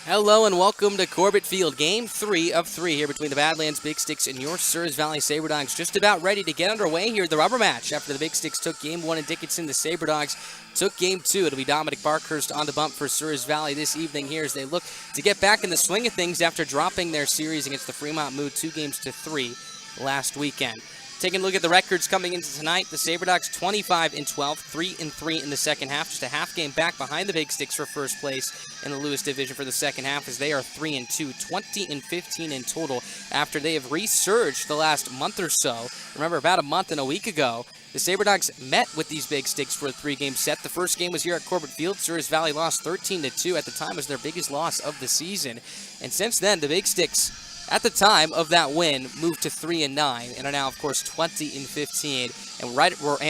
Hello and welcome to Corbett Field, Game 3 of 3 here between the Badlands Big Sticks and your Souris Valley Saber Dogs. Just about ready to get underway here, the rubber match. After the Big Sticks took Game 1 in Dickinson, the Saber Dogs took Game 2. It'll be Dominic Barkhurst on the bump for Souris Valley this evening here as they look to get back in the swing of things after dropping their series against the Fremont Mood 2-3 last weekend. Taking a look at the records coming into tonight, the Saber Dogs 25-12, 3-3 in the second half. Just a half game back behind the Big Sticks for first place in the Lewis division for the second half as they are 3-2, 20-15 in total after they have resurged the last month or so. Remember, about a month and a week ago, the Saber Dogs met with these Big Sticks for a three-game set. The first game was here at Corbett Field. Souris Valley lost 13-2. At the time, was their biggest loss of the season. And since then, the Big Sticks, at the time of that win, moved to 3-9 and are now, of course, 20-15. And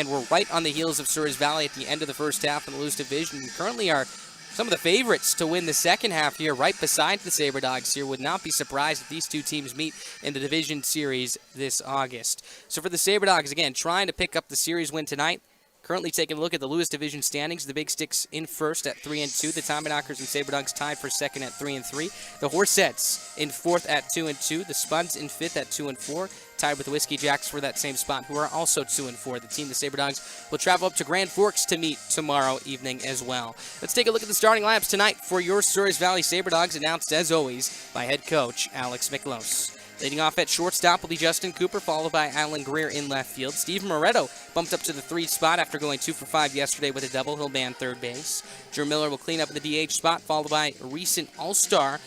we're right on the heels of Souris Valley at the end of the first half in the Lewis division. And currently are some of the favorites to win the second half here, right beside the Saber Dogs here. Would not be surprised if these two teams meet in the division series this August. So for the Saber Dogs, again, trying to pick up the series win tonight. Currently taking a look at the Lewis division standings, the Big Sticks in first at 3-2. The Tommyknockers and Saber Dogs tied for second at 3-3. The Horseheads in fourth at 2-2. The Spuds in fifth at 2-4. Tied with the Whiskey Jacks for that same spot, who are also 2-4. The team, the Saber Dogs, will travel up to Grand Forks to meet tomorrow evening as well. Let's take a look at the starting lineups tonight for your Souris Valley Saber Dogs, announced as always by head coach Alex Miklos. Leading off at shortstop will be Justin Cooper, followed by Alan Greer in left field. Steve Moretto bumped up to the 3 spot after going 2 for 5 yesterday with a double. He'll man third base. Drew Miller will clean up in the DH spot, followed by a recent All-Star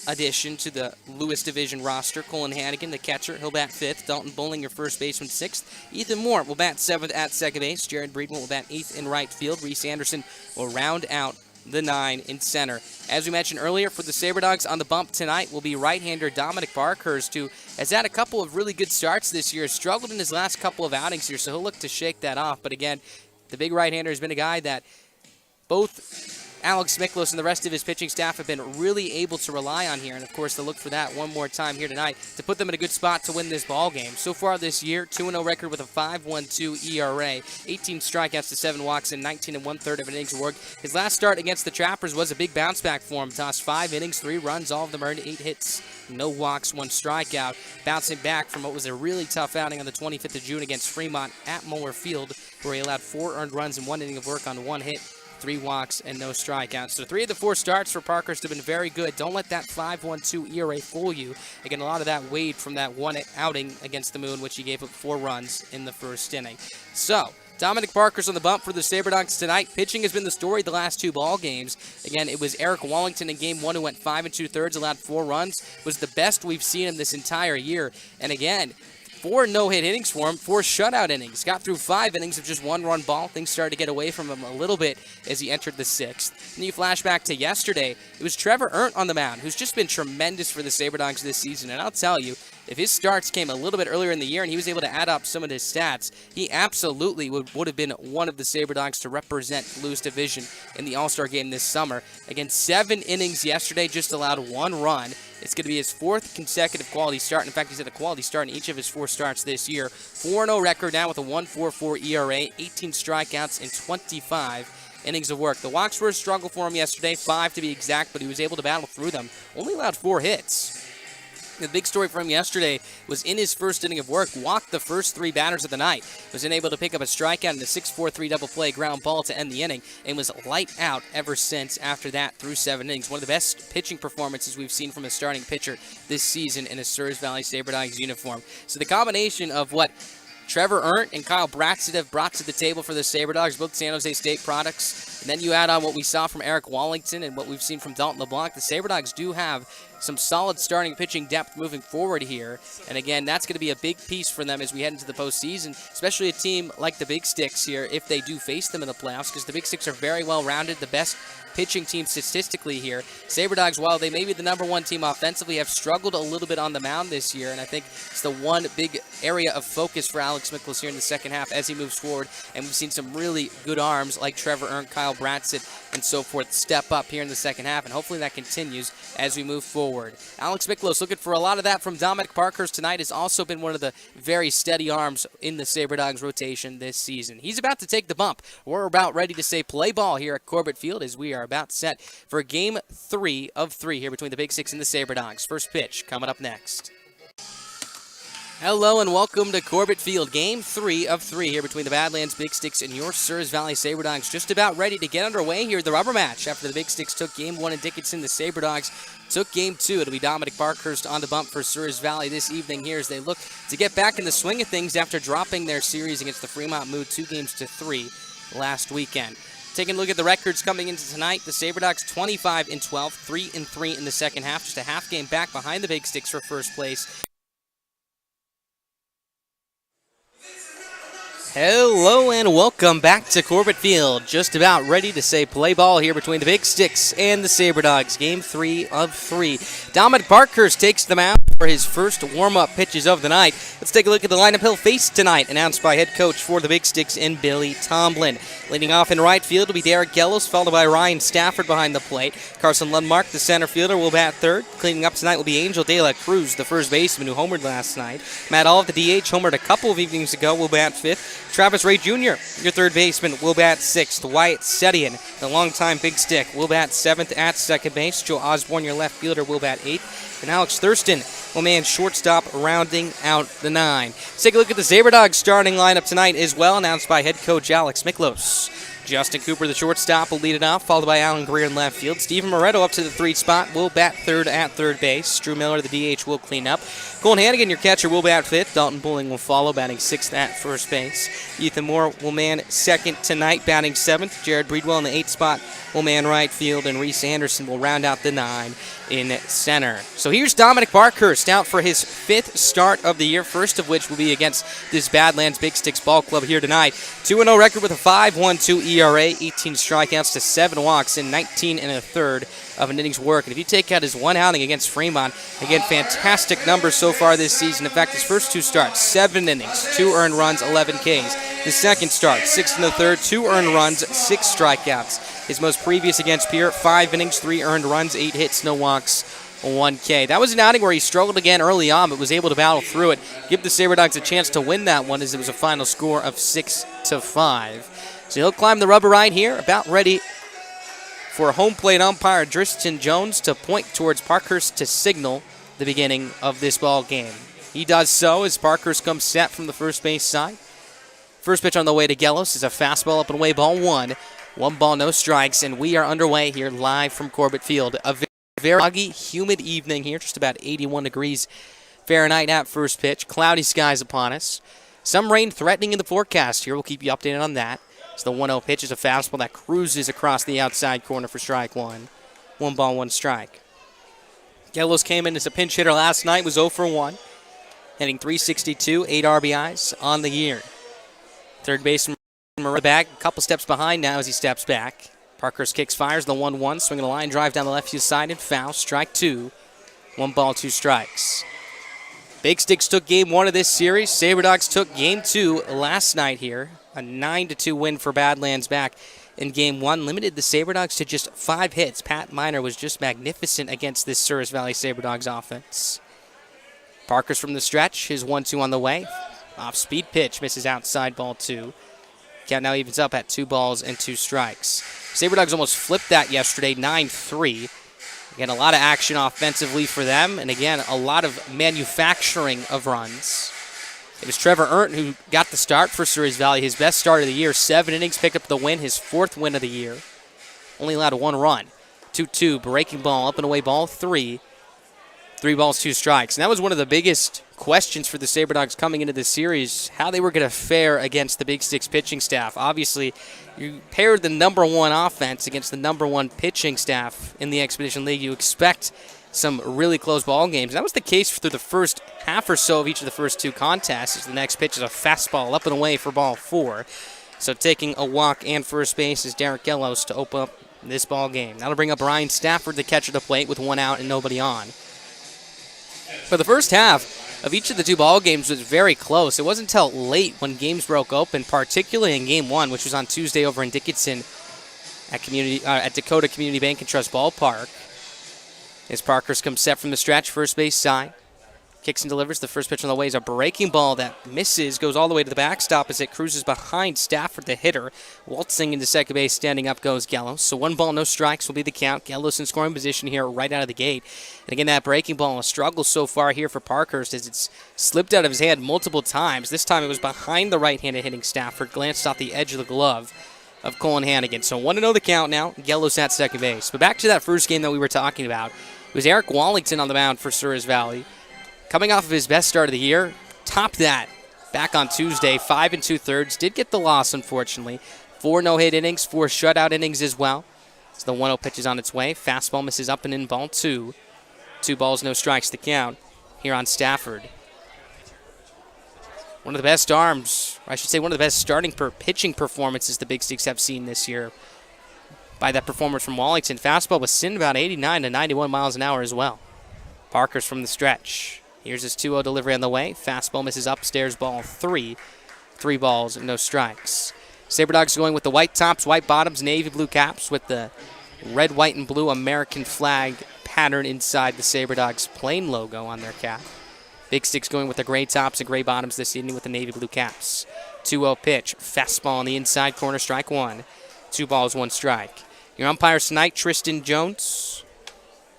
addition to the Lewis division roster, Colin Hannigan, the catcher. He'll bat 5th. Dalton Bowling, your first baseman, 6th. Ethan Moore will bat 7th at second base. Jared Breedman will bat 8th in right field. Reese Anderson will round out the 9 in center. As we mentioned earlier, for the Saber Dogs on the bump tonight will be right-hander Dominic Barkhurst, who has had a couple of really good starts this year, struggled in his last couple of outings here, so he'll look to shake that off. But again, the big right-hander has been a guy that both Alex Miklos and the rest of his pitching staff have been really able to rely on here. And, of course, they'll look for that one more time here tonight to put them in a good spot to win this ball game. So far this year, 2-0 record with a 5.12 ERA, 18 strikeouts to 7 walks, and 19 1/3 of an innings work. His last start against the Trappers was a big bounce back for him. Tossed 5 innings, 3 runs, all of them earned 8 hits, no walks, 1 strikeout. Bouncing back from what was a really tough outing on the 25th of June against Fremont at Moeller Field, where he allowed 4 earned runs and 1 inning of work on 1 hit. 3 walks and no strikeouts. So 3 of the 4 starts for Parkhurst have been very good. Don't let that 5.12 ERA fool you. Again, a lot of that weighed from that one outing against the Moon, which he gave up 4 runs in the first inning. So Dominic Parkhurst on the bump for the Saber Dogs tonight. Pitching has been the story the last 2 ball games. Again, it was Eric Wallington in Game 1 who went 5 2/3, allowed 4 runs. Was the best we've seen him this entire year. And again, 4 no-hit innings for him, 4 shutout innings. Got through 5 innings of just 1-run ball. Things started to get away from him a little bit as he entered the 6th. And you flash back to yesterday, it was Trevor Ernst on the mound, who's just been tremendous for the Saber Dogs this season. And I'll tell you, if his starts came a little bit earlier in the year and he was able to add up some of his stats, he absolutely would have been one of the Saber Dogs to represent Lewis division in the All-Star game this summer. Again, 7 innings yesterday, just allowed 1 run. It's going to be his 4th consecutive quality start. In fact, he's had a quality start in each of his 4 starts this year. 4-0 record now with a 1.44 ERA, 18 strikeouts, and 25 innings of work. The walks were a struggle for him yesterday, 5 to be exact, but he was able to battle through them. Only allowed 4 hits. The big story for him yesterday was in his first inning of work, walked the first 3 batters of the night, was unable to pick up a strikeout and a 6-4-3 double play ground ball to end the inning, and was light out ever since after that through 7 innings. One of the best pitching performances we've seen from a starting pitcher this season in a Souris Valley Saber Dogs uniform. So the combination of what Trevor Ernst and Kyle Bratzett have brought to the table for the Saber Dogs, both San Jose State products. And then you add on what we saw from Eric Wallington and what we've seen from Dalton LeBlanc. The Saber Dogs do have some solid starting pitching depth moving forward here. And again, that's going to be a big piece for them as we head into the postseason, especially a team like the Big Sticks here if they do face them in the playoffs, because the Big Sticks are very well rounded, the best pitching team statistically here. Saber Dogs, while they may be the #1 team offensively, have struggled a little bit on the mound this year, and I think it's the one big area of focus for Alex Miklos here in the second half as he moves forward. And we've seen some really good arms like Trevor Ernst, Kyle Bratson, and so forth step up here in the second half, and hopefully that continues as we move forward. Alex Miklos looking for a lot of that from Dominic Parkhurst tonight. Has also been one of the very steady arms in the Sabre Dogs rotation this season. He's about to take the bump. We're about ready to say play ball here at Corbett Field as we are about set for Game 3 of 3 here between the Big Six and the Sabre Dogs. First pitch coming up next. Hello and welcome to Corbett Field, Game 3 of 3 here between the Badlands Big Sticks and your Souris Valley Sabre Dogs. Just about ready to get underway here, the rubber match. After the Big Sticks took Game 1 in Dickinson, the Sabre Dogs took Game 2. It'll be Dominic Parkhurst on the bump for Souris Valley this evening here as they look to get back in the swing of things after dropping their series against the Fremont Mood 2-3 last weekend. Taking a look at the records coming into tonight, the Sabre Dogs 25-12, 3-3 in the second half, just a half game back behind the Big Sticks for first place. Hello and welcome back to Corbett Field. Just about ready to say play ball here between the Big Sticks and the Sabre Dogs. Game 3 of 3. Dominic Parkhurst takes the mound for his first warm-up pitches of the night. Let's take a look at the lineup he'll face tonight, announced by head coach for the Big Sticks and Billy Tomlin. Leading off in right field will be Derek Gellos, followed by Ryan Stafford behind the plate. Carson Lundmark, the center fielder, will bat third. Cleaning up tonight will be Angel De La Cruz, the first baseman who homered last night. Matt Olive, the DH, homered a couple of evenings ago, will bat fifth. Travis Ray Jr., your third baseman, will bat sixth. Wyatt Setian, the longtime Big Stick, will bat seventh at second base. Joe Osborne, your left fielder, will bat eighth. And Alex Thurston will man shortstop, rounding out the nine. Let's take a look at the Sabre Dogs starting lineup tonight as well, announced by head coach Alex Miklos. Justin Cooper, the shortstop, will lead it off, followed by Alan Greer in left field. Steven Moretto up to the 3 spot, will bat third at third base. Drew Miller, the DH, will clean up. Colin Hannigan, your catcher, will bat fifth. Dalton Bowling will follow, batting sixth at first base. Ethan Moore will man second tonight, batting seventh. Jared Breedwell in the 8th spot will man right field, and Reese Anderson will round out the 9 in center. So here's Dominic Parkhurst out for his 5th start of the year, first of which will be against this Badlands Big Sticks ball club here tonight. 2-0 record with a 5.12 ERA, 18 strikeouts to 7 walks in 19 1/3 of an innings work. And if you take out his one outing against Fremont, again, fantastic numbers so far this season. In fact, his first 2 starts, 7 innings, 2 earned runs, 11 Ks. His second start, 6 1/3, 2 earned runs, 6 strikeouts. His most previous against Pierre, 5 innings, 3 earned runs, 8 hits, no walks, 1 K. That was an outing where he struggled again early on, but was able to battle through it, give the Sabre Dogs a chance to win that one as it was a final score of 6-5. So he'll climb the rubber right here, about ready for home plate umpire Tristan Jones to point towards Parkhurst to signal the beginning of this ball game. He does so as Parkhurst comes set from the first base side. First pitch on the way to Gellos is a fastball up and away, ball 1. 1 ball, no strikes, and we are underway here live from Corbett Field. A very muggy, humid evening here, just about 81 degrees Fahrenheit at first pitch. Cloudy skies upon us. Some rain threatening in the forecast here. We'll keep you updated on that. So the 1-0 pitch is a fastball that cruises across the outside corner for strike 1. 1 ball, 1 strike. Gellos came in as a pinch hitter last night, was 0 for 1. Hitting .362, 8 RBIs on the year. Third baseman back, a couple steps behind now as he steps back. Parkhurst kicks, fires the 1-1, swinging a line drive down the left field side and foul. Strike 2. 1 ball, 2 strikes. Big Sticks took game 1 of this series. Sabre Dogs took game 2 last night here. A 9-2 win for Badlands back in game 1. Limited the Sabre Dogs to just 5 hits. Pat Miner was just magnificent against this Souris Valley Sabre Dogs offense. Parkhurst from the stretch, his 1-2 on the way. Off-speed pitch, misses outside, ball 2. Count now evens up at 2 balls and 2 strikes. Sabre Dogs almost flipped that yesterday, 9-3. Again, a lot of action offensively for them, and again, a lot of manufacturing of runs. It was Trevor Ernst who got the start for Souris Valley, his best start of the year. 7 innings, picked up the win, his 4th win of the year. Only allowed 1 run. 2-2, breaking ball, up and away, ball 3. 3 balls, 2 strikes. And that was one of the biggest questions for the Sabre Dogs coming into this series, how they were going to fare against the Big Sticks pitching staff. Obviously, you paired the number 1 offense against the number 1 pitching staff in the Expedition League. You expect some really close ball games. That was the case through the first half or so of each of the first 2 contests. The next pitch is a fastball up and away for ball 4. So taking a walk and first base is Derek Gellos to open up this ball game. That'll bring up Ryan Stafford, the catcher, to the plate with 1 out and nobody on. For the first half, of each of the two ball games was very close. It wasn't until late when games broke open, particularly in Game 1, which was on Tuesday over in Dickinson at Dakota Community Bank and Trust Ballpark. As Parkhurst comes set from the stretch, first base side. Kicks and delivers. The first pitch on the way is a breaking ball that misses, goes all the way to the backstop as it cruises behind Stafford, the hitter. Waltzing into second base, standing up goes Gellos. So 1 ball, no strikes will be the count. Gellos in scoring position here right out of the gate. And again, that breaking ball, a struggle so far here for Parkhurst as it's slipped out of his hand multiple times. This time it was behind the right-handed hitting Stafford, glanced off the edge of the glove of Colin Hannigan. So 1-0 the count now. Gellos at second base. But back to that first game that we were talking about. It was Eric Wallington on the mound for Souris Valley. Coming off of his best start of the year, topped that back on Tuesday, 5 2/3. Did get the loss, unfortunately. 4 no-hit innings, 4 shutout innings as well. So the 1-0 pitch is on its way. Fastball misses up and in, ball 2. 2 balls, no strikes to count here on Stafford. One of the best arms, or I should say one of the best starting pitching performances the Big Sticks have seen this year by that performance from Wallington. Fastball was sitting about 89 to 91 miles an hour as well. Parkhurst from the stretch. Here's his 2-0 delivery on the way. Fastball misses upstairs, ball 3. 3 balls, no strikes. Saber Dogs going with the white tops, white bottoms, navy blue caps with the red, white, and blue American flag pattern inside the Saber Dogs plain logo on their cap. Big Sticks going with the gray tops and gray bottoms this evening with the navy blue caps. 2-0 pitch. Fastball on the inside corner, strike 1. 2 balls, 1 strike. Your umpires tonight, Tristan Jones.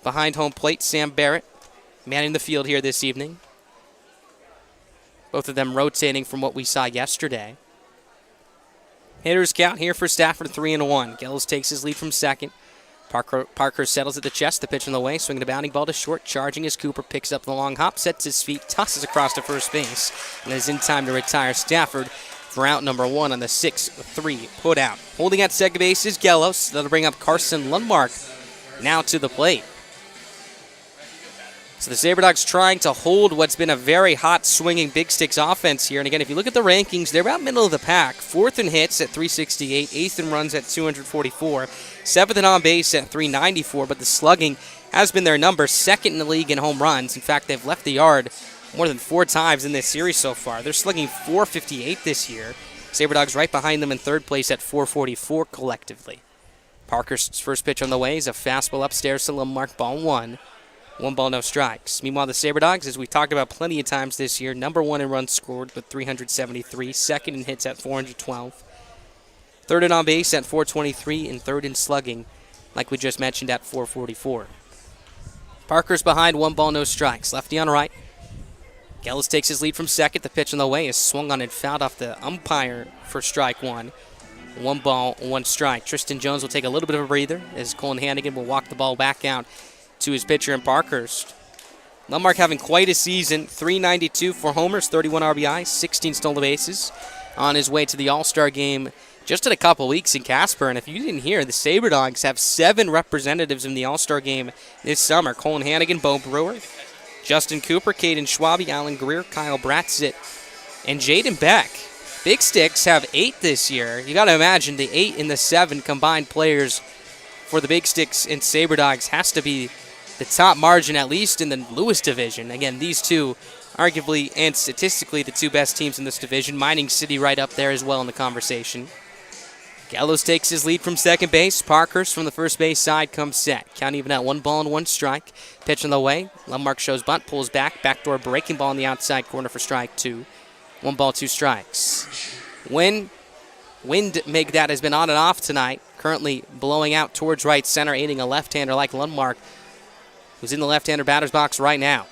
Behind home plate, Sam Barrett. Manning the field here this evening. Both of them rotating from what we saw yesterday. Hitters count here for Stafford, 3-1. Gellos takes his lead from second. Parker settles at the chest, the pitch on the way, swinging a bounding ball to short, charging as Cooper picks up the long hop, sets his feet, tosses across to first base, and is in time to retire Stafford for out number 1 on the 6-3 put out. Holding at second base is Gellos. That'll bring up Carson Lundmark now to the plate. So the Saber Dogs trying to hold what's been a very hot swinging Big Sticks offense here. And again, if you look at the rankings, they're about middle of the pack. 4th in hits at 368, 8th in runs at 244, 7th in on base at 394, but the slugging has been their number, 2nd in the league in home runs. In fact, they've left the yard more than 4 times in this series so far. They're slugging 458 this year. Saber Dogs right behind them in 3rd place at 444 collectively. Parker's first pitch on the way is a fastball upstairs to Lundmark, ball 1. 1 ball, no strikes. Meanwhile, the Saber Dogs, as we've talked about plenty of times this year, number 1 in runs scored with 373, 2nd in hits at 412, 3rd in on base at 423, and 3rd in slugging, like we just mentioned, at 444. Parker's behind, 1 ball, no strikes. Lefty on right. Gellos takes his lead from second. The pitch on the way is swung on and fouled off the umpire for strike 1. 1 ball, 1 strike. Tristan Jones will take a little bit of a breather as Colin Hannigan will walk the ball back out to his pitcher in Parkhurst. Lundmark having quite a season, 392 for homers, 31 RBIs, 16 stolen bases. On his way to the All-Star game just in a couple weeks in Casper. And if you didn't hear, the Saber Dogs have 7 representatives in the All-Star game this summer. Colin Hannigan, Bo Brewer, Justin Cooper, Caden Schwabe, Alan Greer, Kyle Bratzett, and Jaden Beck. Big Sticks have 8 this year. You got to imagine the 8 and the 7 combined players for the Big Sticks and Saber Dogs has to be the top margin, at least in the Lewis division. Again, these two, arguably and statistically, the 2 best teams in this division. Mining City right up there as well in the conversation. Gellos takes his lead from second base. Parkhurst from the first base side comes set. Count even at 1 ball and 1 strike. Pitch on the way. Lundmark shows bunt, pulls back. Backdoor breaking ball on the outside corner for strike 2. 1 ball, 2 strikes. Wind make that has been on and off tonight. Currently blowing out towards right center, aiding a left-hander like Lundmark, who's in the left-hander batter's box right now.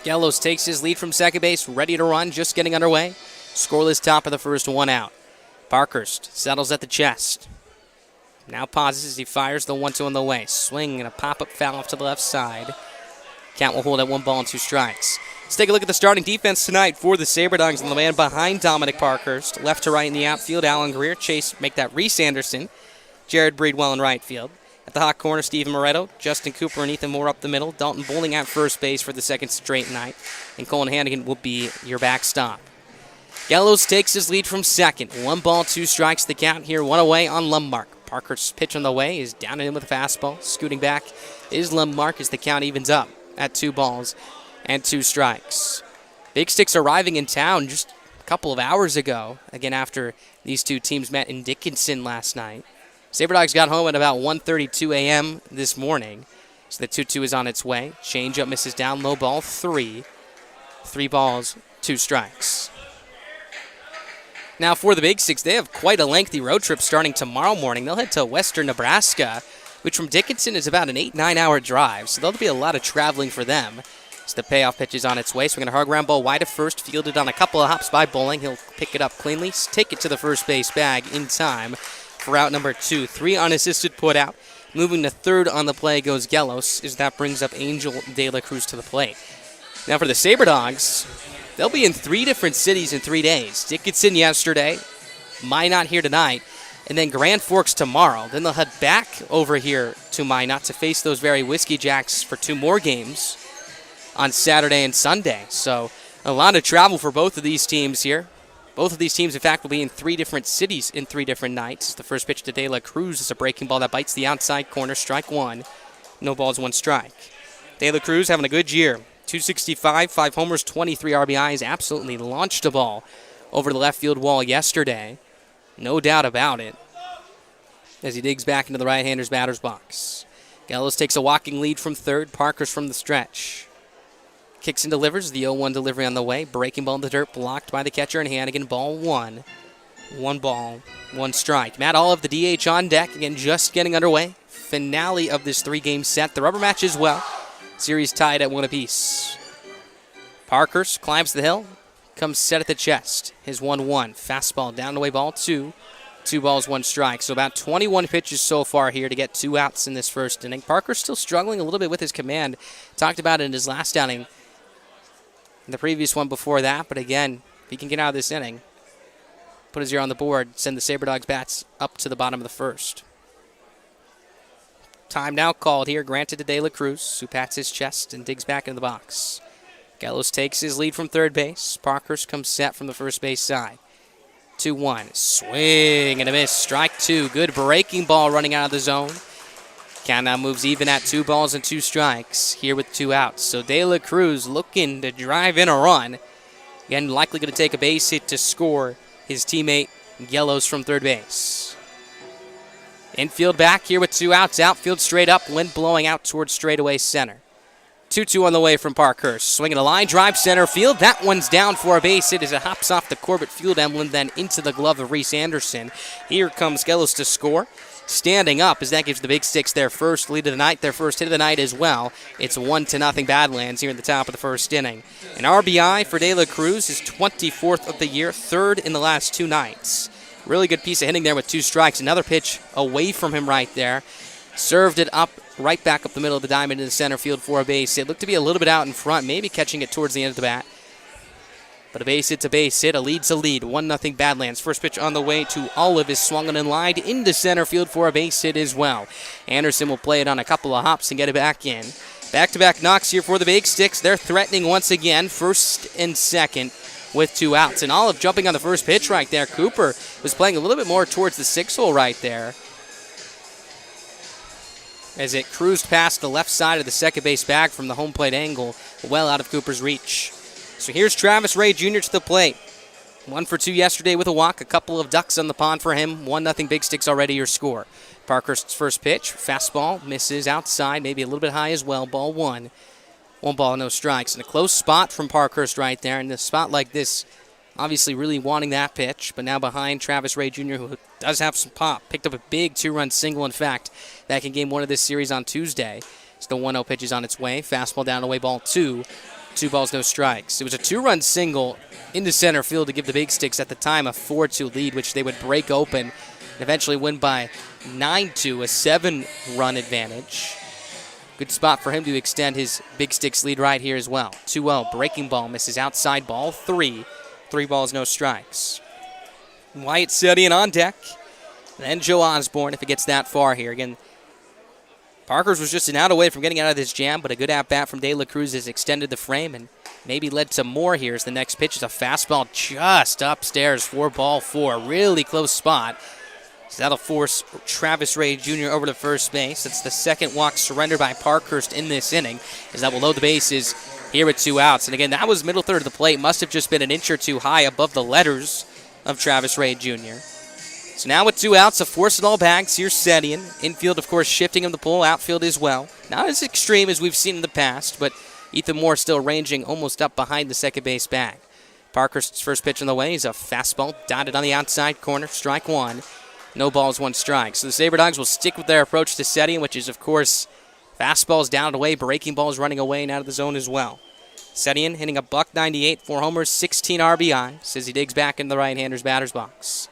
Gellos takes his lead from second base, ready to run, just getting underway. Scoreless top of the first, 1 out. Parkhurst settles at the chest. Now pauses as he fires the 1-2 on the way. Swing and a pop-up foul off to the left side. Count will hold at 1 ball and 2 strikes. Let's take a look at the starting defense tonight for the Saber Dogs and the man behind Dominic Parkhurst. Left to right in the outfield, Alan Greer. Chase, make that Reese Anderson. Jared Breedwell in right field. At the hot corner, Steven Moretto, Justin Cooper and Ethan Moore up the middle. Dalton Bowling at first base for the 2nd straight night. And Colin Hannigan will be your backstop. Gellos takes his lead from second. 1 ball, 2 strikes the count here. 1 away on Lundmark. Parker's pitch on the way is down and in with a fastball. Scooting back is Lundmark as the count evens up at 2 balls and 2 strikes. Big Sticks arriving in town just a couple of hours ago, again after these two teams met in Dickinson last night. Saber Dogs got home at about 1:32 a.m. this morning, so the 2-2 is on its way. Changeup misses down low, ball 3. 3 balls, 2 strikes. Now for the Big Sticks, they have quite a lengthy road trip starting tomorrow morning. They'll head to western Nebraska, which from Dickinson is about an 8-9 hour drive, so there'll be a lot of traveling for them. So the payoff pitch is on its way. Swinging a hard ground ball wide to first, fielded on a couple of hops by Bowling. He'll pick it up cleanly, take it to the first base bag in time for out number 2. 3 unassisted put out. Moving to third on the play goes Gelos, as that brings up Angel De La Cruz to the plate. Now for the Saber Dogs, they'll be in 3 different cities in 3 days. Dickinson yesterday, Minot here tonight, and then Grand Forks tomorrow. Then they'll head back over here to Minot to face those very Whiskey Jacks for 2 more games on Saturday and Sunday. So a lot of travel for both of these teams here. Both of these teams, in fact, will be in 3 different cities in 3 different nights. The first pitch to De La Cruz is a breaking ball that bites the outside corner. Strike 1. No balls, 1 strike. De La Cruz having a good year. 265, 5 homers, 23 RBIs. Absolutely launched a ball over the left field wall yesterday. No doubt about it. As he digs back into the right-hander's batter's box. Gallows takes a walking lead from third. Parker's from the stretch. Kicks and delivers. The 0-1 delivery on the way. Breaking ball in the dirt. Blocked by the catcher and Hannigan. Ball 1. 1 ball, 1 strike. Matt Olive, the DH on deck. Again, just getting underway. Finale of this 3-game set. The rubber match as well. Series tied at 1 apiece. Parkhurst climbs the hill. Comes set at the chest. His 1-1. Fastball down the way, ball 2. 2 balls, 1 strike. So about 21 pitches so far here to get 2 outs in this first inning. Parker's still struggling a little bit with his command. Talked about it in his last outing. The previous one before that, but again, if he can get out of this inning, put a 0 on the board, send the Saber Dogs bats up to the bottom of the first. Time now called here, granted to De La Cruz, who pats his chest and digs back into the box. Gallows takes his lead from third base. Parkhurst comes set from the first base side. 2-1, swing and a miss, strike 2. Good breaking ball running out of the zone. Count now moves even at 2 balls and 2 strikes here with 2 outs. So De La Cruz looking to drive in a run. Again, likely going to take a base hit to score his teammate Gallows from third base. Infield back here with 2 outs. Outfield straight up. Wind blowing out towards straightaway center. 2-2 on the way from Parkhurst. Swinging a line drive center field. That one's down for a base hit as it hops off the Corbett Field emblem, then into the glove of Reese Anderson. Here comes Gallows to score. Standing up as that gives the Big Sticks their first lead of the night, their first hit of the night as well. It's 1-0 Badlands here in the top of the first inning. An RBI for De La Cruz, his 24th of the year, 3rd in the last 2 nights. Really good piece of hitting there with 2 strikes. Another pitch away from him right there. Served it up, right back up the middle of the diamond in the center field for a base hit. Looked to be a little bit out in front, maybe catching it towards the end of the bat. But a base hit's a base hit. A lead's a lead. 1-0 Badlands. First pitch on the way to Olive is swung and lined into center field for a base hit as well. Anderson will play it on a couple of hops and get it back in. Back-to-back knocks here for the Big Sticks. They're threatening once again, first and second with 2 outs. And Olive jumping on the first pitch right there. Cooper was playing a little bit more towards the 6-hole right there, as it cruised past the left side of the second base bag from the home plate angle, well out of Cooper's reach. So here's Travis Ray Jr. to the plate. 1 for 2 yesterday with a walk. A couple of ducks on the pond for him. 1-0 Big Sticks already your score. Parkhurst's first pitch. Fastball misses outside. Maybe a little bit high as well. Ball 1. 1 ball, no strikes. And a close spot from Parkhurst right there. And a spot like this, obviously really wanting that pitch. But now behind Travis Ray Jr., who does have some pop. Picked up a big 2-run single, in fact, back in game 1 of this series on Tuesday. So the 1-0 pitch is on its way. Fastball down away, ball 2. 2 balls, no strikes. It was a 2-run single into center field to give the Big Sticks at the time a 4-2 lead, which they would break open and eventually win by 9-2, a 7-run advantage. Good spot for him to extend his Big Sticks lead right here as well. 2-0, breaking ball misses outside, ball 3. 3 balls, no strikes. Wyatt Sedian on deck. Then Joe Osborne if it gets that far here. Again, Parker's was just an out away from getting out of this jam, but a good at-bat from De La Cruz has extended the frame and maybe led to more here as the next pitch is a fastball just upstairs for ball 4. Really close spot. So that'll force Travis Ray Jr. over to first base. That's the second walk surrendered by Parkhurst in this inning, as that will load the bases here with 2 outs. And again, that was middle third of the plate. Must have just been an inch or two high above the letters of Travis Ray Jr. So now with 2 outs, a force in all bags. Here's Setian. Infield, of course, shifting him the pull. Outfield as well. Not as extreme as we've seen in the past, but Ethan Moore still ranging almost up behind the second base bag. Parkhurst's first pitch on the way is a fastball dotted on the outside corner. Strike 1. No balls, 1 strike. So the Saber Dogs will stick with their approach to Setian, which is, of course, fastballs down and away, breaking balls running away and out of the zone as well. Setian hitting a .198, 4 homers, 16 RBIs as he digs back into the right-hander's batter's box.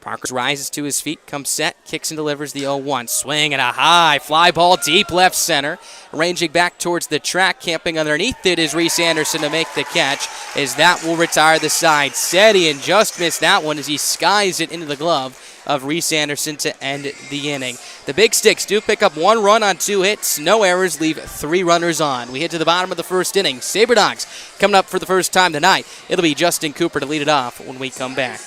Parkhurst rises to his feet, comes set, kicks and delivers the 0-1. Swing and a high fly ball deep left center. Ranging back towards the track, camping underneath it is Reese Anderson to make the catch, as that will retire the side. Setian just missed that one as he skies it into the glove of Reese Anderson to end the inning. The Big Sticks do pick up 1 run on 2 hits. No errors, leave 3 runners on. We hit to the bottom of the first inning. Saber Dogs coming up for the first time tonight. It'll be Justin Cooper to lead it off when we come back.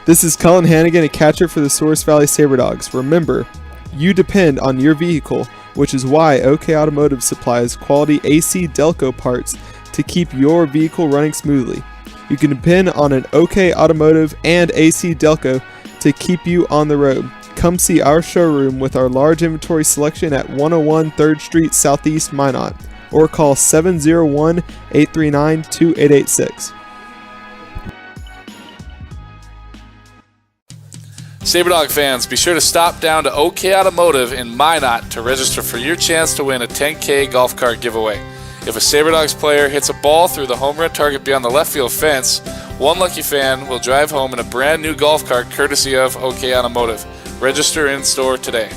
This is Cullen Hannigan, a catcher for the Souris Valley Saber Dogs. Remember, you depend on your vehicle, which is why OK Automotive supplies quality AC Delco parts to keep your vehicle running smoothly. You can depend on an OK Automotive and AC Delco to keep you on the road. Come see our showroom with our large inventory selection at 101 3rd Street Southeast, Minot, or call 701-839-2886. Saber Dog fans, be sure to stop down to OK Automotive in Minot to register for your chance to win a 10K golf cart giveaway. If a Saber Dogs player hits a ball through the home run target beyond the left field fence, one lucky fan will drive home in a brand new golf cart courtesy of OK Automotive. Register in store today.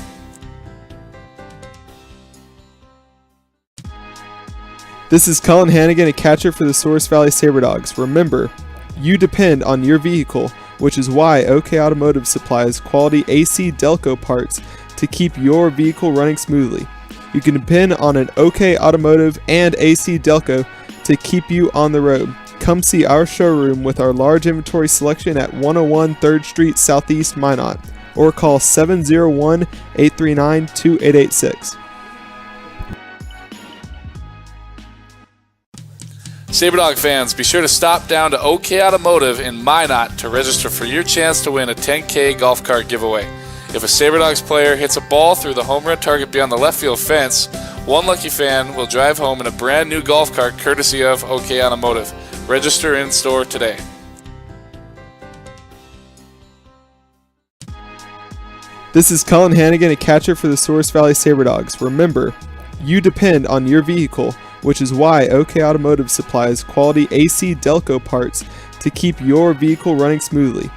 This is Cullen Hannigan, a catcher for the Souris Valley Saber Dogs. Remember, you depend on your vehicle, which is why OK Automotive supplies quality AC Delco parts to keep your vehicle running smoothly. You can depend on an OK Automotive and AC Delco to keep you on the road. Come see our showroom with our large inventory selection at 101 3rd Street Southeast, Minot, or call 701-839-2886. Saber Dog fans, be sure to stop down to OK Automotive in Minot to register for your chance to win a 10K golf cart giveaway. If a Saber Dogs player hits a ball through the home run target beyond the left field fence, one lucky fan will drive home in a brand new golf cart courtesy of OK Automotive. Register in store today. This is Cullen Hannigan, a catcher for the Souris Valley Saber Dogs. Remember, you depend on your vehicle, which is why OK Automotive supplies quality AC Delco parts to keep your vehicle running smoothly.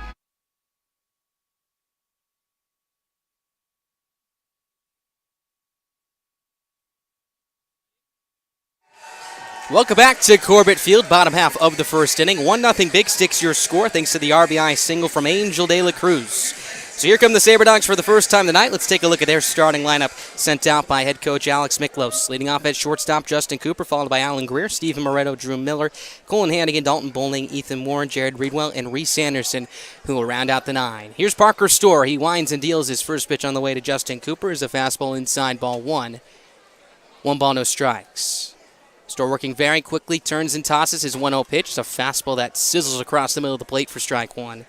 Welcome back to Corbett Field, bottom half of the first inning. 1-0 Big Sticks your score thanks to the RBI single from Angel De La Cruz. So here come the Saber Dogs for the first time tonight. Let's take a look at their starting lineup sent out by head coach Alex Miklos. Leading off at shortstop, Justin Cooper, followed by Alan Greer, Stephen Moretto, Drew Miller, Colin Hannigan, Dalton Bowling, Ethan Warren, Jared Reedwell, and Reese Anderson, who will round out the 9. Here's Parker Storr. He winds and deals his first pitch on the way to Justin Cooper is a fastball inside, ball 1. 1 ball, no strikes. Storr working very quickly, turns and tosses his 1-0 pitch. It's a fastball that sizzles across the middle of the plate for strike 1.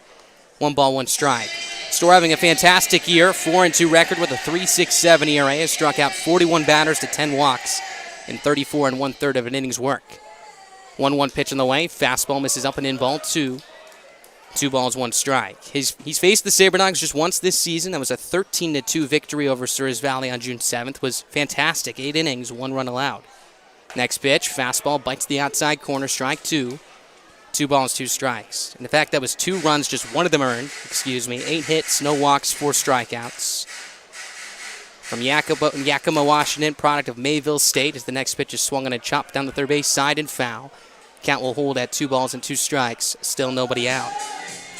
1 ball, 1 strike. Storr having a fantastic year, 4-2 record with a 3.67 ERA, has struck out 41 batters to 10 walks in 34 1/3 of an inning's work. 1-1 pitch on the way, fastball misses up and in, ball 2. 2 balls, 1 strike. He's faced the Saber Dogs just once this season. That was a 13-2 victory over Souris Valley on June 7th. Was fantastic, 8 innings, 1 run allowed. Next pitch, fastball bites the outside corner, strike 2. 2 balls, 2 strikes. And in fact, that was 2 runs, just one of them earned. 8 hits, no walks, 4 strikeouts. From Yakima, Washington, product of Mayville State, as the next pitch is swung on and chopped down the third base side and foul. Count will hold at 2 balls and 2 strikes. Still nobody out.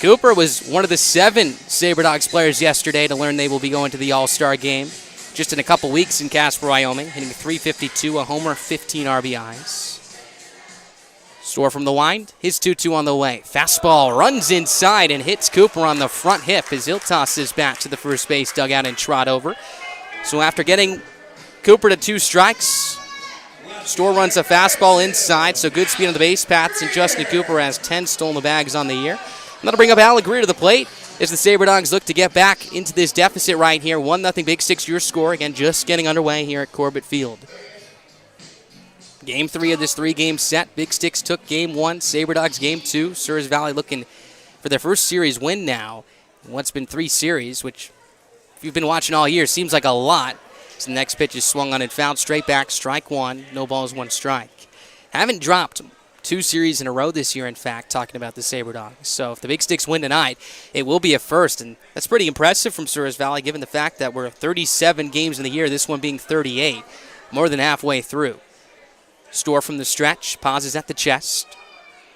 Cooper was one of the 7 Saber Dogs players yesterday to learn they will be going to the All-Star game just in a couple weeks in Casper, Wyoming, hitting .352, a homer, 15 RBIs. Store from the wind. His 2-2 on the way. Fastball runs inside and hits Cooper on the front hip as he'll toss his bat to the first base dugout and trot over. So after getting Cooper to 2 strikes, Store runs a fastball inside, so good speed on the base paths, and Justin Cooper has 10 stolen bags on the year. And that'll bring up Alec Greer to the plate as the Sabre Dogs look to get back into this deficit right here. 1-0 Big Sticks, your score. Again, just getting underway here at Corbett Field. Game 3 of this 3-game set. Big Sticks took Game 1, Sabre Dogs Game 2. Souris Valley looking for their first series win now. What's been 3 series, which, if you've been watching all year, seems like a lot. So the next pitch is swung on and fouled. Straight back, strike 1. No balls, 1 strike. Haven't dropped 2 series in a row this year, in fact, talking about the Sabre Dogs. So if the Big Sticks win tonight, it will be a first. And that's pretty impressive from Souris Valley, given the fact that we're 37 games in the year, this one being 38, more than halfway through. Store from the stretch, pauses at the chest.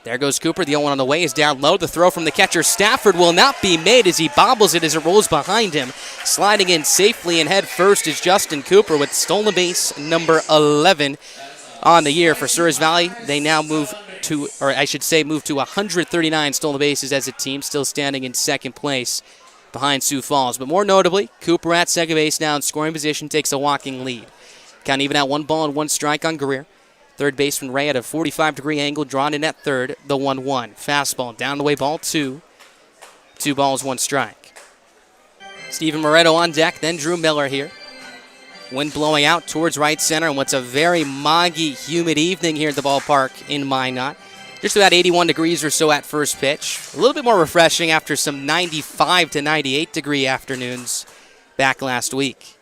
There goes Cooper. The 0-1 on the way is down low. The throw from the catcher, Stafford, will not be made as he bobbles it as it rolls behind him. Sliding in safely and head first is Justin Cooper with stolen base number 11 on the year for Souris Valley. They now move to 139 stolen bases as a team, still standing in second place behind Sioux Falls. But more notably, Cooper at second base now in scoring position takes a walking lead. Count even at 1 ball and 1 strike on Greer. Third baseman Ray at a 45-degree angle, drawn in at third, the 1-1. Fastball, down the way, ball 2. 2 balls, 1 strike. Steven Moretto on deck, then Drew Miller here. Wind blowing out towards right center, and what's a very muggy, humid evening here at the ballpark in Minot. Just about 81 degrees or so at first pitch. A little bit more refreshing after some 95 to 98-degree afternoons back last week.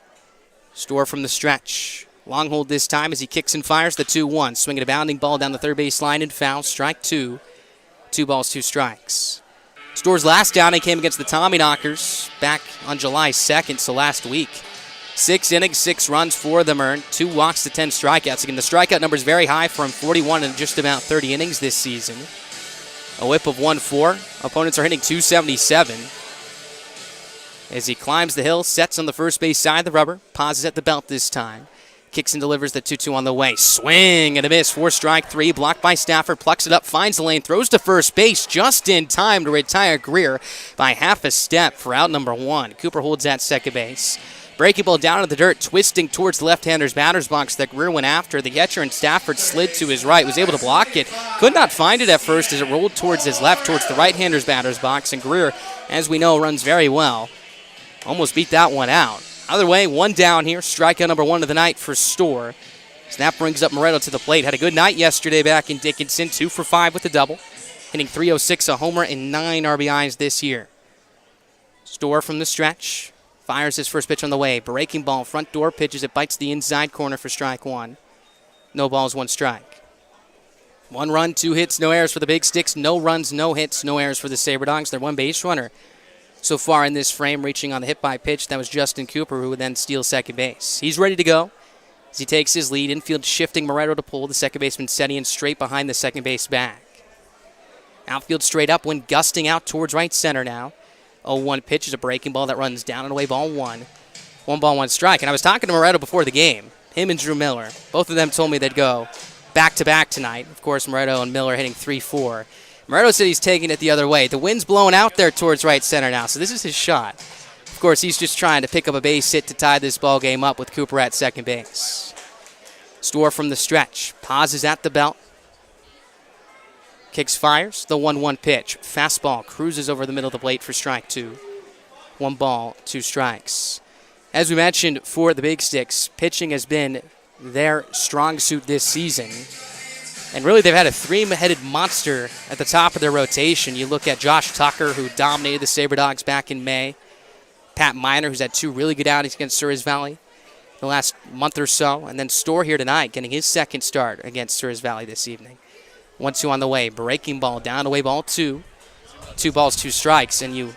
Store from the stretch. Long hold this time as he kicks and fires the 2-1. Swinging a bounding ball down the third base line and foul. Strike 2. 2 balls, 2 strikes. Store's last outing came against the Tommyknockers back on July 2nd, so last week. 6 innings, 6 runs, 4 of them earned. 2 walks to 10 strikeouts. Again, the strikeout number is very high for him, 41 in just about 30 innings this season. A whip of 1-4. Opponents are hitting 277. As he climbs the hill, sets on the first base side of the rubber. Pauses at the belt this time. Kicks and delivers the 2-2 on the way. Swing and a miss. 4 strike 3. Blocked by Stafford. Plucks it up. Finds the lane. Throws to first base just in time to retire Greer by half a step for out number 1. Cooper holds at second base. Breaking ball down to the dirt. Twisting towards the left-hander's batter's box that Greer went after. The catcher and Stafford slid to his right. Was able to block it. Could not find it at first as it rolled towards his left, towards the right-hander's batter's box. And Greer, as we know, runs very well. Almost beat that one out. Either way, 1 down here. Strikeout number 1 of the night for Store. So that brings up Moretto to the plate. Had a good night yesterday back in Dickinson. 2 for 5 with a double. Hitting .306, a homer, and 9 RBIs this year. Store from the stretch. Fires his first pitch on the way. Breaking ball, front door, pitches. It bites the inside corner for strike 1. No balls, 1 strike. 1 run, 2 hits, no errors for the Big Sticks. No runs, no hits, no errors for the Sabre Dogs. Their 1 base runner so far in this frame, reaching on the hit by pitch. That was Justin Cooper, who would then steal second base. He's ready to go as he takes his lead. Infield shifting Moretto to pull. The second baseman setting in straight behind the second base back. Outfield straight up, wind gusting out towards right center now. 0-1 pitch is a breaking ball that runs down and away, ball 1. 1 ball, 1 strike. And I was talking to Moretto before the game. Him and Drew Miller. Both of them told me they'd go back-to-back tonight. Of course, Moretto and Miller hitting 3-4. Moretto said he's taking it the other way. The wind's blowing out there towards right center now, so this is his shot. Of course, he's just trying to pick up a base hit to tie this ball game up with Cooper at second base. Store from the stretch. Pauses at the belt. Kicks, fires. The 1-1 pitch. Fastball cruises over the middle of the plate for strike 2. 1 ball, 2 strikes. As we mentioned for the Big Sticks, pitching has been their strong suit this season. And really, they've had a 3-headed monster at the top of their rotation. You look at Josh Tucker, who dominated the Sabre Dogs back in May. Pat Miner, who's had 2 really good outings against Souris Valley the last month or so. And then Store here tonight, getting his second start against Souris Valley this evening. 1-2 on the way. Breaking ball, down away, ball 2. 2 balls, 2 strikes. And you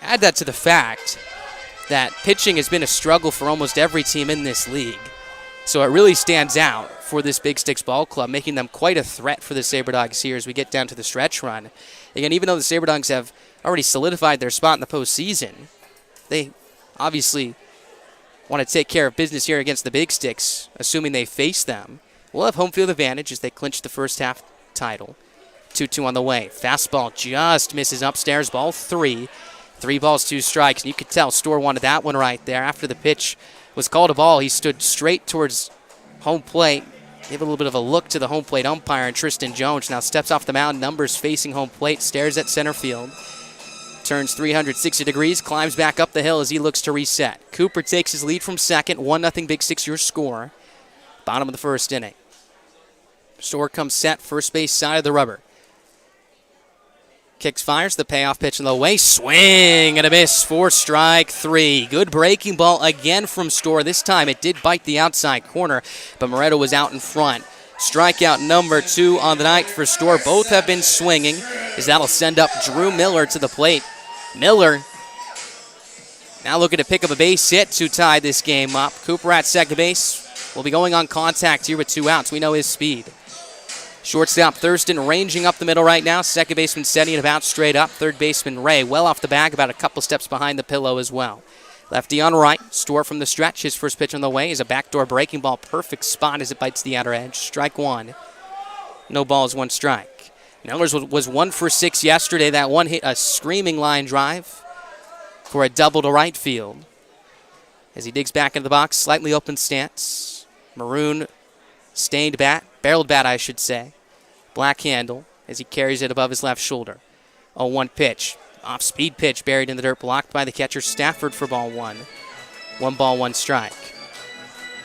add that to the fact that pitching has been a struggle for almost every team in this league. So it really stands out for this Big Sticks ball club, making them quite a threat for the Sabre Dogs here as we get down to the stretch run. Again, even though the Sabre Dogs have already solidified their spot in the postseason, they obviously want to take care of business here against the Big Sticks, assuming they face them. We'll have home field advantage as they clinch the first half title. 2-2 on the way. Fastball just misses upstairs. Ball 3. 3 balls, 2 strikes. And you could tell Storr wanted that one right there. After the pitch was called a ball, he stood straight towards home plate. Gave a little bit of a look to the home plate umpire, and Tristan Jones now steps off the mound, numbers facing home plate, stares at center field. Turns 360 degrees, climbs back up the hill as he looks to reset. Cooper takes his lead from second. 1-0 Big Sticks your score. Bottom of the first inning. Storr comes set, first base side of the rubber. Kicks, fires, the payoff pitch in the way. Swing and a miss for strike 3. Good breaking ball again from Storr. This time it did bite the outside corner, but Moretto was out in front. Strikeout number 2 on the night for Storr. Both have been swinging, as that'll send up Drew Miller to the plate. Miller now looking to pick up a base hit to tie this game up. Cooper at second base will be going on contact here with 2 outs. We know his speed. Shortstop Thurston ranging up the middle right now. Second baseman setting it about straight up. Third baseman Ray well off the bag, about a couple steps behind the pillow as well. Lefty on right. Storr from the stretch. His first pitch on the way is a backdoor breaking ball. Perfect spot as it bites the outer edge. Strike 1. No balls, 1 strike. Mellors was 1 for 6 yesterday. That one hit a screaming line drive for a double to right field. As he digs back into the box, slightly open stance. Maroon stained bat, barreled bat I should say. Black handle as he carries it above his left shoulder. 0-1 pitch. Off-speed pitch buried in the dirt, blocked by the catcher Stafford for ball 1. 1 ball, 1 strike.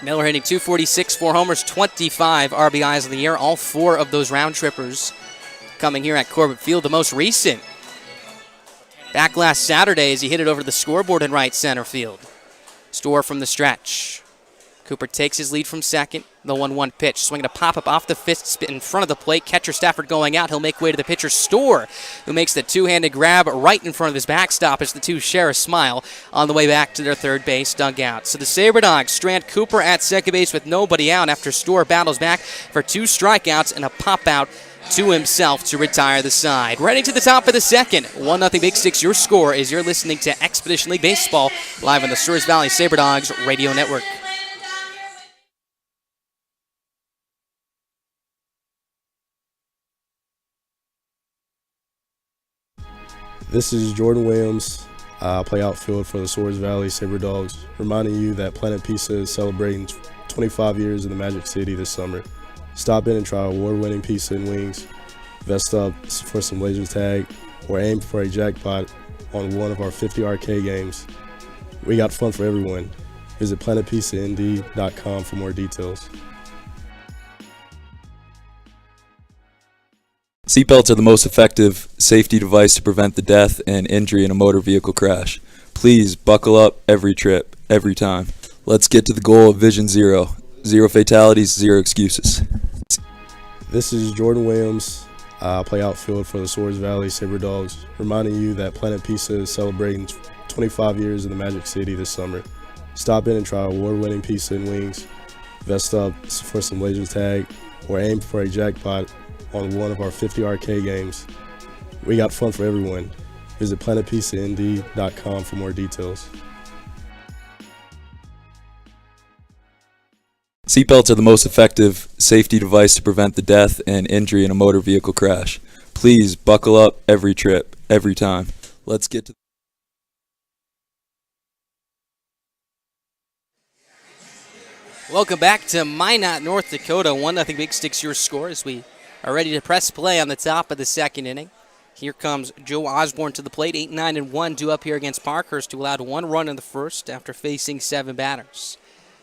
Miller hitting .246, 4 homers, 25 RBIs of the year. All 4 of those round trippers coming here at Corbett Field. The most recent back last Saturday as he hit it over the scoreboard in right center field. Storr from the stretch. Cooper takes his lead from second. The 1-1 pitch. Swinging a pop-up off the fist spit in front of the plate. Catcher Stafford going out. He'll make way to the pitcher Storr, who makes the two-handed grab right in front of his backstop as the two share a smile on the way back to their third base dugout. So the Sabre Dogs strand Cooper at second base with nobody out after Storr battles back for 2 strikeouts and a pop-out to himself to retire the side. Ready to the top of the second. 1-0 Big Sticks, your score, as you're listening to Expedition League Baseball live on the Souris Valley Sabre Dogs Radio Network. This is Jordan Williams. I play outfield for the Souris Valley Saber Dogs, reminding you that Planet Pizza is celebrating 25 years in the Magic City this summer. Stop in and try award-winning pizza and wings, vest up for some laser tag, or aim for a jackpot on one of our 50 arcade games. We got fun for everyone. Visit planetpizzaND.com for more details. Seatbelts are the most effective safety device to prevent the death and injury in a motor vehicle crash. Please buckle up every trip, every time. Let's get to the goal of Vision Zero. 0 fatalities, 0 excuses. This is Jordan Williams. I play outfield for the Souris Valley Saber Dogs, reminding you that Planet Pizza is celebrating 25 years in the Magic City this summer. Stop in and try award-winning pizza and wings, vest up for some laser tag, or aim for a jackpot on one of our 50 arcade games. We got fun for everyone. Visit planetpizzaND.com for more details. Seatbelts are the most effective safety device to prevent the death and injury in a motor vehicle crash. Please buckle up every trip, every time. Let's get to... Welcome back to Minot, North Dakota. 1-0 Big Sticks your score as we are ready to press play on the top of the second inning. Here comes Joe Osborne to the plate, 8-9-1, due up here against Parkhurst, who allowed 1 run in the first after facing 7 batters.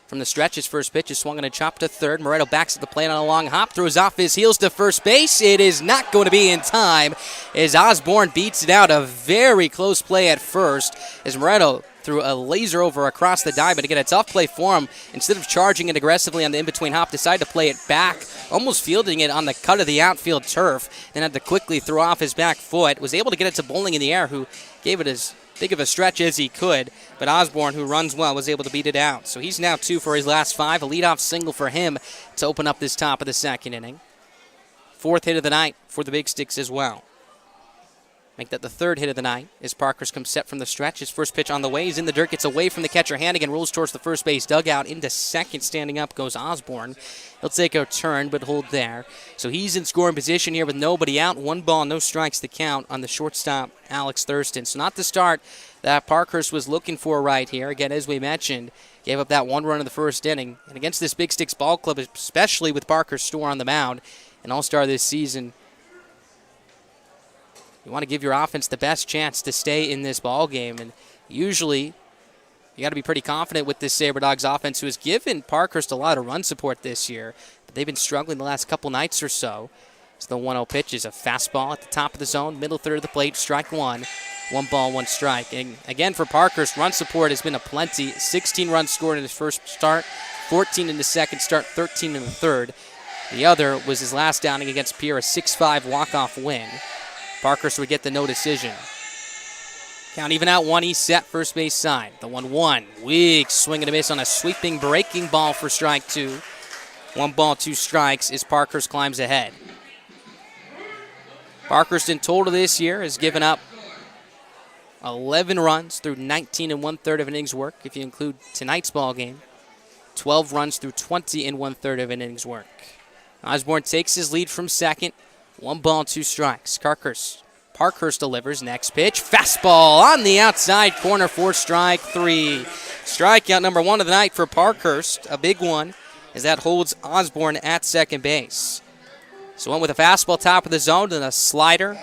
From the stretch, his first pitch is swung on a chop to third. Moretto backs at the plate on a long hop, throws off his heels to first base. It is not going to be in time as Osborne beats it out. A very close play at first as Moretto threw a laser over across the diamond. Again, a tough play for him. Instead of charging it aggressively on the in-between hop, decided to play it back, almost fielding it on the cut of the outfield turf, then had to quickly throw off his back foot. Was able to get it to Bowling in the air, who gave it as big of a stretch as he could, but Osborne, who runs well, was able to beat it out. So he's now 2 for his last 5, a leadoff single for him to open up this top of the second inning. 4th hit of the night for the Big Sticks as well. Make that the third hit of the night as Parkhurst comes set from the stretch. His first pitch on the way. He's in the dirt, gets away from the catcher. Hannigan rolls towards the first base dugout. Into second, standing up goes Osborne. He'll take a turn, but hold there. So he's in scoring position here with nobody out. 1 ball, no strikes to count on the shortstop, Alex Thurston. So not the start that Parkhurst was looking for right here. Again, as we mentioned, gave up that 1 run in the first inning. And against this Big Sticks ball club, especially with Parker Storr on the mound, an all-star this season, you want to give your offense the best chance to stay in this ball game. And usually, you got to be pretty confident with this Saber Dogs offense, who has given Parkhurst a lot of run support this year. But they've been struggling the last couple nights or so. So the 1-0 pitch is a fastball at the top of the zone, middle third of the plate, strike 1. 1 ball, 1 strike. And again, for Parkhurst, run support has been aplenty. 16 runs scored in his first start, 14 in the second start, 13 in the third. The other was his last outing against Pierre, a 6-5 walk-off win. Parkhurst would get the no decision. Count even out 1, he's set first base side. The 1-1, weak swing and a miss on a sweeping breaking ball for strike 2. 1 ball, 2 strikes as Parkhurst climbs ahead. Parkhurst in total this year has given up 11 runs through 19 1/3 of an innings work, if you include tonight's ball game. 12 runs through 20 1/3 of an innings work. Osborne takes his lead from second. 1 ball, 2 strikes. Parkhurst delivers. Next pitch. Fastball on the outside corner for strike 3. Strikeout number 1 of the night for Parkhurst. A big one as that holds Osborne at second base. So went with a fastball top of the zone, then a slider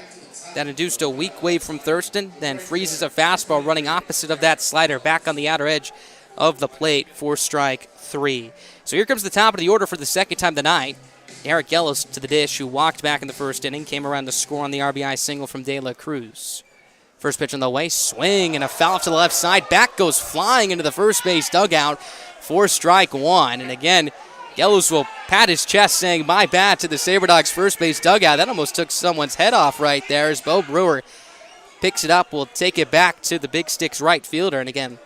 that induced a weak wave from Thurston, then freezes a fastball running opposite of that slider back on the outer edge of the plate for strike 3. So here comes the top of the order for the second time tonight. Eric Gellos to the dish, who walked back in the first inning, came around to score on the RBI single from De La Cruz. First pitch on the way, swing and a foul to the left side. Back goes flying into the first base dugout for strike 1. And again, Gellos will pat his chest saying, "My bad," to the Saber Dogs first base dugout. That almost took someone's head off right there as Bo Brewer picks it up, will take it back to the Big Sticks right fielder. And again,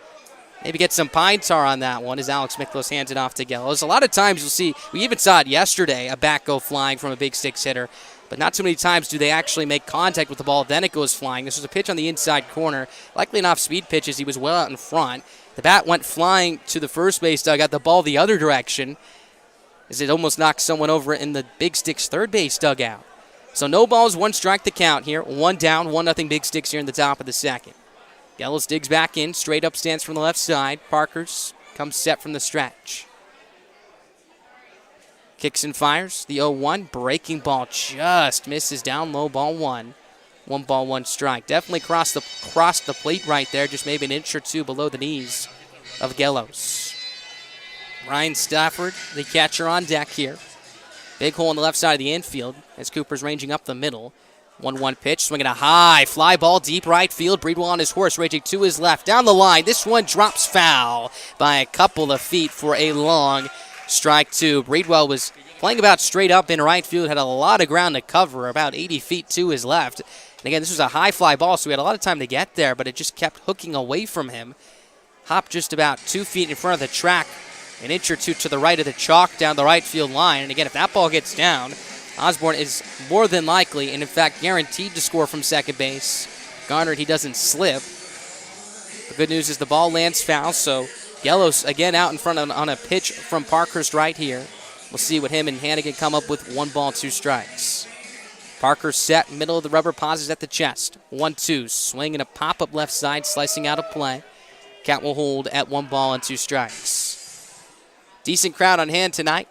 maybe get some pine tar on that one as Alex Miklos hands it off to Gellos. A lot of times you'll see, we even saw it yesterday, a bat go flying from a Big Sticks hitter. But not too many times do they actually make contact with the ball, then it goes flying. This was a pitch on the inside corner. Likely enough speed pitches, he was well out in front. The bat went flying to the first base dugout, the ball the other direction, as it almost knocked someone over in the Big Sticks third base dugout. So no balls, 1 strike to count here. 1 down, 1-0 Big Sticks here in the top of the second. Gellos digs back in, straight up stance from the left side. Parkhurst comes set from the stretch. Kicks and fires. The 0-1, breaking ball just misses down low, ball 1. 1 ball, 1 strike. Definitely crossed the plate right there, just maybe an inch or 2 below the knees of Gellos. Ryan Stafford, the catcher, on deck here. Big hole on the left side of the infield as Cooper's ranging up the middle. 1-1 pitch, swinging a high fly ball deep right field. Breedwell on his horse, raging to his left. Down the line, this one drops foul by a couple of feet for a long strike 2. Breedwell was playing about straight up in right field, had a lot of ground to cover, about 80 feet to his left. And again, this was a high fly ball, so he had a lot of time to get there, but it just kept hooking away from him. Hopped just about 2 feet in front of the track, an inch or 2 to the right of the chalk down the right field line. And again, if that ball gets down, Osborne is more than likely, and in fact guaranteed, to score from second base. Garnered, he doesn't slip. The good news is the ball lands foul, so Gellos again out in front on a pitch from Parkhurst right here. We'll see what him and Hannigan come up with. 1 ball, 2 strikes. Parkhurst set, middle of the rubber, pauses at the chest. 1-2, swing and a pop-up left side, slicing out of play. Count will hold at 1 ball and 2 strikes. Decent crowd on hand tonight.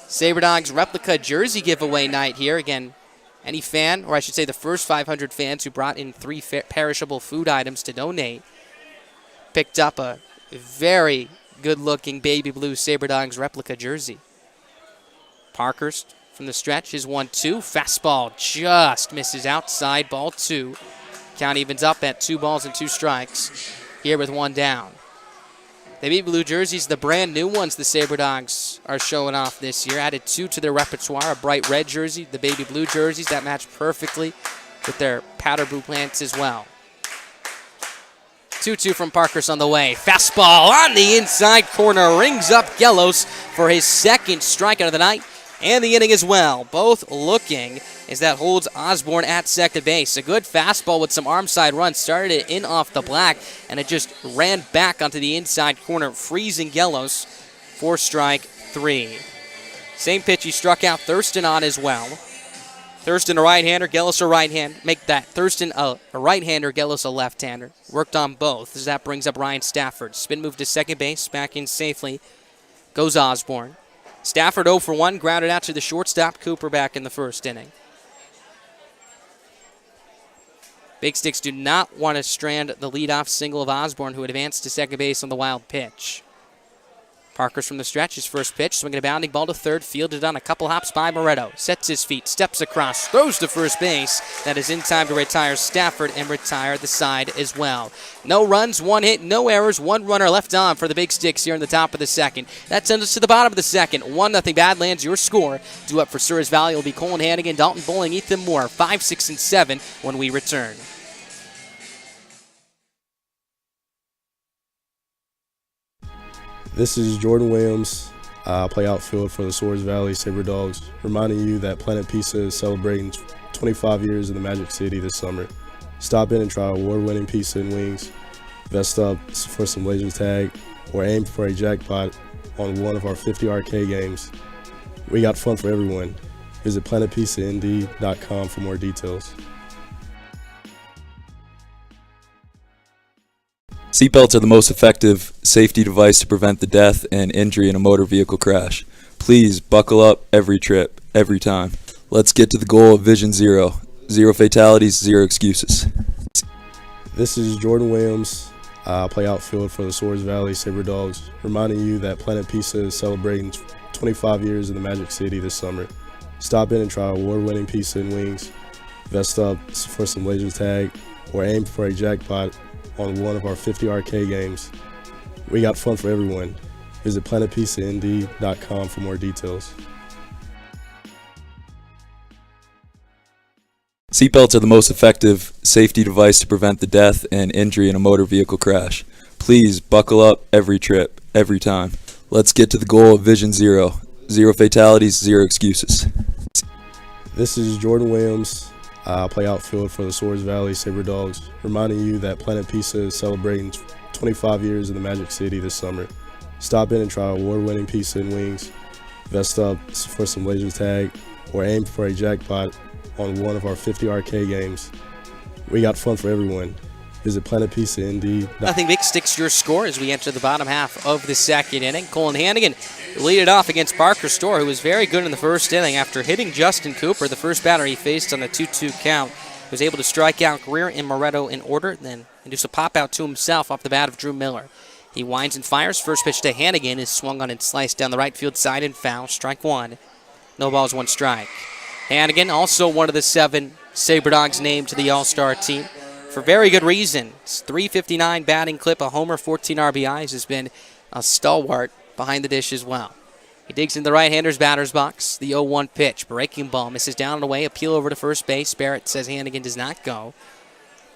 Saber Dogs replica jersey giveaway night here. Again, any fan, or I should say the first 500 fans who brought in 3 perishable food items to donate, picked up a very good-looking baby blue Saber Dogs replica jersey. Parkhurst from the stretch is 1-2. Fastball just misses outside, ball 2. Count evens up at 2 balls and 2 strikes here with 1 down. The baby blue jerseys, the brand new ones the Saber Dogs are showing off this year. Added 2 to their repertoire, a bright red jersey, the baby blue jerseys that match perfectly with their powder blue pants as well. 2-2 from Parkhurst on the way. Fastball on the inside corner, rings up Gellos for his second strikeout of the night. and the inning as well. Both looking as that holds Osborne at second base. A good fastball with some arm side runs. Started it in off the black, and it just ran back onto the inside corner, freezing Yellows for strike 3. Same pitch he struck out Thurston on as well. Thurston a right-hander, Gellis a right-hander. Make that Thurston a right-hander, Gellis a left-hander. Worked on both as that brings up Ryan Stafford. Spin move to second base, back in safely. Goes Osborne. Stafford 0 for 1, grounded out to the shortstop. Cooper back in the first inning. Big Sticks do not want to strand the leadoff single of Osborne, who advanced to second base on the wild pitch. Parker's from the stretch, his first pitch, swinging a bounding ball to third, fielded on a couple hops by Moretto. Sets his feet, steps across, throws to first base. That is in time to retire Stafford and retire the side as well. No runs, 1 hit, no errors, 1 runner left on for the Big Sticks here in the top of the second. That sends us to the bottom of the second. 1-0 Badlands, your score. Due up for Souris Valley will be Colin Hannigan, Dalton Bowling, Ethan Moore, 5, 6, and 7 when we return. This is Jordan Williams. I play outfield for the Souris Valley Saber Dogs, reminding you that Planet Pizza is celebrating 25 years in the Magic City this summer. Stop in and try award-winning pizza and wings. Vest up for some laser tag or aim for a jackpot on one of our 50 arcade games. We got fun for everyone. Visit planetpizzaND.com for more details. Seatbelts are the most effective safety device to prevent the death and injury in a motor vehicle crash. Please buckle up every trip, every time. Let's get to the goal of Vision Zero. 0 fatalities, 0 excuses. This is Jordan Williams. I play outfield for the Souris Valley Saber Dogs, reminding you that Planet Pizza is celebrating 25 years in the Magic City this summer. Stop in and try award-winning pizza and wings. Vest up for some laser tag or aim for a jackpot on one of our 50 arcade games. We got fun for everyone. Visit planetpizzaND.com for more details. Seatbelts are the most effective safety device to prevent the death and injury in a motor vehicle crash. Please buckle up every trip, every time. Let's get to the goal of Vision Zero. 0 fatalities, 0 excuses. This is Jordan Williams. I play outfield for the Souris Valley Saber Dogs, reminding you that Planet Pizza is celebrating 25 years in the Magic City this summer. Stop in and try award-winning pizza and wings. Vest up for some laser tag or aim for a jackpot on one of our 50 arcade games. We got fun for everyone. Visit planetpizzaND.com. Nothing Big Sticks your score as we enter the bottom half of the second inning. Colin Hannigan lead it off against Parker Storr, who was very good in the first inning after hitting Justin Cooper, the first batter he faced on a 2-2 count. He was able to strike out Greer and Moretto in order, then induce a pop-out to himself off the bat of Drew Miller. He winds and fires. First pitch to Hannigan is swung on and sliced down the right field side and foul. Strike 1. No balls, 1 strike. Hannigan, also one of the 7 Saber Dogs named to the All-Star team. For very good reason. His .359 batting clip, a homer, 14 RBIs, has been a stalwart behind the dish as well. He digs in the right-hander's batter's box. The 0-1 pitch. Breaking ball. Misses down and away. Appeal over to first base. Barrett says Hannigan does not go.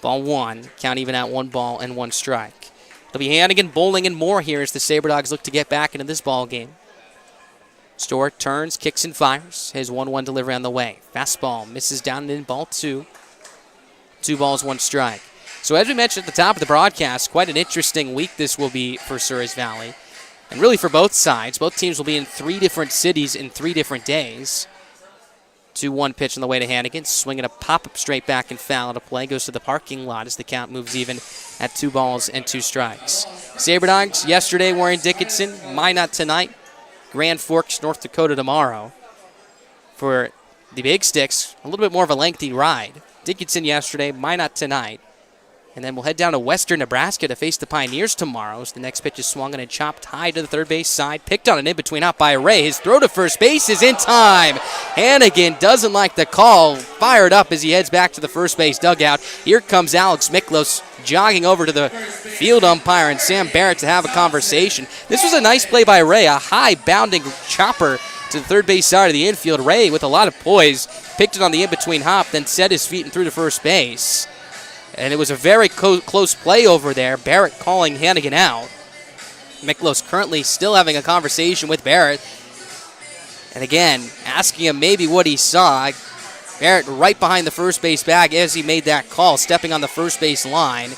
Ball 1. Count even at 1 ball and 1 strike. It'll be Hannigan, Bowling, and Moore here as the Saber Dogs look to get back into this ball game. Storr turns, kicks, and fires. His 1-1 delivery on the way. Fastball. Misses down and in. Ball 2. 2 balls, 1 strike. So as we mentioned at the top of the broadcast, quite an interesting week this will be for Souris Valley. And really for both sides. Both teams will be in 3 different cities in 3 different days. 2-1 pitch on the way to Hannigan. Swinging a pop-up straight back and foul to play. Goes to the parking lot as the count moves even at 2 balls and 2 strikes. Saber Dogs yesterday were in Dickinson. Minot tonight. Grand Forks, North Dakota tomorrow. For the Big Sticks, a little bit more of a lengthy ride. Dickinson yesterday, Minot tonight. And then we'll head down to western Nebraska to face the Pioneers tomorrow. As the next pitch is swung and chopped high to the third base side. Picked on an in-between hop by Ray. His throw to first base is in time. Hannigan doesn't like the call. Fired up as he heads back to the first base dugout. Here comes Alex Miklos jogging over to the field umpire and Sam Barrett to have a conversation. This was a nice play by Ray. A high bounding chopper to the third base side of the infield. Ray, with a lot of poise, picked it on the in-between hop, then set his feet and threw to first base. And it was a very close play over there. Barrett calling Hannigan out. Miklos currently still having a conversation with Barrett. And again, asking him maybe what he saw. Barrett right behind the first base bag as he made that call, stepping on the first base line.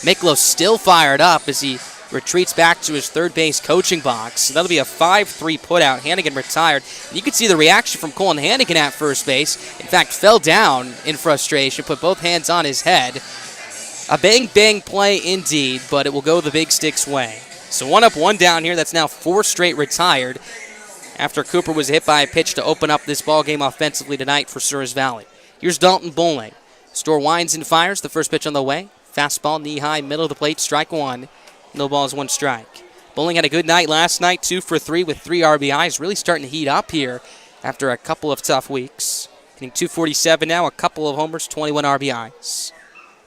Miklos still fired up as he retreats back to his third base coaching box. So that'll be a 5-3 putout. Hannigan retired. And you could see the reaction from Colin Hannigan at first base. In fact, fell down in frustration, put both hands on his head. A bang-bang play indeed, but it will go the Big Sticks' way. So 1 up, 1 down here. That's now 4 straight retired after Cooper was hit by a pitch to open up this ball game offensively tonight for Souris Valley. Here's Dalton Bowling. Store winds and fires. The first pitch on the way. Fastball, knee-high, middle of the plate, strike 1. No balls, 1 strike. Bowling had a good night last night, 2 for 3 with 3 RBIs. Really starting to heat up here after a couple of tough weeks. Hitting .247 now, a couple of homers, 21 RBIs.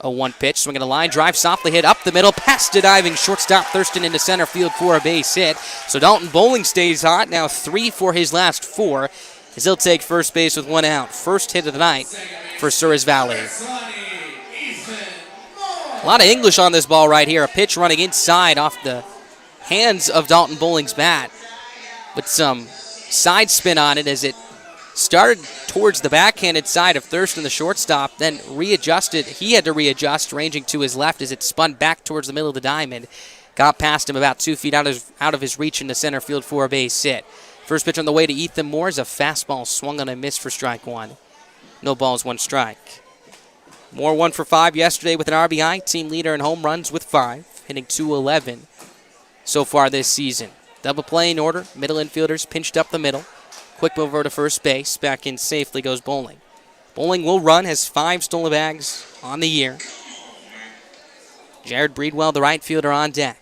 A 1 pitch, swinging a line drive, softly hit up the middle, past a diving shortstop Thurston into center field for a base hit. So Dalton Bowling stays hot, now 3 for his last 4, as he'll take first base with 1 out. First hit of the night for Souris Valley. A lot of English on this ball right here. A pitch running inside off the hands of Dalton Bowling's bat, with some side spin on it as it started towards the backhanded side of Thurston, the shortstop, then readjusted. He had to readjust, ranging to his left as it spun back towards the middle of the diamond. Got past him about 2 feet out of his reach into center field for a base hit. First pitch on the way to Ethan Moore is a fastball swung on and missed for strike 1. No balls, 1 strike. Moore 1 for 5 yesterday with an RBI. Team leader in home runs with 5, hitting .211 so far this season. Double play in order. Middle infielders pinched up the middle. Quick move over to first base. Back in safely goes Bowling. Bowling will run, has 5 stolen bags on the year. Jared Breedwell, the right fielder, on deck.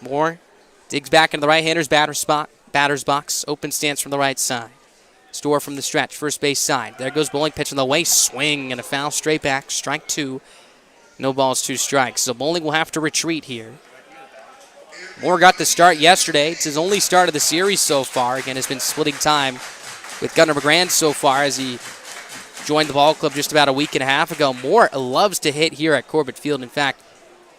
Moore digs back into the right-hander's batter's box. Open stance from the right side. Store from the stretch, first base side. There goes Bowling, pitch on the way. Swing and a foul straight back. Strike 2. No balls, 2 strikes. So Bowling will have to retreat here. Moore got the start yesterday. It's his only start of the series so far. Again, has been splitting time with Gunnar McGrand so far as he joined the ball club just about a week and a half ago. Moore loves to hit here at Corbett Field. In fact,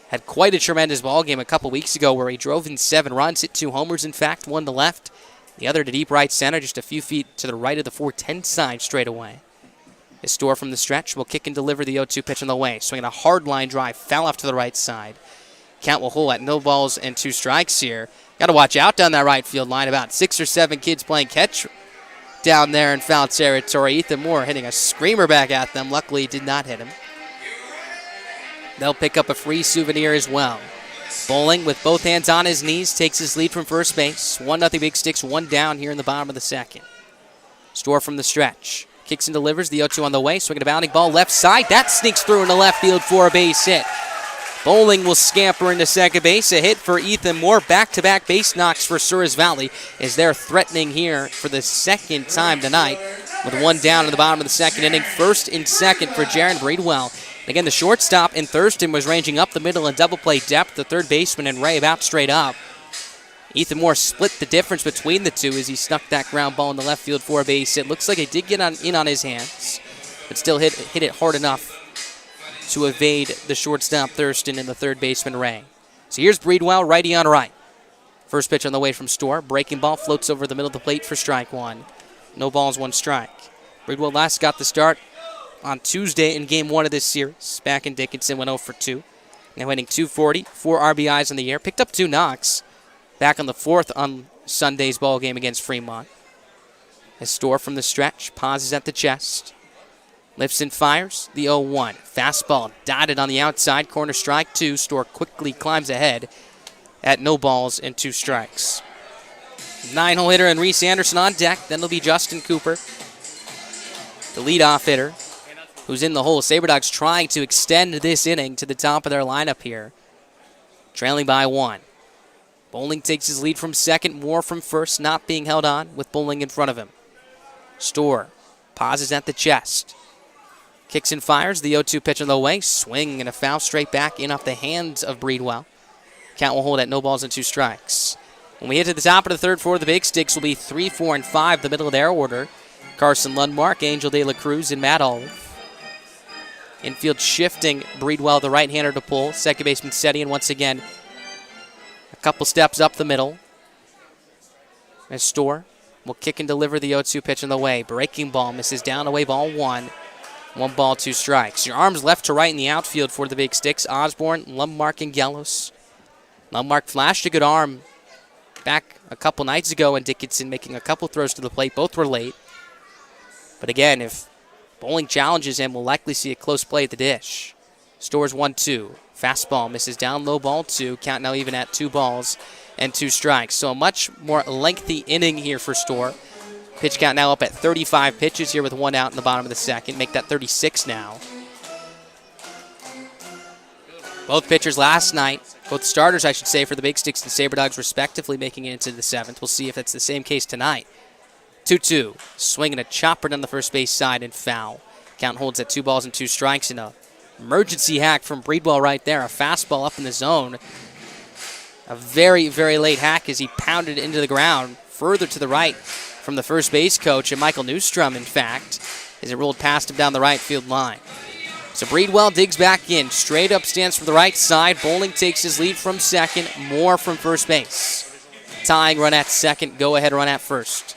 had quite a tremendous ball game a couple weeks ago where he drove in 7 runs, hit 2 homers, in fact, 1 to left, the other to deep right center, just a few feet to the right of the 410 side straight away. His Store from the stretch will kick and deliver the 0-2 pitch on the way. Swinging a hard line drive, foul off to the right side. Count will hold at no balls and 2 strikes here. Got to watch out down that right field line. About 6 or 7 kids playing catch down there in foul territory. Ethan Moore hitting a screamer back at them. Luckily, he did not hit him. They'll pick up a free souvenir as well. Bowling with both hands on his knees takes his lead from first base. 1-0 Big Sticks, 1 down here in the bottom of the second. Store from the stretch. Kicks and delivers the 0-2 on the way. Swinging a bounding ball left side. That sneaks through into left field for a base hit. Bowling will scamper into second base. A hit for Ethan Moore. Back-to-back base knocks for Souris Valley as they're threatening here for the second time tonight with 1 down in the bottom of the second inning. First and second for Jaron Breedwell. Again, the shortstop in Thurston was ranging up the middle in double play depth. The third baseman and Ray about straight up. Ethan Moore split the difference between the two as he snuck that ground ball in the left field for a base hit. Looks like it did get in on his hands, but still hit it hard enough to evade the shortstop Thurston and the third baseman Ray. So here's Breedwell, righty on right. First pitch on the way from Store. Breaking ball floats over the middle of the plate for strike 1. No balls, 1 strike. Breedwell last got the start on Tuesday in Game 1 of this series. Back in Dickinson, went 0 for 2. Now hitting .240, 4 RBIs in the air. Picked up 2 knocks back on the 4th on Sunday's ball game against Fremont. As Store from the stretch, pauses at the chest. Lifts and fires the 0-1. Fastball dotted on the outside. Corner strike 2. Store quickly climbs ahead at no balls and 2 strikes. 9-hole hitter and Reese Anderson on deck. Then it'll be Justin Cooper, the leadoff hitter, who's in the hole. Saber Dogs trying to extend this inning to the top of their lineup here. Trailing by 1. Bowling takes his lead from second. Moore from first, not being held on with Bowling in front of him. Store pauses at the chest. Kicks and fires the 0-2 pitch on the way. Swing and a foul straight back in off the hands of Breedwell. Count will hold at no balls and 2 strikes. When we hit to the top of the third for the Big Sticks, will be 3, 4, and 5, the middle of their order. Carson Lundmark, Angel De La Cruz, and Matt Olive. Infield shifting Breedwell, the right-hander, to pull. Second baseman Seti, and once again, a couple steps up the middle. As Store will kick and deliver the 0-2 pitch on the way. Breaking ball misses down away, ball 1. 1 ball, 2 strikes. Your arms left to right in the outfield for the Big Sticks. Osborne, Lundmark, and Gellos. Lundmark flashed a good arm back a couple nights ago, and Dickinson making a couple throws to the plate. Both were late. But again, if bowling challenges him, we'll likely see a close play at the dish. Stores 1-2. Fastball misses down low, ball 2. Count now even at 2 balls and 2 strikes. So a much more lengthy inning here for Store. Pitch count now up at 35 pitches here with 1 out in the bottom of the second. Make that 36 now. Both pitchers last night, both starters I should say, for the Big Sticks and Saber Dogs respectively, making it into the 7th. We'll see if that's the same case tonight. 2-2. Swinging a chopper down the first base side and foul. Count holds at 2 balls and 2 strikes, and a emergency hack from Breedwell right there. A fastball up in the zone. A very, very late hack as he pounded it into the ground further to the right from the first base coach, and Michael Newstrom, in fact, as it rolled past him down the right field line. So Breedwell digs back in. Straight up stands from the right side. Bowling takes his lead from second. Moore from first base. Tying run at second. Go ahead run at first.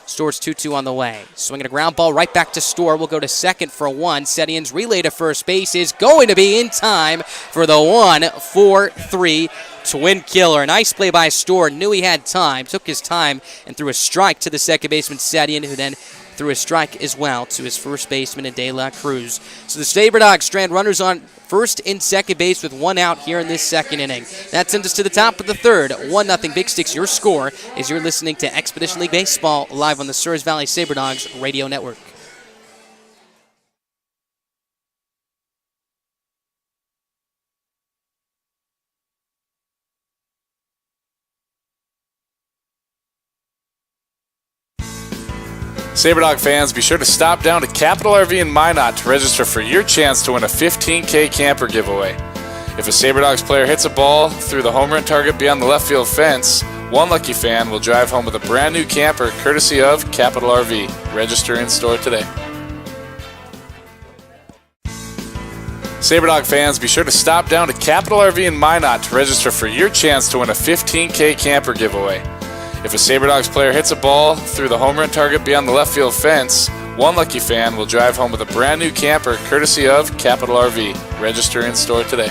Store's 2-2 on the way. Swinging a ground ball right back to Store. We'll go to second for 1. Setien's relay to first base is going to be in time for the 1-4-3 twin killer. Nice play by Store. Knew he had time. Took his time and threw a strike to the second baseman Setien, who then threw a strike as well to his first baseman in De La Cruz. So the Saber Dogs strand runners on first and second base with 1 out here in this second inning. That sends us to the top of the third. 1-0 Big Sticks, your score, as you're listening to Expedition League Baseball live on the Souris Valley Saber Dogs radio network. SaberDog fans, be sure to stop down to Capital RV in Minot to register for your chance to win a $15K camper giveaway. If a SaberDogs player hits a ball through the home run target beyond the left field fence, one lucky fan will drive home with a brand new camper courtesy of Capital RV. Register in store today. SaberDog fans, be sure to stop down to Capital RV in Minot to register for your chance to win a $15K camper giveaway. If a SaberDogs player hits a ball through the home run target beyond the left field fence, one lucky fan will drive home with a brand new camper courtesy of Capital RV. Register in store today.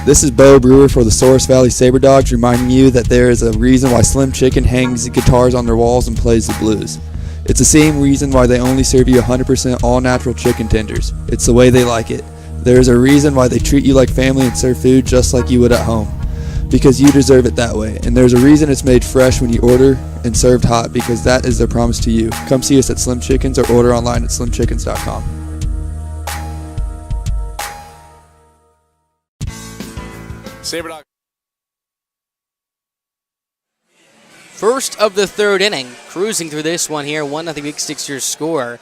This is Bo Brewer for the Souris Valley Saber Dogs, reminding you that there is a reason why Slim Chicken hangs guitars on their walls and plays the blues. It's the same reason why they only serve you 100% all-natural chicken tenders. It's the way they like it. There is a reason why they treat you like family and serve food just like you would at home. Because you deserve it that way. And there's a reason it's made fresh when you order and served hot, because that is their promise to you. Come see us at Slim Chickens or order online at slimchickens.com. SaberDog. First of the third inning, cruising through this one here, 1-0 Big Sticks your score.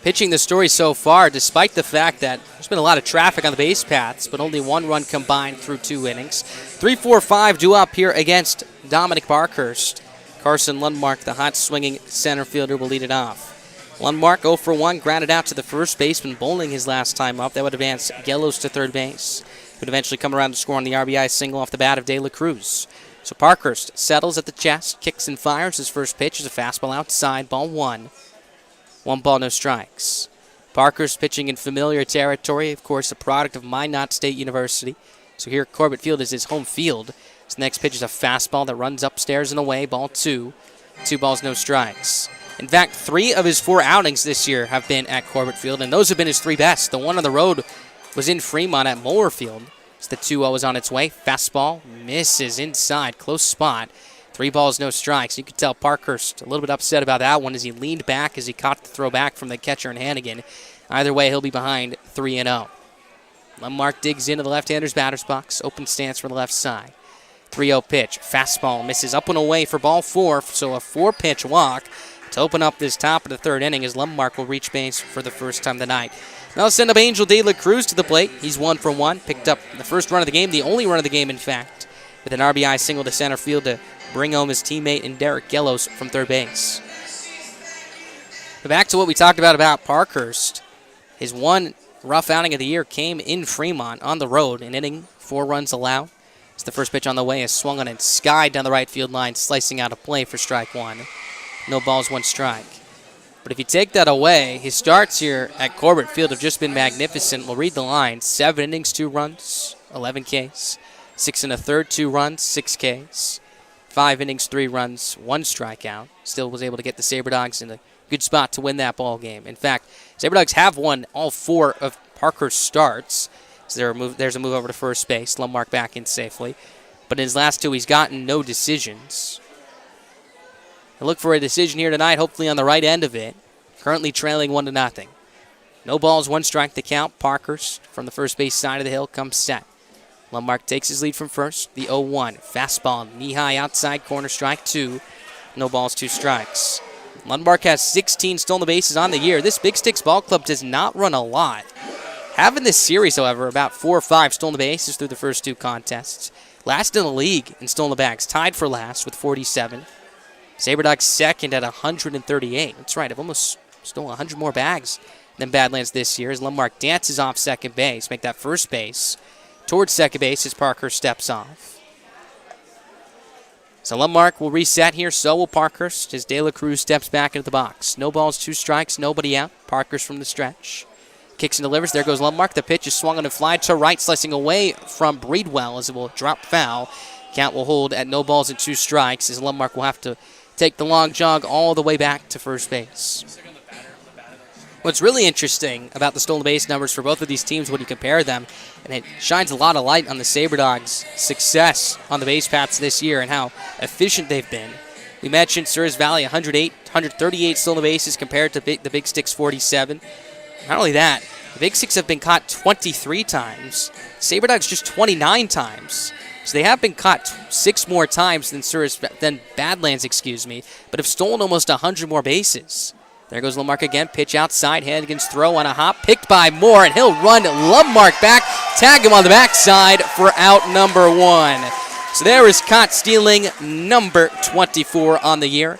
Pitching the story so far, despite the fact that there's been a lot of traffic on the base paths, but only 1 run combined through 2 innings. 3-4-5 due up here against Dominic Parkhurst. Carson Lundmark, the hot swinging center fielder, will lead it off. Lundmark 0 for 1, grounded out to the first baseman, bowling his last time up. That would advance Gellos to third base. Would eventually come around to score on the RBI single off the bat of De La Cruz. So Parkhurst settles at the chest, kicks and fires. His first pitch is a fastball outside, ball 1. 1 ball, no strikes. Parkhurst pitching in familiar territory, of course, a product of Minot State University. So here at Corbett Field is his home field. His next pitch is a fastball that runs upstairs and away, ball 2. 2 balls, no strikes. In fact, 3 of his 4 outings this year have been at Corbett Field, and those have been his 3 best. The one on the road was in Fremont at Moeller Field. So the 2-0 is on its way. Fastball misses inside, close spot. 3 balls, no strikes. You could tell Parkhurst a little bit upset about that one as he leaned back as he caught the throw back from the catcher and Hannigan. Either way, he'll be behind 3-0. Lundmark digs into the left-hander's batter's box. Open stance for the left side. 3-0 pitch. Fastball misses up and away for ball 4, so a 4-pitch walk to open up this top of the third inning as Lundmark will reach base for the first time tonight. Now send up Angel De La Cruz to the plate. He's 1 for 1. Picked up the first run of the game, the only run of the game, in fact, with an RBI single to center field to bring home his teammate and Derek Gellos from third base. But back to what we talked about Parkhurst. His 1 rough outing of the year came in Fremont on the road, an inning, 4 runs allowed. It's the first pitch on the way is swung on and skied down the right field line, slicing out of play for strike one. No balls, one strike. But if you take that away, his starts here at Corbett Field have just been magnificent. We'll read the line. 7 innings, 2 runs, 11 Ks. 6 1/3, 2 runs, 6 Ks. 5 innings, 3 runs, 1 strikeout. Still was able to get the Sabre Dogs in a good spot to win that ball game. In fact, Sabre Dogs have won all 4 of Parker's starts. So there's a move over to first base. Lundmark back in safely. But in his last 2, he's gotten no decisions. I look for a decision here tonight, hopefully on the right end of it. Currently trailing 1-0. No balls, 1 strike to count. Parkhurst from the first base side of the hill comes set. Lundmark takes his lead from first. The 0-1. Fastball, knee-high outside corner, strike 2. No balls, 2 strikes. Lundmark has 16 stolen bases on the year. This Big Sticks ball club does not run a lot. Having this series, however, about 4 or 5 stolen bases through the first 2 contests. Last in the league in stolen bags, tied for last with 47. Sabre Dogs second at 138. That's right, I've almost stolen 100 more bags than Badlands this year as Lundmark dances off second base, make that first base. Towards second base as Parker steps off. So Lundmark will reset here, so will Parkhurst as De La Cruz steps back into the box. No balls, 2 strikes, nobody out. Parkhurst from the stretch. Kicks and delivers. There goes Lundmark. The pitch is swung on and fly to right, slicing away from Breedwell as it will drop foul. Count will hold at no balls and 2 strikes as Lundmark will have to take the long jog all the way back to first base. What's really interesting about the stolen base numbers for both of these teams when you compare them, and it shines a lot of light on the Sabre Dogs' success on the base paths this year and how efficient they've been. We mentioned Souris Valley, 138 stolen bases compared to the Big Sticks 47. Not only that, the Big Six have been caught 23 times. Sabre Dogs just 29 times. So they have been caught 6 more times than Badlands, but have stolen almost 100 more bases. There goes Lundmark again. Pitch outside. Hannigan's throw on a hop. Picked by Moore, and he'll run Lundmark back. Tag him on the backside for out number 1. So there is caught stealing number 24 on the year.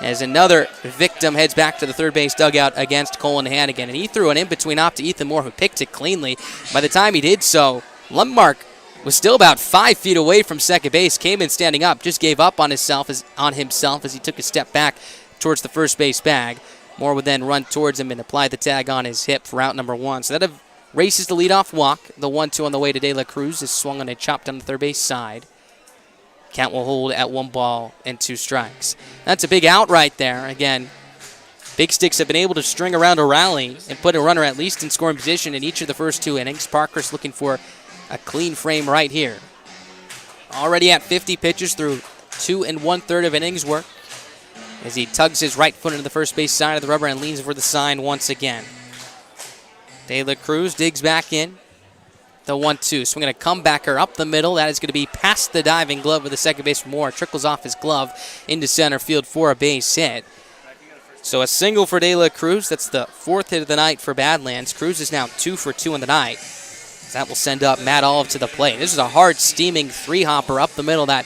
As another victim heads back to the third base dugout against Colin Hannigan. And he threw it in between off to Ethan Moore, who picked it cleanly. By the time he did so, Lundmark was still about 5 feet away from second base, came in standing up, just gave up on himself as he took a step back towards the first base bag. Moore would then run towards him and apply the tag on his hip for out number 1. So that races the leadoff walk. The 1-2 on the way to De La Cruz is swung on and chopped on the third base side. Count will hold at 1 ball and 2 strikes. That's a big out right there. Again, Big Sticks have been able to string around a rally and put a runner at least in scoring position in each of the first 2 innings. Parker's looking for a clean frame right here. Already at 50 pitches through 2 1/3 of innings work as he tugs his right foot into the first base side of the rubber and leans for the sign once again. De La Cruz digs back in. The 1-2. Swinging a comebacker up the middle. That is going to be past the diving glove of the second baseman Moore. Trickles off his glove into center field for a base hit. So a single for De La Cruz. That's the 4th hit of the night for Badlands. Cruz is now 2 for 2 in the night. That will send up Matt Olive to the plate. This is a hard steaming 3-hopper up the middle that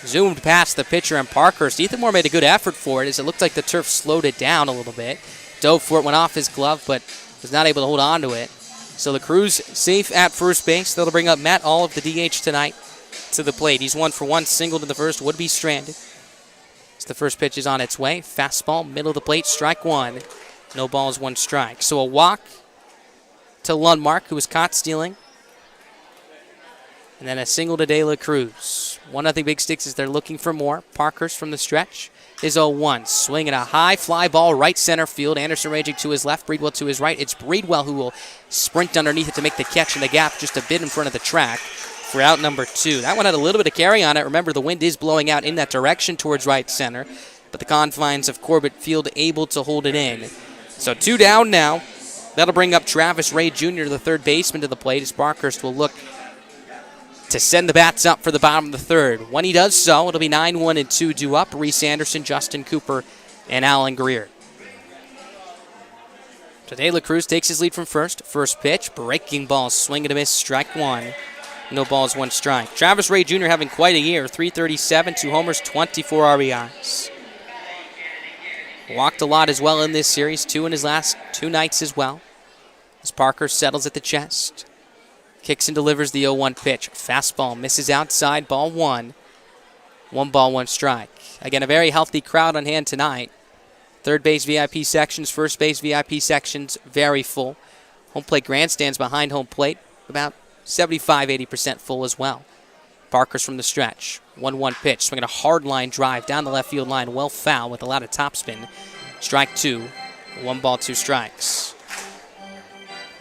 zoomed past the pitcher and Parkhurst. Ethan Moore made a good effort for it as it looked like the turf slowed it down a little bit. Dove for it, went off his glove, but was not able to hold on to it. So the Cruz safe at first base. They'll bring up Matt Olive, the DH tonight, to the plate. He's 1 for 1, singled in the first, would be stranded. So the first pitch is on its way. Fastball, middle of the plate, strike 1. No balls, 1 strike. So a walk to Lundmark, who was caught stealing. And then a single to De La Cruz. 1-0 Big Sticks as they're looking for more. Parkhurst from the stretch is 0-1. Swinging a high fly ball right center field. Anderson raging to his left, Breedwell to his right. It's Breedwell who will sprint underneath it to make the catch in the gap just a bit in front of the track for out number 2. That one had a little bit of carry on it. Remember, the wind is blowing out in that direction towards right center, but the confines of Corbett Field able to hold it in. So 2 down now. That'll bring up Travis Ray Jr., the third baseman, to the plate as Parkhurst will look to send the bats up for the bottom of the third. When he does so, it'll be 9-1 and 2 due up. Reese Anderson, Justin Cooper, and Alan Greer. So De La Cruz takes his lead from first. First pitch, breaking ball, swing and a miss, strike 1. No balls, 1 strike. Travis Ray Jr. having quite a year. 337, 2 homers, 24 RBIs. Walked a lot as well in this series. 2 in his last 2 nights as well. As Parker settles at the chest. kicks and delivers the 0-1 pitch. Fastball misses outside, ball one. 1 ball, 1 strike. Again, a very healthy crowd on hand tonight. Third base VIP sections, first base VIP sections, very full. Home plate grandstands behind home plate, about 75-80% full as well. Parker's from the stretch. 1-1 pitch, swinging a hard line drive down the left field line, well foul with a lot of topspin. Strike 2, 1 ball, 2 strikes.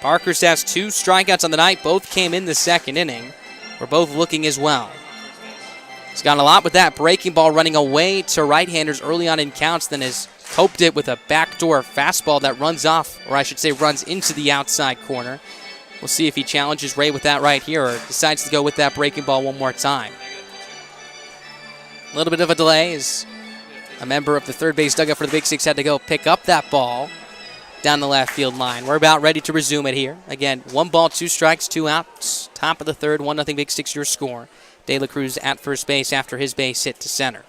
Parker's has 2 strikeouts on the night. Both came in the second inning. We're both looking as well. He's gotten a lot with that breaking ball running away to right-handers early on in counts, then has coped it with a backdoor fastball that runs off, or I should say runs into the outside corner. We'll see if he challenges Ray with that right here or decides to go with that breaking ball one more time. A little bit of a delay as a member of the third base dugout for the Big Six had to go pick up that ball down the left field line. We're about ready to resume it here. Again, 1 ball, 2 strikes, 2 outs. Top of the third, 1-0 Big Six your score. De La Cruz at first base after his base hit to center.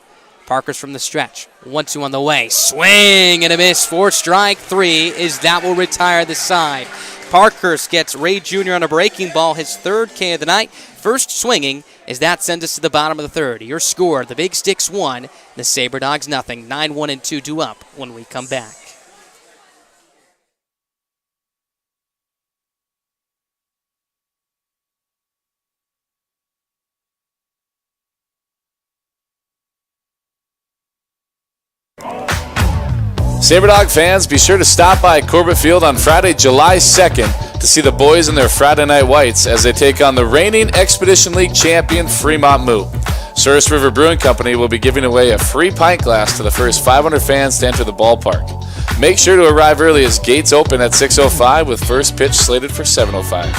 Parker's from the stretch. 1-2 on the way. Swing and a miss for strike 3 as that will retire the side. Parkhurst gets Ray Jr. on a breaking ball, his 3rd K of the night. First swinging as that sends us to the bottom of the 3rd. Your score, the Big Sticks 1, the Saber Dogs nothing. 9-1-2 due up when we come back. Saber Dog fans, be sure to stop by Corbett Field on Friday, July 2nd to see the boys in their Friday Night Whites as they take on the reigning Expedition League champion Fremont Moo. Souris River Brewing Company will be giving away a free pint glass to the first 500 fans to enter the ballpark. Make sure to arrive early as gates open at 6:05 with first pitch slated for 7:05.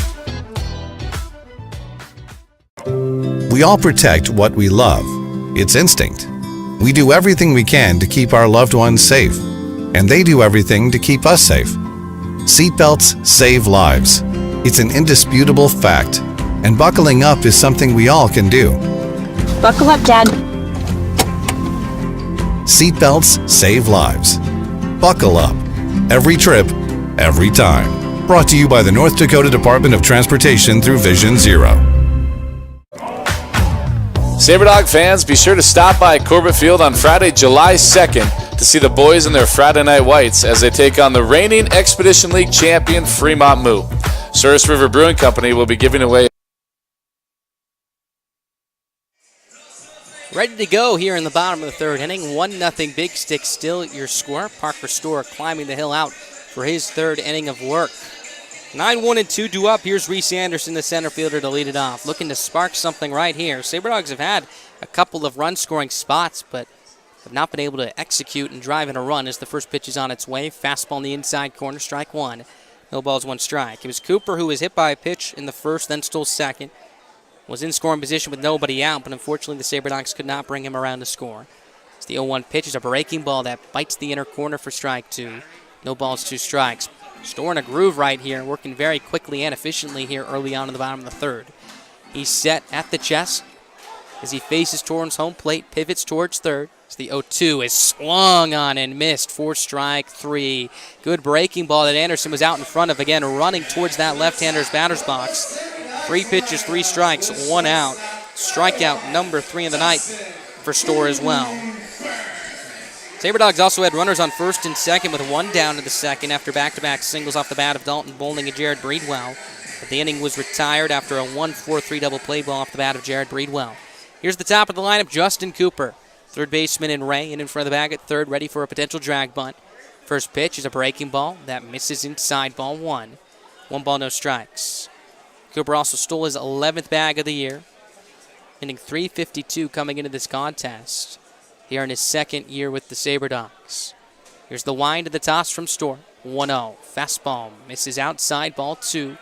We all protect what we love. It's instinct. We do everything we can to keep our loved ones safe, and they do everything to keep us safe. Seatbelts save lives. It's an indisputable fact, and buckling up is something we all can do. Buckle up, Dad. Seatbelts save lives. Buckle up. Every trip, every time. Brought to you by the North Dakota Department of Transportation through Vision Zero. Saber Dog fans, be sure to stop by Corbett Field on Friday, July 2nd to see the boys in their Friday Night Whites as they take on the reigning Expedition League champion Fremont Moo. Souris River Brewing Company will be giving away. Ready to go here in the bottom of the 3rd inning. 1-0 Big Stick still your score. Parker Storr climbing the hill out for his 3rd inning of work. 9-1-2 due up. Here's Reese Anderson, the center fielder, to lead it off. Looking to spark something right here. Saber Dogs have had a couple of run-scoring spots, but have not been able to execute and drive in a run as the first pitch is on its way. Fastball in the inside corner, strike 1. No balls, 1 strike. It was Cooper who was hit by a pitch in the first, then stole second. Was in scoring position with nobody out, but unfortunately the Saber Dogs could not bring him around to score. It's the 0-1 pitch. Is a breaking ball that bites the inner corner for strike 2. No balls, 2 strikes. Storing a groove right here, working very quickly and efficiently here early on in the bottom of the 3rd. He's set at the chest as he faces towards home plate, pivots towards 3rd. As the 0-2 is swung on and missed for strike 3. Good breaking ball that Anderson was out in front of, again running towards that left-hander's batter's box. 3 pitches, 3 strikes, 1 out. Strikeout number 3 of the night for Storr as well. Saber Dogs also had runners on first and second with 1 down to the second after back-to-back singles off the bat of Dalton Bowling and Jared Breedwell. But the inning was retired after a 1-4-3 double play ball off the bat of Jared Breedwell. Here's the top of the lineup, Justin Cooper. 3rd baseman in Ray, and in front of the bag at 3rd, ready for a potential drag bunt. First pitch is a breaking ball that misses inside, ball 1. 1 ball, no strikes. Cooper also stole his 11th bag of the year, hitting .352 coming into this contest here in his 2nd year with the Saber Dogs. Here's the wind of the toss from Storr. 1-0. Fastball misses outside, ball 2.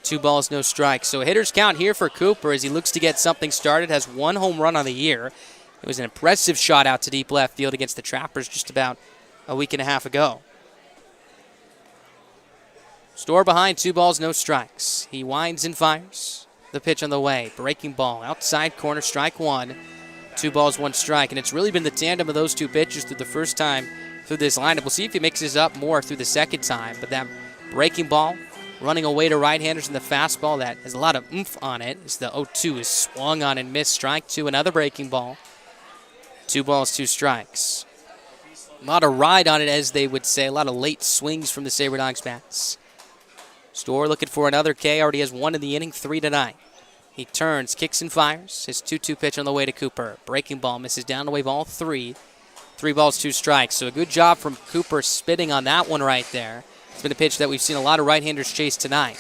2 balls, no strikes. So a hitter's count here for Cooper as he looks to get something started. Has 1 home run on the year. It was an impressive shot out to deep left field against the Trappers just about a week and a half ago. Storr behind, 2 balls, no strikes. He winds and fires. The pitch on the way. Breaking ball, outside corner, strike 1. 2 balls, 1 strike. And it's really been the tandem of those 2 pitches through the first time through this lineup. We'll see if he mixes up more through the second time. But that breaking ball running away to right-handers in the fastball that has a lot of oomph on it as the 0-2 is swung on and missed. Strike two, another breaking ball. 2 balls, 2 strikes. A lot of ride on it, as they would say. A lot of late swings from the Sabre Dogs bats. Storr looking for another K. Already has 1 in the inning, 3 tonight. He turns, kicks and fires. His 2-2 pitch on the way to Cooper. Breaking ball, misses down away ball 3. 3 balls, 2 strikes. So a good job from Cooper spitting on that one right there. It's been a pitch that we've seen a lot of right-handers chase tonight.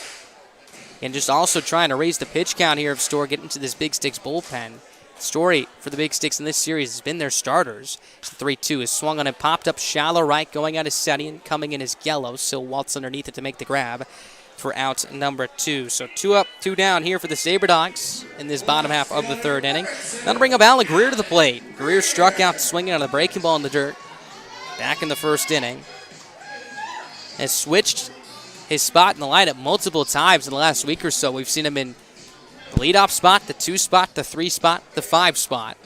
And just also trying to raise the pitch count here of Storr, getting to this Big Sticks bullpen. Story for the Big Sticks in this series has been their starters. 3-2 is swung on and popped up shallow right, going out is Setien, coming in is Yellow. Still waltz underneath it to make the grab for out number 2. So 2 up, 2 down here for the Sabre Dogs in this bottom half of the 3rd inning. Now to bring up Alan Greer to the plate. Greer struck out swinging on a breaking ball in the dirt back in the 1st inning. Has switched his spot in the lineup multiple times in the last week or so. We've seen him in the leadoff spot, the 2 spot, the 3 spot, the 5 spot.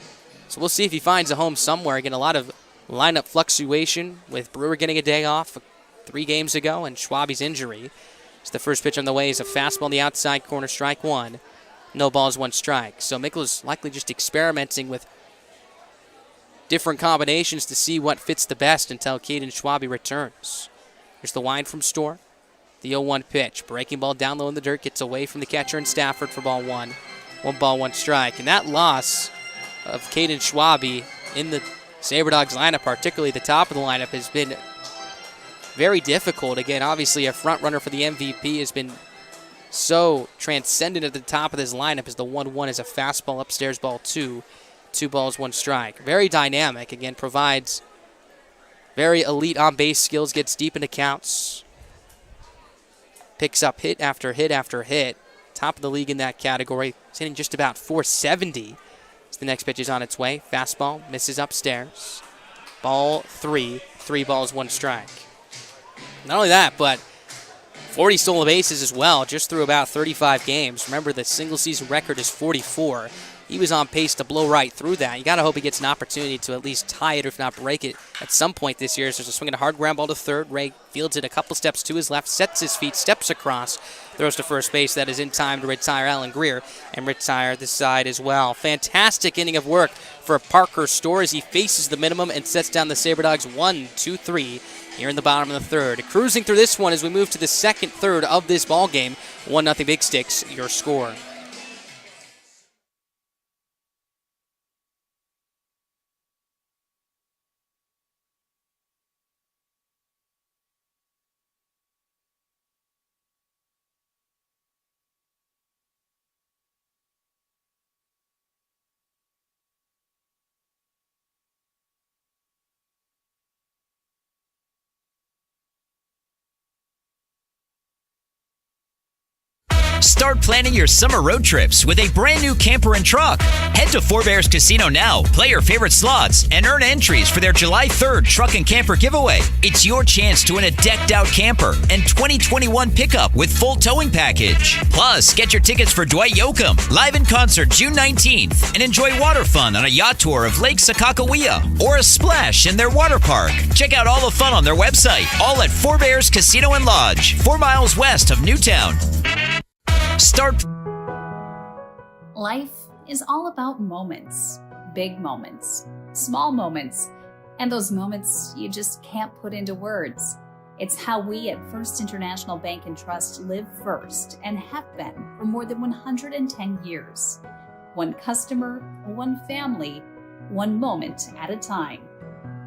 So we'll see if he finds a home somewhere. Again, a lot of lineup fluctuation with Brewer getting a day off 3 games ago and Schwabe's injury. So the first pitch on the way is a fastball on the outside corner, strike 1. No balls, 1 strike. So Mikkel's likely just experimenting with different combinations to see what fits the best until Caden Schwabe returns. Here's the wind from Storr. The 0-1 pitch. Breaking ball down low in the dirt. Gets away from the catcher and Stafford for ball 1. 1 ball, 1 strike. And that loss of Caden Schwabe in the Sabre Dogs lineup, particularly the top of the lineup, has been very difficult. Again, obviously a front runner for the MVP has been so transcendent at the top of this lineup as the 1-1 is a fastball upstairs, ball 2. 2 balls, 1 strike. Very dynamic. Again, provides very elite on-base skills, gets deep into counts. Picks up hit after hit after hit. Top of the league in that category. He's hitting just about 470. As the next pitch is on its way. Fastball misses upstairs. Ball 3. 3 balls, 1 strike. Not only that, but 40 stolen bases as well, just through about 35 games. Remember, the single season record is 44. He was on pace to blow right through that. You got to hope he gets an opportunity to at least tie it, or if not break it, at some point this year. So there's a swing and a hard ground ball to 3rd. Ray fields it a couple steps to his left, sets his feet, steps across, throws to first base. That is in time to retire Alan Greer and retire this side as well. Fantastic inning of work for Parker Storr as he faces the minimum and sets down the Sabre Dogs 1-2-3 here in the bottom of the 3rd. Cruising through this one as we move to the 2nd third of this ball game. 1-0 Big Sticks, your score. Start planning your summer road trips with a brand new camper and truck. Head to Four Bears Casino now, play your favorite slots, and earn entries for their July 3rd truck and camper giveaway. It's your chance to win a decked out camper and 2021 pickup with full towing package. Plus, get your tickets for Dwight Yoakam live in concert June 19th and enjoy water fun on a yacht tour of Lake Sakakawea or a splash in their water park. Check out all the fun on their website, all at Four Bears Casino and Lodge, 4 miles west of Newtown. Start. Life is all about moments, big moments, small moments, and those moments you just can't put into words. It's how we at First International Bank and Trust live first and have been for more than 110 years. One customer, one family, one moment at a time.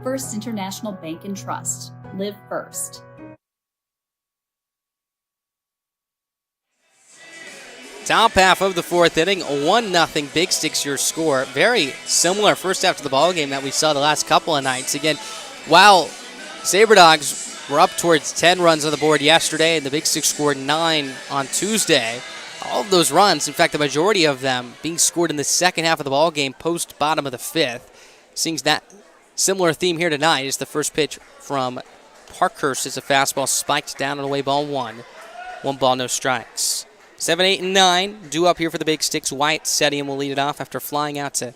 First International Bank and Trust. Live first. Top half of the 4th inning, 1-0 Big Sticks your score. Very similar first half to the ball game that we saw the last couple of nights. Again, while Sabre Dogs were up towards 10 runs on the board yesterday and the Big Sticks scored 9 on Tuesday, all of those runs, in fact the majority of them, being scored in the second half of the ball game post bottom of the 5th. Seeing that similar theme here tonight is the first pitch from Parkhurst is a fastball spiked down on the way, ball 1. 1 ball, no strikes. 7, 8, and 9 due up here for the Big Sticks. Wyatt Setien will lead it off after flying out to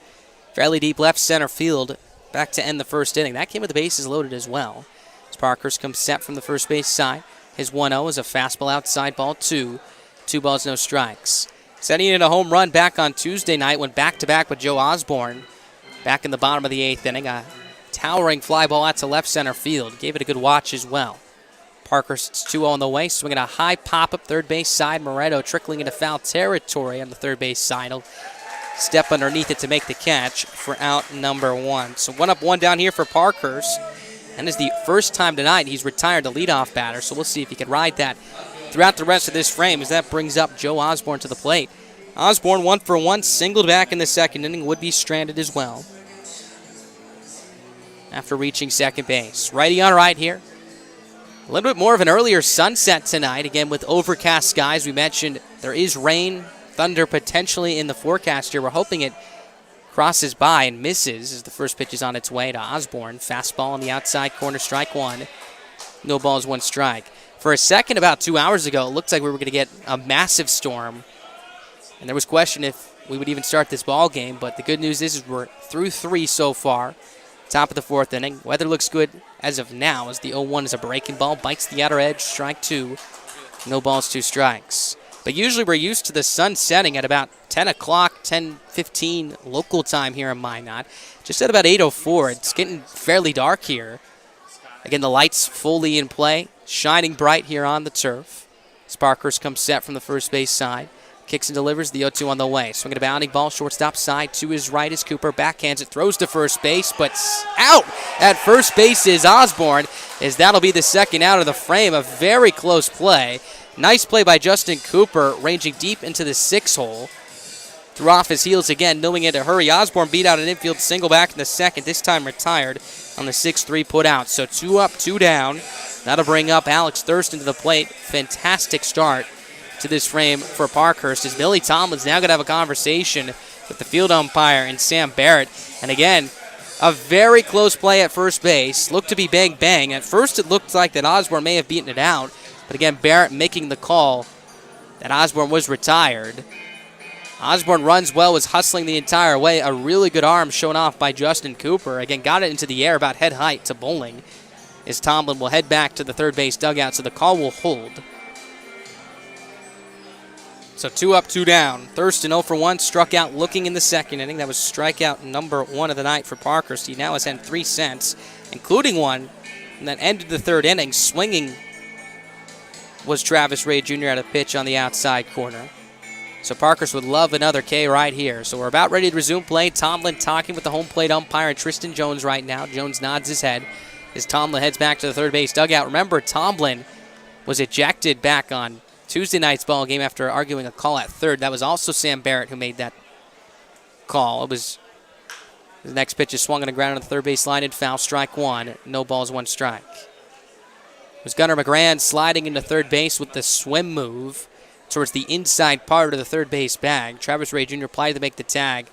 fairly deep left center field back to end the first inning. That came with the bases loaded as well. As Parkhurst comes set from the first base side. His 1-0 is a fastball outside, ball 2. 2 balls, no strikes. Setting in a home run back on Tuesday night, went back-to-back with Joe Osborne back in the bottom of the 8th inning. A towering fly ball out to left center field. Gave it a good watch as well. Parkhurst's 2-0 on the way, swinging a high pop-up third base side. Moretto trickling into foul territory on the third base side. He'll step underneath it to make the catch for out number 1. So 1 up, 1 down here for Parkhurst. And it's the first time tonight he's retired the leadoff batter, so we'll see if he can ride that throughout the rest of this frame as that brings up Joe Osborne to the plate. Osborne 1 for 1, singled back in the second inning, would be stranded as well after reaching second base. Righty on right here. A little bit more of an earlier sunset tonight, again with overcast skies. We mentioned there is rain, thunder potentially in the forecast here. We're hoping it crosses by and misses as the first pitch is on its way to Osborne. Fastball on the outside corner, strike 1. No balls, 1 strike. For a second about 2 hours ago, it looked like we were going to get a massive storm. And there was question if we would even start this ball game. But the good news is we're through 3 so far. Top of the 4th inning. Weather looks good as of now as the 0-1 is a breaking ball. Bites the outer edge, strike 2. No balls, 2 strikes. But usually we're used to the sun setting at about 10 o'clock, 10:15 local time here in Minot. Just at about 8:04, it's getting fairly dark here. Again, the lights fully in play, shining bright here on the turf. Parkhurst comes set from the first base side. Kicks and delivers, the 0-2 on the way. Swinging a bounding ball, shortstop side to his right is Cooper. Backhands it, throws to first base, but out at first base is Osborne, as that'll be the second out of the frame. A very close play. Nice play by Justin Cooper, ranging deep into the 6 hole. Threw off his heels again, knowing it to hurry. Osborne beat out an infield single back in the second, this time retired on the 6-3 put out. So 2 up, 2 down. That'll bring up Alex Thurston to the plate. Fantastic start to this frame for Parkhurst, as Billy Tomlin's now going to have a conversation with the field umpire and Sam Barrett. And again, a very close play at first base. Looked to be bang-bang. At first it looked like that Osborne may have beaten it out. But again, Barrett making the call that Osborne was retired. Osborne runs well, was hustling the entire way. A really good arm shown off by Justin Cooper. Again, got it into the air about head height to bowling. As Tomlin will head back to the third base dugout, so the call will hold. So 2 up, 2 down. Thurston 0 for 1, struck out looking in the second inning. That was strikeout number 1 of the night for Parkhurst. He now has had 3 cents, including one, and that ended the third inning. Swinging was Travis Ray Jr. at a pitch on the outside corner. So Parkhurst would love another K right here. So we're about ready to resume play. Tomlin talking with the home plate umpire and Tristan Jones right now. Jones nods his head as Tomlin heads back to the third base dugout. Remember, Tomlin was ejected back on Tuesday night's ball game after arguing a call at third. That was also Sam Barrett who made that call. It was the next pitch is swung on the ground on the third base line and foul, strike 1. No balls, 1 strike. It was Gunnar McGrann sliding into third base with the swim move towards the inside part of the third base bag. Travis Ray Jr. applied to make the tag.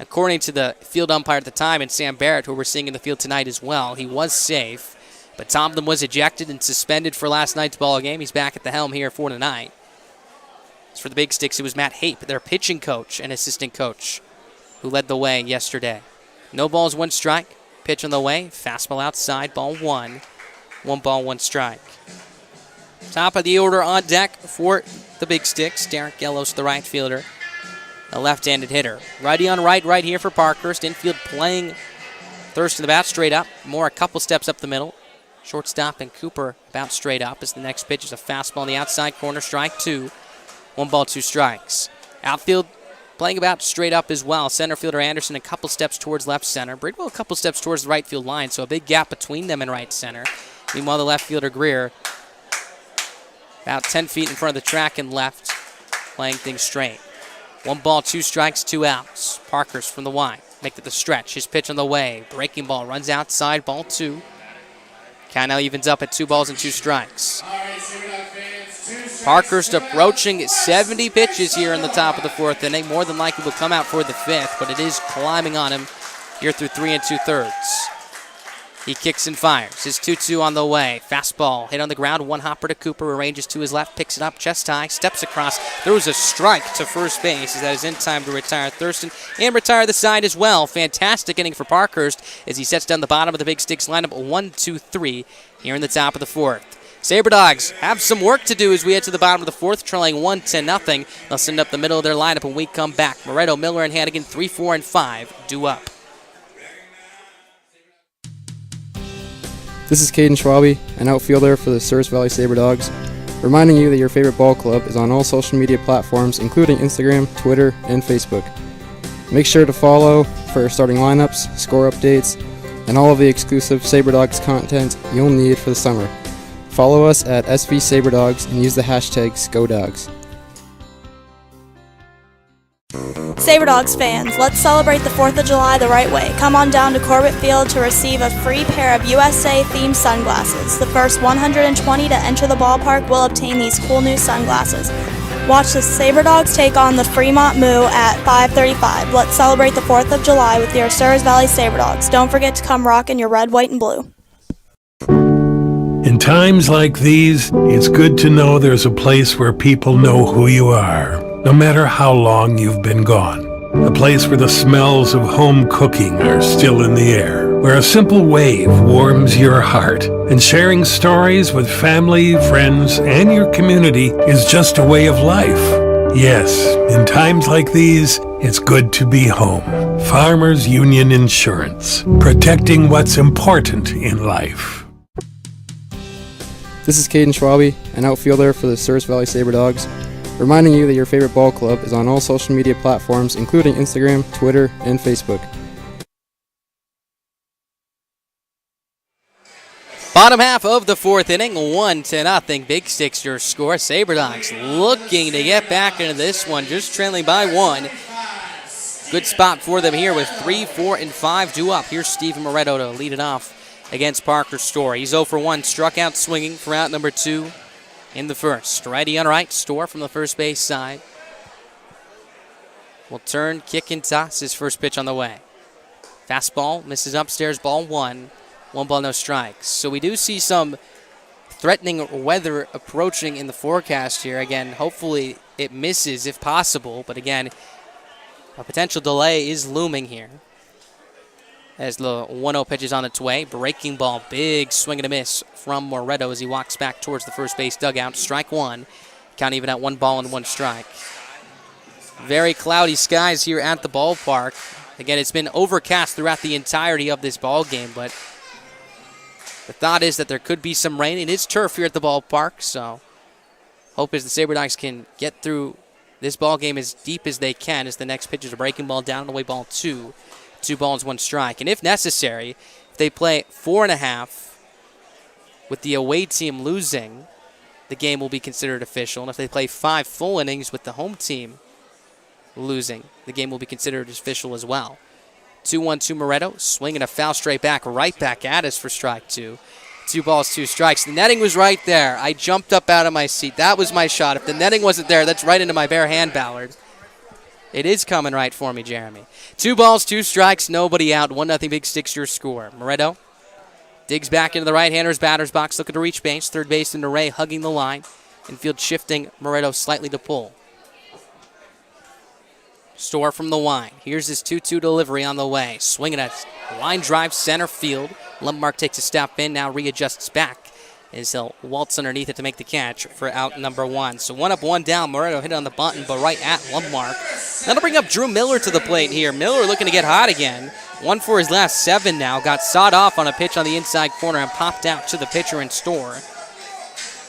According to the field umpire at the time and Sam Barrett, who we're seeing in the field tonight as well, he was safe. But Tomlin was ejected and suspended for last night's ball game. He's back at the helm here for tonight. As for the Big Sticks, it was Matt Hape, their pitching coach and assistant coach, who led the way yesterday. No balls, 1 strike. Pitch on the way. Fastball outside, ball 1. 1 ball, 1 strike. Top of the order on deck for the Big Sticks. Derek Gellos, the right fielder, a left-handed hitter. Righty on right here for Parkhurst. Infield playing Thurston the bat straight up. Moore a couple steps up the middle. Shortstop and Cooper about straight up as the next pitch is a fastball on the outside corner, strike 2. 1 ball, 2 strikes. Outfield playing about straight up as well. Center fielder Anderson a couple steps towards left center. Bridwell a couple steps towards the right field line, so a big gap between them and right center. Meanwhile, the left fielder Greer about 10 feet in front of the track and left, playing things straight. 1 ball, 2 strikes, 2 outs. Parkhurst from the wide. Make it the stretch. His pitch on the way. Breaking ball runs outside, ball 2. Count now evens up at 2 balls and 2 strikes. Parkhurst approaching 70 pitches here in the top of the 4th inning. More than likely will come out for the 5th, but it is climbing on him here through 3 2/3. He kicks and fires. His 2-2 on the way. Fastball hit on the ground. 1 hopper to Cooper. Arranges to his left. Picks it up. Chest high. Steps across. Throws a strike to first base as that is in time to retire Thurston and retire the side as well. Fantastic inning for Parkhurst as he sets down the bottom of the Big Sticks lineup. 1-2-3 here in the top of the 4th. Saber Dogs have some work to do as we head to the bottom of the fourth, trailing 1-0. They'll send up the middle of their lineup when we come back. Moretto, Miller, and Hannigan, 3, 4, and 5, due up. This is Caden Schwabe, an outfielder for the Souris Valley Saber Dogs, reminding you that your favorite ball club is on all social media platforms, including Instagram, Twitter, and Facebook. Make sure to follow for starting lineups, score updates, and all of the exclusive Saber Dogs content you'll need for the summer. Follow us at SV Saber Dogs and use the hashtag #ScoDogs. Saber Dogs fans, let's celebrate the 4th of July the right way. Come on down to Corbett Field to receive a free pair of USA-themed sunglasses. The first 120 to enter the ballpark will obtain these cool new sunglasses. Watch the Saber Dogs take on the Fremont Moo at 5:35. Let's celebrate the 4th of July with your Souris Valley Saber Dogs. Don't forget to come rock in your red, white, and blue. In times like these, it's good to know there's a place where people know who you are, no matter how long you've been gone. A place where the smells of home cooking are still in the air, where a simple wave warms your heart, and sharing stories with family, friends, and your community is just a way of life. Yes, in times like these, it's good to be home. Farmers Union Insurance, protecting what's important in life. This is Caden Schwabe, an outfielder for the Souris Valley Saber Dogs, reminding you that your favorite ball club is on all social media platforms, including Instagram, Twitter, and Facebook. Bottom half of the fourth inning, 1-0. Big Sticks your score. Saber Dogs looking to get back into this one, just trailing by 1. Good spot for them here with 3, 4, and 5 due up. Here's Steven Moretto to lead it off against Parker Storr. He's 0 for 1, struck out swinging for out number 2 in the first. Righty on right, Storr from the first base side will turn, kick, and toss his first pitch on the way. Fastball misses upstairs, ball 1. 1 ball, no strikes. So we do see some threatening weather approaching in the forecast here. Again, hopefully it misses if possible, but again, a potential delay is looming here. As the 1-0 pitch is on its way. Breaking ball, big swing and a miss from Moretto as he walks back towards the first base dugout. Strike 1. Count even at 1 ball and 1 strike. Very cloudy skies here at the ballpark. Again, it's been overcast throughout the entirety of this ball game, but the thought is that there could be some rain. It is turf here at the ballpark, so hope is the Saber Dogs can get through this ball game as deep as they can as the next pitch is a breaking ball down and away ball 2. 2 balls, 1 strike. And if necessary, if they play 4.5 with the away team losing, the game will be considered official. And if they play 5 full innings with the home team losing, the game will be considered official as well. 2-1-2 Moretto, swinging a foul straight back, right back at us for strike 2. 2 balls, 2 strikes. The netting was right there. I jumped up out of my seat. That was my shot. If the netting wasn't there, that's right into my bare hand, Ballard. It is coming right for me, Jeremy. 2 balls, 2 strikes, nobody out. 1-0 Big Sticks your score. Moretto digs back into the right-hander's batter's box, looking to reach base. Third baseman Ray hugging the line. Infield shifting Moretto slightly to pull. Storr from the line. Here's his 2-2 delivery on the way. Swinging a line drive center field. Lundmark takes a step in, now readjusts back as he'll waltz underneath it to make the catch for out number 1. So 1 up, 1 down. Moretto hit on the button, but right at Lundmark. That'll bring up Drew Miller to the plate here. Miller looking to get hot again. 1 for his last 7 now. Got sawed off on a pitch on the inside corner and popped out to the pitcher in Storr.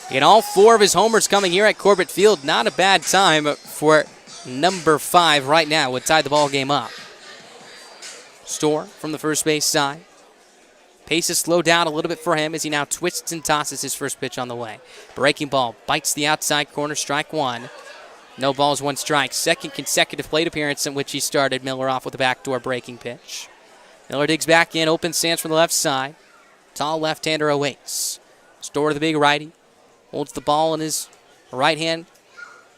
And all 4 of his homers coming here at Corbett Field. Not a bad time for number 5 right now would tie the ball game up. Storr from the first base side. Pace has slowed down a little bit for him as he now twists and tosses his first pitch on the way. Breaking ball bites the outside corner, strike 1. No balls, 1 strike. Second consecutive plate appearance in which he started Miller off with a backdoor breaking pitch. Miller digs back in, open stance from the left side. Tall left-hander awaits. Storr to the big righty. Holds the ball in his right hand,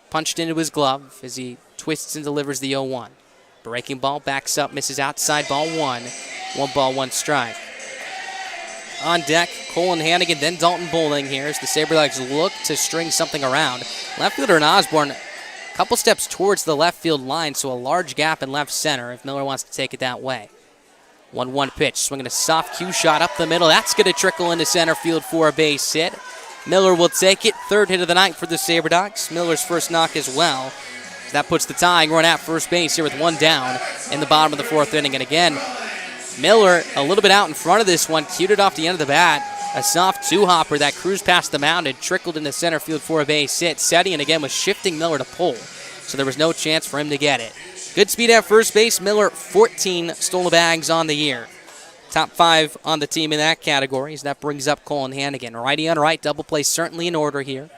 punched into his glove as he twists and delivers the 0-1. Breaking ball backs up, misses outside, ball 1. 1 ball, 1 strike. On deck, Colin Hannigan, then Dalton Bowling here as the Saber Dogs look to string something around. Left fielder and Osborne, a couple steps towards the left field line, so a large gap in left center if Miller wants to take it that way. 1-1 pitch, swinging a soft cue shot up the middle. That's going to trickle into center field for a base hit. Miller will take it. Third hit of the night for the Sabre Dogs. Miller's first knock as well. That puts the tying run at first base here with one down in the bottom of the fourth inning. And again, Miller a little bit out in front of this one, cued it off the end of the bat. A soft two-hopper that cruised past the mound and trickled into center field for a base hit. Setting again was shifting Miller to pull, so there was no chance for him to get it. Good speed at first base. Miller, 14 stolen bags on the year. Top 5 on the team in that category, as that brings up Colin Hannigan. Righty on right, double play certainly in order here.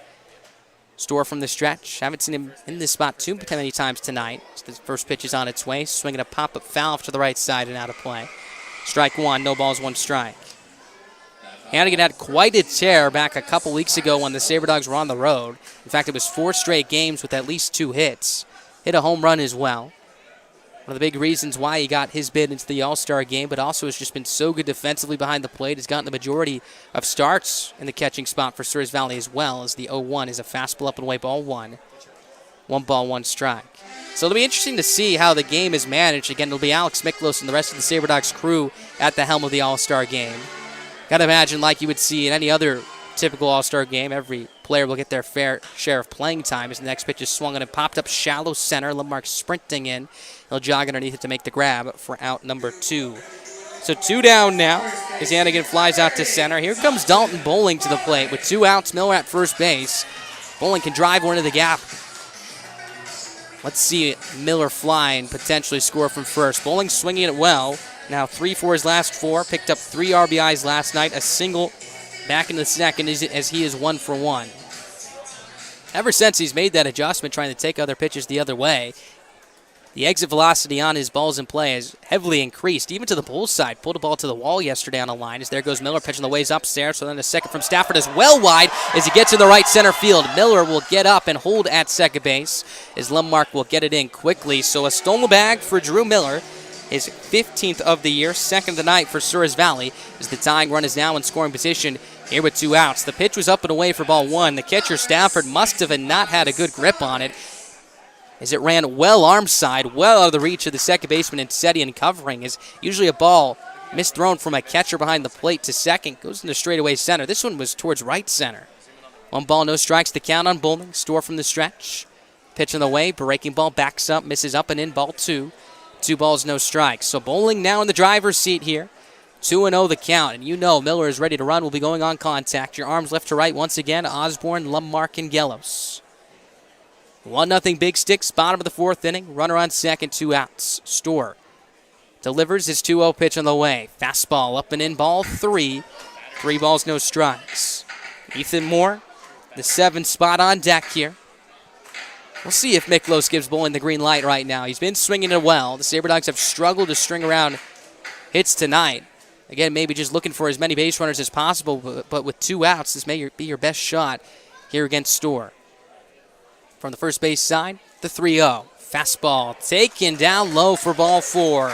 Store from the stretch. Haven't seen him in this spot too many times tonight. The first pitch is on its way. Swinging a pop-up foul to the right side and out of play. Strike one, no balls, one strike. Hannigan had quite a tear back a couple weeks ago when the Sabre Dogs were on the road. In fact, it was 4 straight games with at least 2 hits. Hit a home run as well. One of the big reasons why he got his bid into the All-Star game, but also has just been so good defensively behind the plate. He's gotten the majority of starts in the catching spot for Souris Valley as well, as the 0-1 is a fastball up and away, ball one. 1 ball, 1 strike. So it'll be interesting to see how the game is managed. Again, it'll be Alex Miklos and the rest of the Sabre Dogs crew at the helm of the All-Star game. Gotta imagine, like you would see in any other typical All-Star game, every player will get their fair share of playing time as the next pitch is swung on and popped up shallow center. Lemmark sprinting in. He'll jog underneath it to make the grab for out number 2. So 2 down now as Hannigan flies out to center. Here comes Dalton Bowling to the plate with 2 outs. Miller at first base. Bowling can drive one into the gap. Let's see Miller fly and potentially score from first. Bowling swinging it well. Now 3 for his last 4. Picked up 3 RBIs last night. A single back in the second as he is 1 for 1. Ever since he's made that adjustment, trying to take other pitches the other way, the exit velocity on his balls in play has heavily increased, even to the Bulls side. Pulled a ball to the wall yesterday on the line as there goes Miller pitching the ways upstairs. So then a second from Stafford is well wide as he gets in the right center field. Miller will get up and hold at second base as Lemmark will get it in quickly. So a stolen bag for Drew Miller, his 15th of the year, second of the night for Souris Valley, as the tying run is now in scoring position here with 2 outs. The pitch was up and away for ball 1. The catcher Stafford must have not had a good grip on it, as it ran well arm side, well out of the reach of the second baseman and Setian covering. Is usually a ball misthrown from a catcher behind the plate to second, goes into straightaway center. This one was towards right center. 1 ball, no strikes, the count on Bowling. Store from the stretch. Pitch on the way, breaking ball, backs up, misses up and in, ball 2. 2 balls, no strikes. So Bowling now in the driver's seat here. 2-0 the count, and you know Miller is ready to run. Will be going on contact. Your arms left to right once again. Osborne, Lemmark, and Gellos. 1-0 Big Sticks, bottom of the 4th inning. Runner on second, 2 outs. Store delivers his 2-0 pitch on the way. Fastball up and in, ball 3. 3 balls, no strikes. Ethan Moore, the 7th spot on deck here. We'll see if Miklos gives Bowling the green light right now. He's been swinging it well. The Sabre Dogs have struggled to string around hits tonight. Again, maybe just looking for as many base runners as possible, but with 2 outs, this may be your best shot here against Store. From the first base side, the 3-0. Fastball taken down low for ball 4.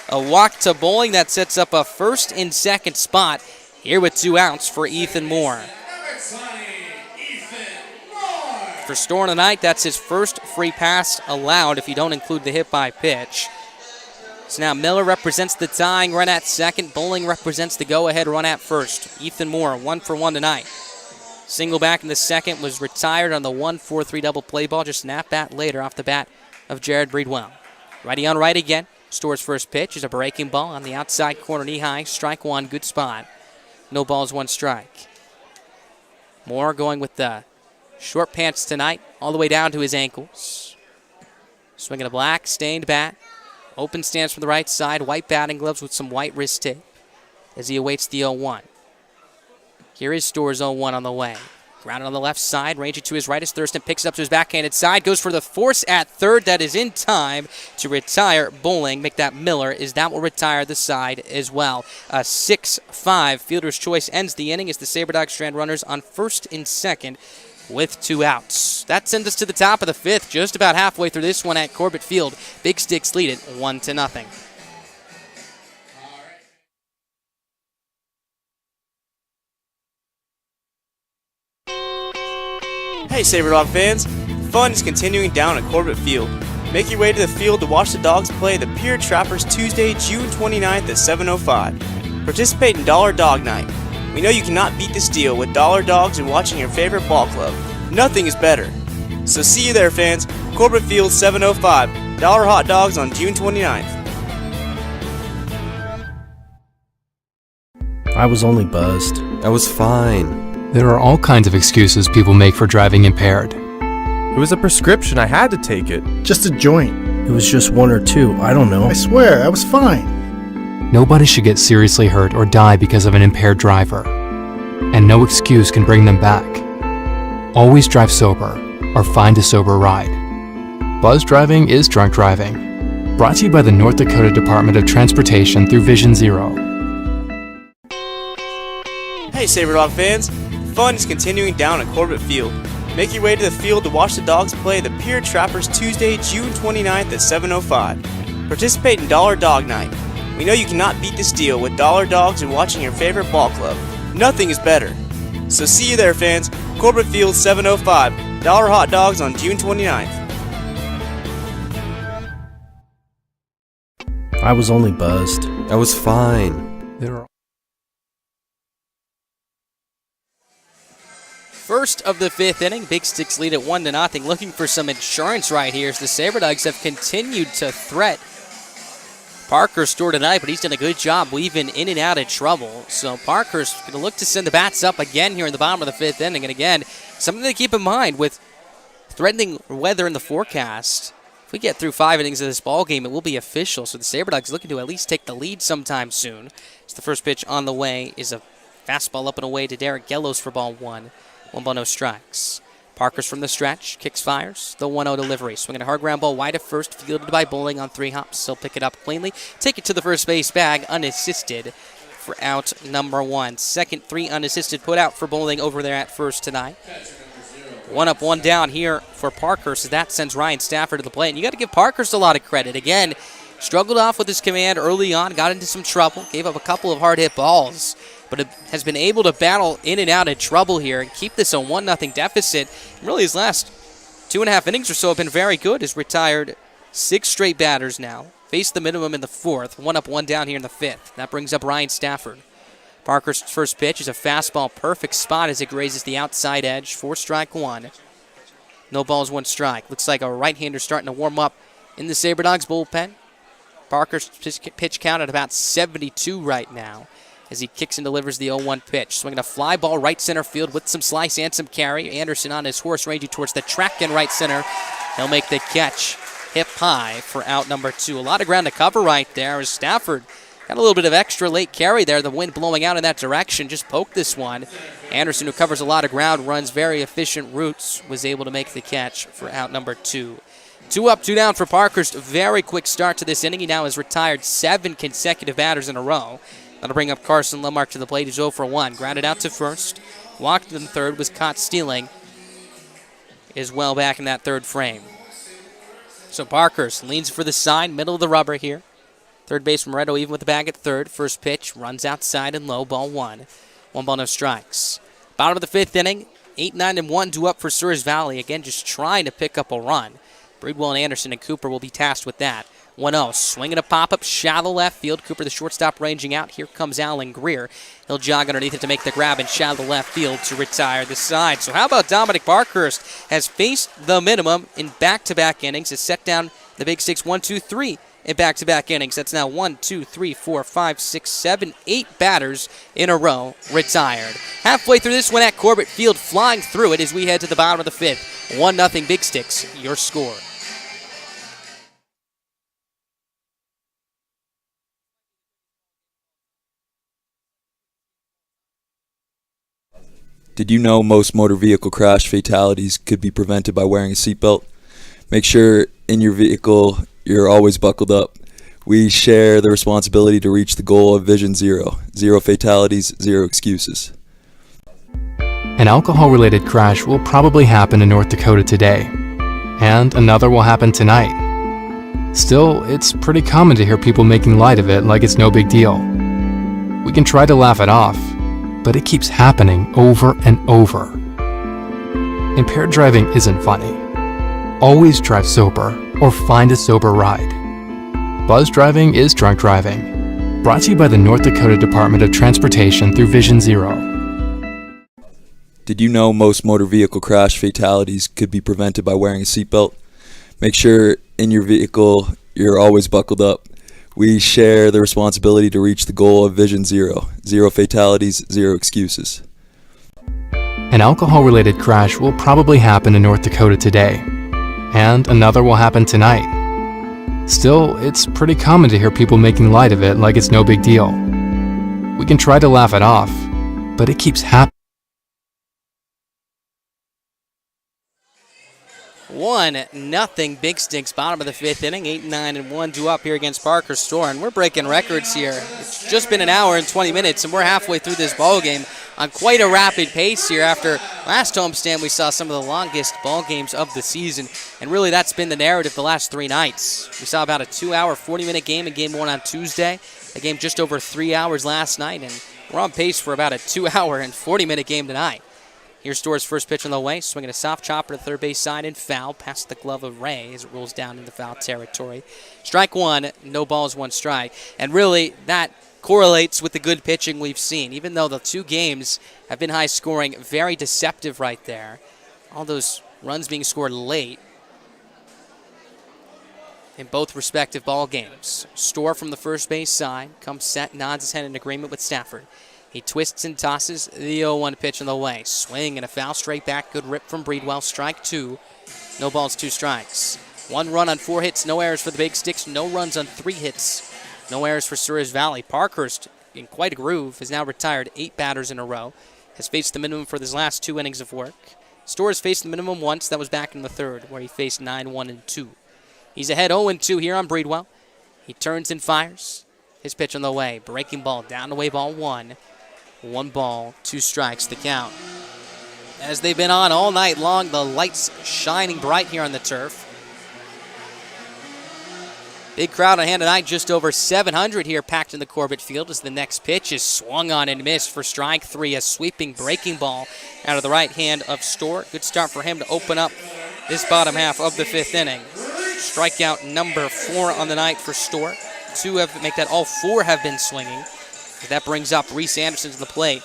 A walk to Bowling that sets up a first and second spot here with 2 outs for Ethan Moore. For Store tonight, that's his first free pass allowed if you don't include the hit by pitch. So now Miller represents the tying run at second. Bowling represents the go-ahead run at first. Ethan Moore, 1 for 1 tonight. Single back in the second, was retired on the 1-4-3 double play ball. Just an at-bat later off the bat of Jared Breedwell. Righty on right again. Store's first pitch is a breaking ball on the outside corner, knee-high. Strike 1, good spot. No balls, 1 strike. Moore going with the short pants tonight, all the way down to his ankles. Swinging a black, stained bat. Open stance from the right side, white batting gloves with some white wrist tape as he awaits the 0-1. Here is Store's 0-1 on the way. Grounded on the left side, ranging to his right as Thurston picks up to his backhanded side, goes for the force at third. That is in time to retire Bowling. Make that Miller, as that will retire the side as well. A 6-5 fielder's choice ends the inning as the Sabre Dogs strand runners on first and second with 2 outs. That sends us to the top of the 5th, just about halfway through this one at Corbett Field. Big Sticks lead it 1-0. Hey Saber Dog fans, fun is continuing down at Corbett Field. Make your way to the field to watch the Dogs play the Pure Trappers Tuesday, June 29th at 7:05. Participate in Dollar Dog Night. We know you cannot beat this deal with dollar dogs and watching your favorite ball club. Nothing is better. So see you there, fans. Corbett Field 705. Dollar hot dogs on June 29th. I was only buzzed. I was fine. There are all kinds of excuses people make for driving impaired. It was a prescription. I had to take it. Just a joint. It was just one or two. I don't know. I swear, I was fine. Nobody should get seriously hurt or die because of an impaired driver. And no excuse can bring them back. Always drive sober or find a sober ride. Buzz driving is drunk driving. Brought to you by the North Dakota Department of Transportation through Vision Zero. Hey Saber Dog fans, fun is continuing down at Corbett Field. Make your way to the field to watch the Dogs play the Pier Trappers Tuesday, June 29th at 7:05. Participate in Dollar Dog Night. We know you cannot beat this deal with dollar dogs and watching your favorite ball club. Nothing is better. So see you there, fans. Corbett Field 705. Dollar hot dogs on June 29th. I was only buzzed. I was fine. There are First of the fifth inning, Big Sticks lead at 1-0. Looking for some insurance right here as the Saber Dogs have continued to threat Parker's store tonight, but he's done a good job weaving in and out of trouble. So Parker's going to look to send the bats up again here in the bottom of the fifth inning. And again, something to keep in mind with threatening weather in the forecast. If we get through 5 innings of this ball game, it will be official. So the Saber Dogs looking to at least take the lead sometime soon. So the first pitch on the way is a fastball up and away to Derek Gellos for ball one. 1 ball, no strikes. Parker's from the stretch, kicks, fires, the 1-0 delivery. Swinging a hard ground ball wide at first, fielded by Bowling on 3 hops. He'll pick it up cleanly, take it to the first base bag, unassisted for out number 1. Second 3 unassisted put out for Bowling over there at first tonight. 1 up, 1 down here for Parker, so that sends Ryan Stafford to the plate. And you got to give Parker's a lot of credit. Again, struggled off with his command early on, got into some trouble, gave up a couple of hard hit balls, but has been able to battle in and out of trouble here and keep this a 1-0 deficit. Really, his last 2.5 innings or so have been very good. Has retired 6 straight batters now. Faced the minimum in the 4th. 1 up, 1 down here in the 5th. That brings up Ryan Stafford. Parker's first pitch is a fastball. Perfect spot as it grazes the outside edge. 4 strike 1. No balls, 1 strike. Looks like a right-hander starting to warm up in the Saber Dogs bullpen. Parker's pitch count at about 72 right now, as he kicks and delivers the 0-1 pitch. Swinging a fly ball right center field with some slice and some carry. Anderson on his horse ranging towards the track in right center. He'll make the catch hip high for out number 2. A lot of ground to cover right there as Stafford got a little bit of extra late carry there. The wind blowing out in that direction just poked this one. Anderson, who covers a lot of ground, runs very efficient routes, was able to make the catch for out number 2. 2 up, 2 down for Parker's very quick start to this inning. He now has retired 7 consecutive batters in a row. That'll bring up Carson Lemark to the plate. He's 0 for 1. Grounded out to first. Walked in third. Was caught stealing. Is well back in that third frame. So Parker's leans for the side. Middle of the rubber here. Third baseman Moretto even with the bag at third. First pitch. Runs outside and low. Ball 1. 1 ball, no strikes. Bottom of the 5th inning. 8, 9, and 1 due up for Souris Valley. Again, just trying to pick up a run. Breedwell and Anderson and Cooper will be tasked with that. 1-0, swinging a pop-up, shallow left field. Cooper, the shortstop, ranging out. Here comes Alan Greer. He'll jog underneath it to make the grab and shallow left field to retire the side. So how about Dominic Parkhurst has faced the minimum in back-to-back innings, has set down the Big Six 1, 2, 3 in back-to-back innings. That's now 1, 2, 3, 4, 5, 6, 7, 8 batters in a row retired. Halfway through this one at Corbett Field, flying through it as we head to the bottom of the 5th. 1-0 Big Sticks, your score. Did you know most motor vehicle crash fatalities could be prevented by wearing a seatbelt? Make sure in your vehicle you're always buckled up. We share the responsibility to reach the goal of Vision Zero. 0 fatalities, 0 excuses. An alcohol-related crash will probably happen in North Dakota today, and another will happen tonight. Still, it's pretty common to hear people making light of it like it's no big deal. We can try to laugh it off, but it keeps happening over and over. Impaired driving isn't funny. Always drive sober or find a sober ride. Buzz driving is drunk driving. Brought to you by the North Dakota Department of Transportation through Vision Zero. Did you know most motor vehicle crash fatalities could be prevented by wearing a seatbelt? Make sure in your vehicle you're always buckled up. We share the responsibility to reach the goal of Vision Zero. Zero fatalities, zero excuses. An alcohol-related crash will probably happen in North Dakota today, and another will happen tonight. Still, it's pretty common to hear people making light of it like it's no big deal. We can try to laugh it off, but it keeps happening. 1-0 Big Sticks, bottom of the fifth inning. 8-9-1 due up here against Parker Store, and we're breaking records here. It's just been an hour and 20 minutes, and we're halfway through this ball game on quite a rapid pace here. After last homestand, we saw some of the longest ball games of the season, and really that's been the narrative the last 3 nights. We saw about a 2-hour, 40-minute game in Game 1 on Tuesday, a game just over 3 hours last night, and we're on pace for about a 2-hour and 40-minute game tonight. Here's Store's first pitch on the way, swinging a soft chopper to third base side and foul past the glove of Ray as it rolls down into foul territory. Strike one, no balls, one strike. And really, that correlates with the good pitching we've seen. Even though the 2 games have been high scoring, very deceptive right there. All those runs being scored late in both respective ball games. Store from the first base side, comes set, nods his head in agreement with Stafford. He twists and tosses the 0-1 pitch on the way. Swing and a foul straight back. Good rip from Breedwell. Strike 2. No balls, 2 strikes. 1 run on 4 hits. No errors for the Big Sticks. No runs on 3 hits. No errors for Souris Valley. Parkhurst, in quite a groove, has now retired 8 batters in a row. Has faced the minimum for his last 2 innings of work. Store has faced the minimum once. That was back in the third, where he faced 9-1-2. He's ahead 0-2 here on Breedwell. He turns and fires. His pitch on the way. Breaking ball down away, ball 1. 1 ball, 2 strikes, the count. As they've been on all night long, the lights shining bright here on the turf. Big crowd on hand tonight, just over 700 here packed in the Corbett Field as the next pitch is swung on and missed for strike 3. A sweeping breaking ball out of the right hand of Store. Good start for him to open up this bottom half of the 5th inning. Strikeout number 4 on the night for Store. 2 have make that all 4 have been swinging. That brings up Reese Anderson to the plate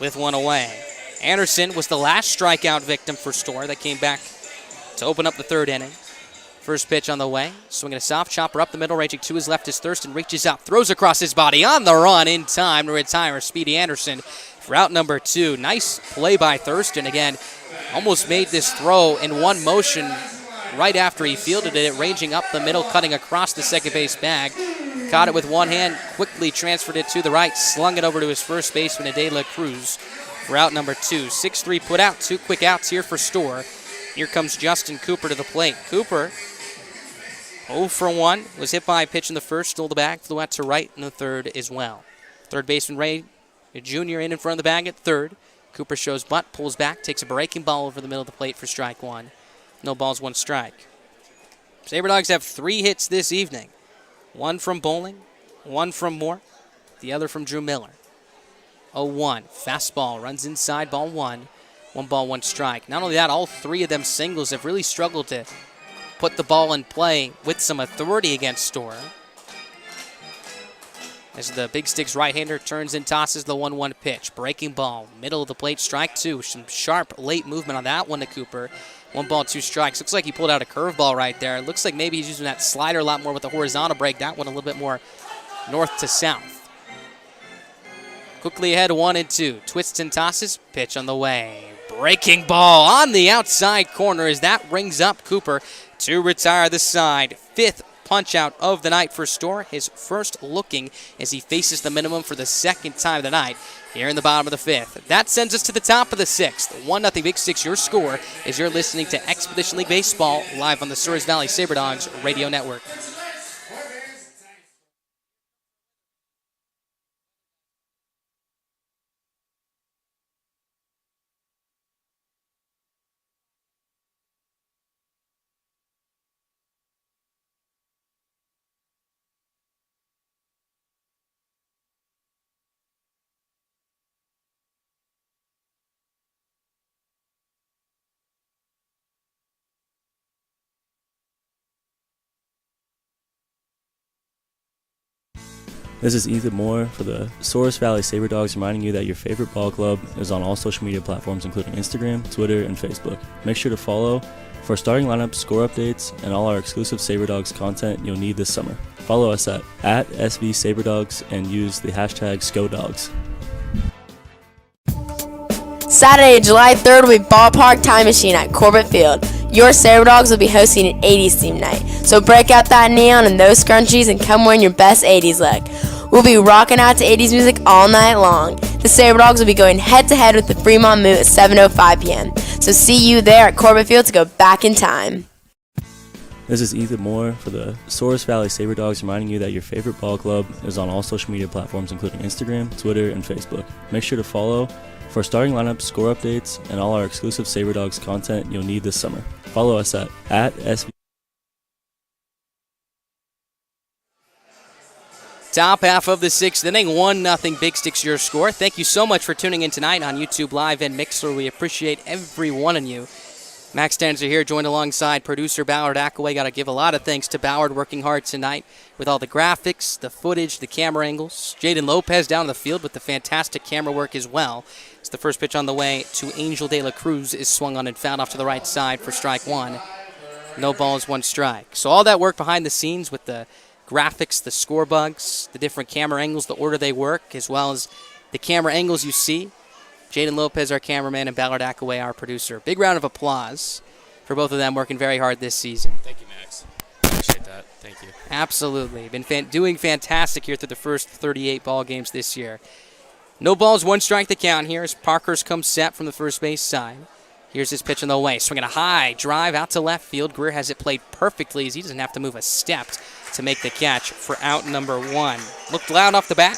with 1 away. Anderson was the last strikeout victim for Store that came back to open up the 3rd inning. First pitch on the way. Swinging a soft chopper up the middle, ranging to his left as Thurston reaches up, throws across his body on the run in time to retire Speedy Anderson for out number 2. Nice play by Thurston. Again, almost made this throw in one motion right after he fielded it, ranging up the middle, cutting across the second base bag. Caught it with one hand, quickly transferred it to the right, slung it over to his first baseman, Adela Cruz, for out number 2. 6-3 put out, 2 quick outs here for Store. Here comes Justin Cooper to the plate. Cooper, 0 for 1, was hit by a pitch in the first, stole the bag, flew out to right in the 3rd as well. Third baseman Ray Jr. in front of the bag at 3rd. Cooper shows butt, pulls back, takes a breaking ball over the middle of the plate for strike 1. No balls, 1 strike. Saber Dogs have 3 hits this evening. 1 from Bowling, 1 from Moore, the other from Drew Miller. 0-1, fastball, runs inside, ball 1. 1 ball, 1 strike. Not only that, all 3 of them singles have really struggled to put the ball in play with some authority against Store. As the Big Sticks right-hander turns and tosses the 1-1 pitch. Breaking ball, middle of the plate, strike 2. Some sharp late movement on that one to Cooper. 1 ball, 2 strikes. Looks like he pulled out a curveball right there. It looks like maybe he's using that slider a lot more with the horizontal break. That one a little bit more north to south. Quickly ahead, 1-2. Twists and tosses. Pitch on the way. Breaking ball on the outside corner as that rings up Cooper to retire the side. 5th punch out of the night for Store. His first looking as he faces the minimum for the 2nd time tonight here in the bottom of the 5th. That sends us to the top of the 6th. 1-0 Big Sticks, your score, as you're listening to Expedition League Baseball live on the Souris Valley Saber Dogs Radio Network. This is Ethan Moore for the Souris Valley Saber Dogs, reminding you that your favorite ball club is on all social media platforms, including Instagram, Twitter, and Facebook. Make sure to follow for starting lineups, score updates, and all our exclusive Saber Dogs content you'll need this summer. Follow us at SV Saber Dogs and use the hashtag SCODogs. Saturday, July 3rd will be Ballpark Time Machine at Corbett Field. Your Saber Dogs will be hosting an 80s theme night, so break out that neon and those scrunchies and come wearing your best 80s look. We'll be rocking out to 80s music all night long. The Saber Dogs will be going head-to-head with the Fremont Moot at 7:05 p.m. So see you there at Corbett Field to go back in time. This is Ethan Moore for the Souris Valley Saber Dogs, reminding you that your favorite ball club is on all social media platforms, including Instagram, Twitter, and Facebook. Make sure to follow for starting lineups, score updates, and all our exclusive Saber Dogs content you'll need this summer. Follow us at SV. Top half of the sixth inning, 1-0 Big Sticks your score. Thank you so much for tuning in tonight on YouTube Live and Mixer. We appreciate every one of you. Max Stanzer here, joined alongside producer Ballard Ackaway. Got to give a lot of thanks to Ballard, working hard tonight with all the graphics, the footage, the camera angles. Jaden Lopez down the field with the fantastic camera work as well. It's the first pitch on the way to Angel De La Cruz is swung on and fouled off to the right side for strike one. No balls, one strike. So all that work behind the scenes with the graphics, the score bugs, the different camera angles, the order they work, as well as the camera angles you see. Jaden Lopez, our cameraman, and Ballard Ackaway, our producer. Big round of applause for both of them working very hard this season. Thank you, Max. Appreciate that. Thank you. Absolutely. Been doing fantastic here through the first 38 ball games this year. No balls, one strike to count here as Parkhurst comes set from the first base side. Here's his pitch on the way. Swinging a high drive out to left field. Greer has it played perfectly as he doesn't have to move a step to make the catch for out number one. Looked loud off the bat.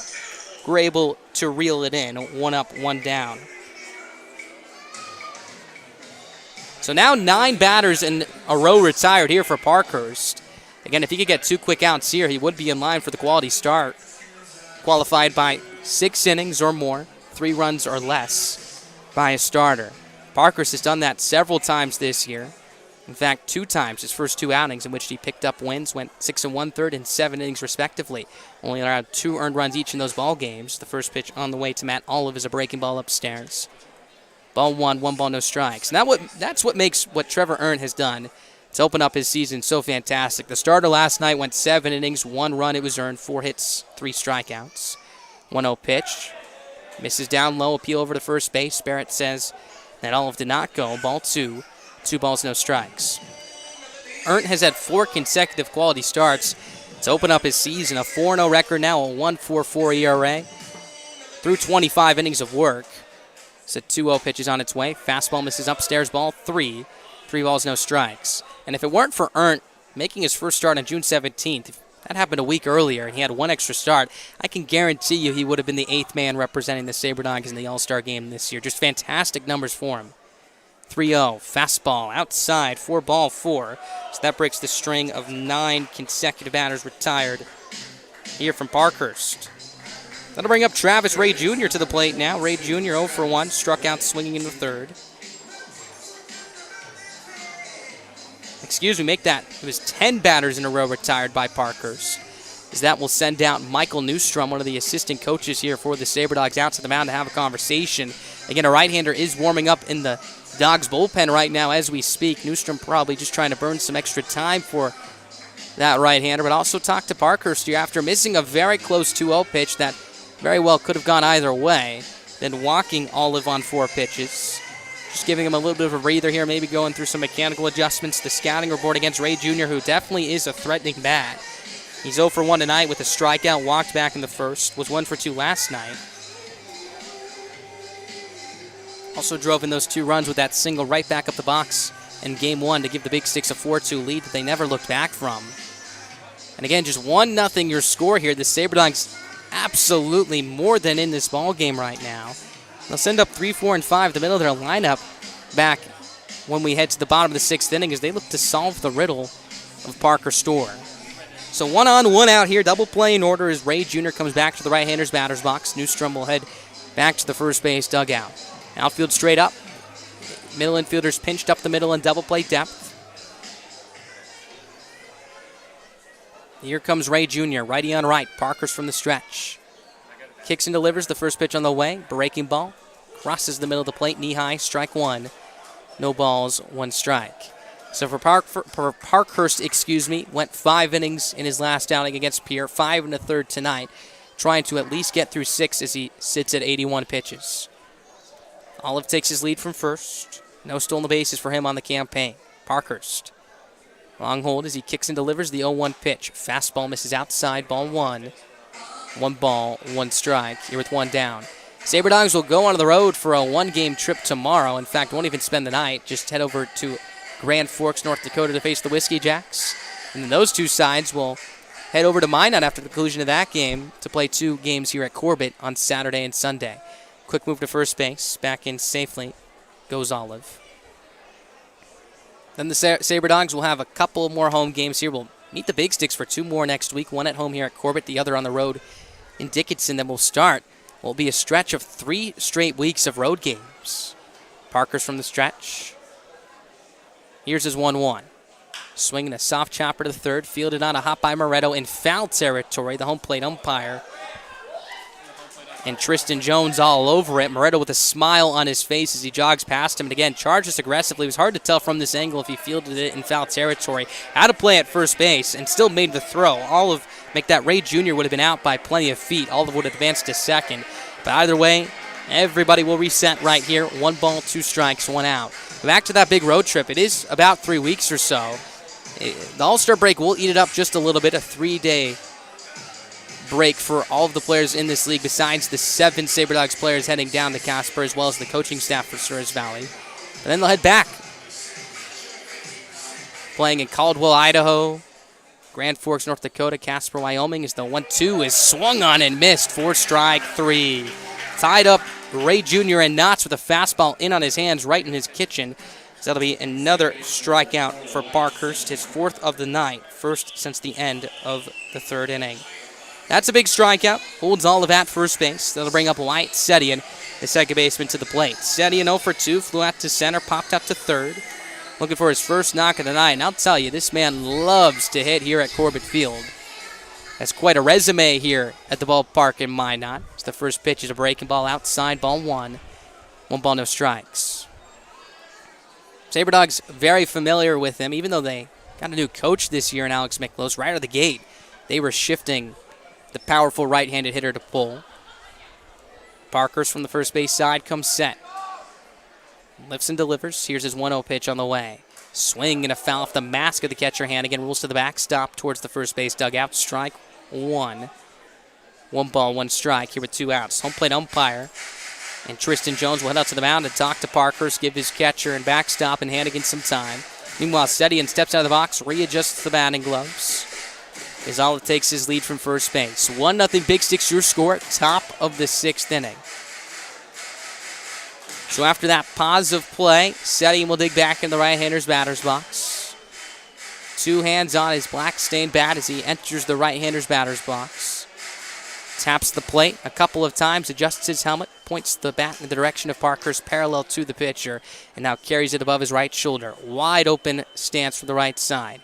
Greer able to reel it in. One up, one down. So now 9 batters in a row retired here for Parkhurst. Again, if he could get 2 quick outs here, he would be in line for the quality start. Qualified by 6 innings or more, 3 runs or less by a starter. Parkhurst has done that several times this year. In fact, 2 times, his first 2 outings in which he picked up wins, went 6 1/3 and 7 innings respectively. Only allowed 2 earned runs each in those ball games. The first pitch on the way to Matt Olive is a breaking ball upstairs. Ball 1, 1 ball, no strikes. Now that's what makes what Trevor Earn has done to open up his season so fantastic. The starter last night went 7 innings, 1 run it was earned, 4 hits, 3 strikeouts. 1-0 pitch. Misses down low, appeal over to first base. Barrett says that Olive did not go. Ball 2, 2 balls, no strikes. Ernst has had 4 consecutive quality starts to open up his season. A 4-0 record now, a 1.44 ERA. Through 25 innings of work. It's a 2-0 pitch is on its way. Fastball misses upstairs, ball 3. 3 balls, no strikes. And if it weren't for Ernst making his first start on June 17th, if that happened a week earlier and he had 1 extra start, I can guarantee you he would have been the 8th man representing the Saber Dogs in the All-Star game this year. Just fantastic numbers for him. 3-0, fastball, outside, 4 ball, 4. So that breaks the string of 9 consecutive batters retired here from Parkhurst. That'll bring up Travis Ray Jr. to the plate now. Ray Jr. 0 for 1, struck out swinging in the third. Excuse me, make that. It was 10 batters in a row retired by Parkhurst. As that will send out Michael Newstrom, one of the assistant coaches here for the Saber Dogs, out to the mound to have a conversation. Again, a right-hander is warming up in the Dogs bullpen right now as we speak. Newstrom probably just trying to burn some extra time for that right-hander, but also talked to Parkhurst here after missing a very close 2-0 pitch that very well could have gone either way. Then walking Olive on 4 pitches. Just giving him a little bit of a breather here, maybe going through some mechanical adjustments. The scouting report against Ray Jr., who definitely is a threatening bat. He's 0 for 1 tonight with a strikeout, walked back in the first, was 1 for 2 last night. Also drove in those 2 runs with that single right back up the box in Game 1 to give the Big Sticks a 4-2 lead that they never looked back from. And again, just 1-0 your score here. The Saber Dogs absolutely more than in this ball game right now. They'll send up 3, 4, and 5, the middle of their lineup back when we head to the bottom of the 6th inning as they look to solve the riddle of Parker Store. So 1 on, 1 out here, double play in order as Ray Jr. comes back to the right-hander's batter's box. Newstrom will head back to the first base dugout. Outfield straight up. Middle infielders pinched up the middle in double play depth. Here comes Ray Jr., righty on right. Parkhurst from the stretch. Kicks and delivers the first pitch on the way. Breaking ball. Crosses the middle of the plate, knee high, strike one. No balls, one strike. So for Parkhurst, went 5 innings in his last outing against Pierre, 5 1/3 tonight, trying to at least get through 6 as he sits at 81 pitches. Olive takes his lead from first. No stolen bases for him on the campaign. Parkhurst. Long hold as he kicks and delivers the 0-1 pitch. Fastball misses outside, ball 1. 1 ball, 1 strike, here with 1 down. Sabre Dogs will go on the road for a 1-game trip tomorrow. In fact, won't even spend the night. Just head over to Grand Forks, North Dakota to face the Whiskey Jacks. And then those two sides will head over to Minot after the conclusion of that game to play 2 games here at Corbett on Saturday and Sunday. Quick move to first base. Back in safely goes Olive. Then the Sabre Dogs will have a couple more home games here. We'll meet the Big Sticks for 2 more next week. 1 at home here at Corbett, the other on the road in Dickinson. Then we'll start. Will be a stretch of 3 straight weeks of road games. Parkhurst from the stretch. Here's his 1-1. Swinging a soft chopper to the third. Fielded on a hop by Moretto in foul territory. The home plate umpire. And Tristan Jones all over it. Moretto with a smile on his face as he jogs past him. And again, charges aggressively. It was hard to tell from this angle if he fielded it in foul territory. Had to play at first base and still made the throw. Olive make that Ray Jr. would have been out by plenty of feet. Olive would have advanced to second. But either way, everybody will reset right here. 1 ball, 2 strikes, 1 out. Back to that big road trip. It is about 3 weeks or so. The All-Star break will eat it up just a little bit. A 3-day break for all of the players in this league besides the 7 Sabre Dogs players heading down to Casper as well as the coaching staff for Souris Valley. And then they'll head back. Playing in Caldwell, Idaho, Grand Forks, North Dakota, Casper, Wyoming as the 1-2 is swung on and missed. 4 strike, 3. Tied up Ray Jr. and Knotts with a fastball in on his hands right in his kitchen. So that'll be another strikeout for Parkhurst, his 4th of the night, first since the end of the 3rd inning. That's a big strikeout. Holds Olive at first base. That'll bring up Wyatt Setian, the second baseman, to the plate. Setian 0 for 2, flew out to center, popped up to third. Looking for his first knock of the night. And I'll tell you, this man loves to hit here at Corbett Field. Has quite a resume here at the ballpark in Minot. The first pitch is a breaking ball outside, ball 1. 1 ball, no strikes. Sabre Dogs very familiar with him, even though they got a new coach this year in Alex Miklos. Right out of the gate, they were shifting the powerful right-handed hitter to pull. Parkhurst from the first base side comes set. Lifts and delivers. Here's his 1-0 pitch on the way. Swing and a foul off the mask of the catcher Hannigan. Rolls to the backstop towards the first base dugout. Strike 1. 1 ball, 1 strike here with 2 outs. Home plate umpire and Tristan Jones will head out to the mound and talk to Parkhurst, give his catcher and backstop and Hannigan some time. Meanwhile, Setian steps out of the box, readjusts the batting gloves. As Olive takes his lead from first base. 1-0 Big Sticks, your score, top of the 6th inning. So after that pause of play, Setian will dig back in the right-hander's batter's box. 2 hands on his black-stained bat as he enters the right-hander's batter's box. Taps the plate a couple of times, adjusts his helmet, points the bat in the direction of Parkhurst parallel to the pitcher, and now carries it above his right shoulder. Wide open stance from the right side.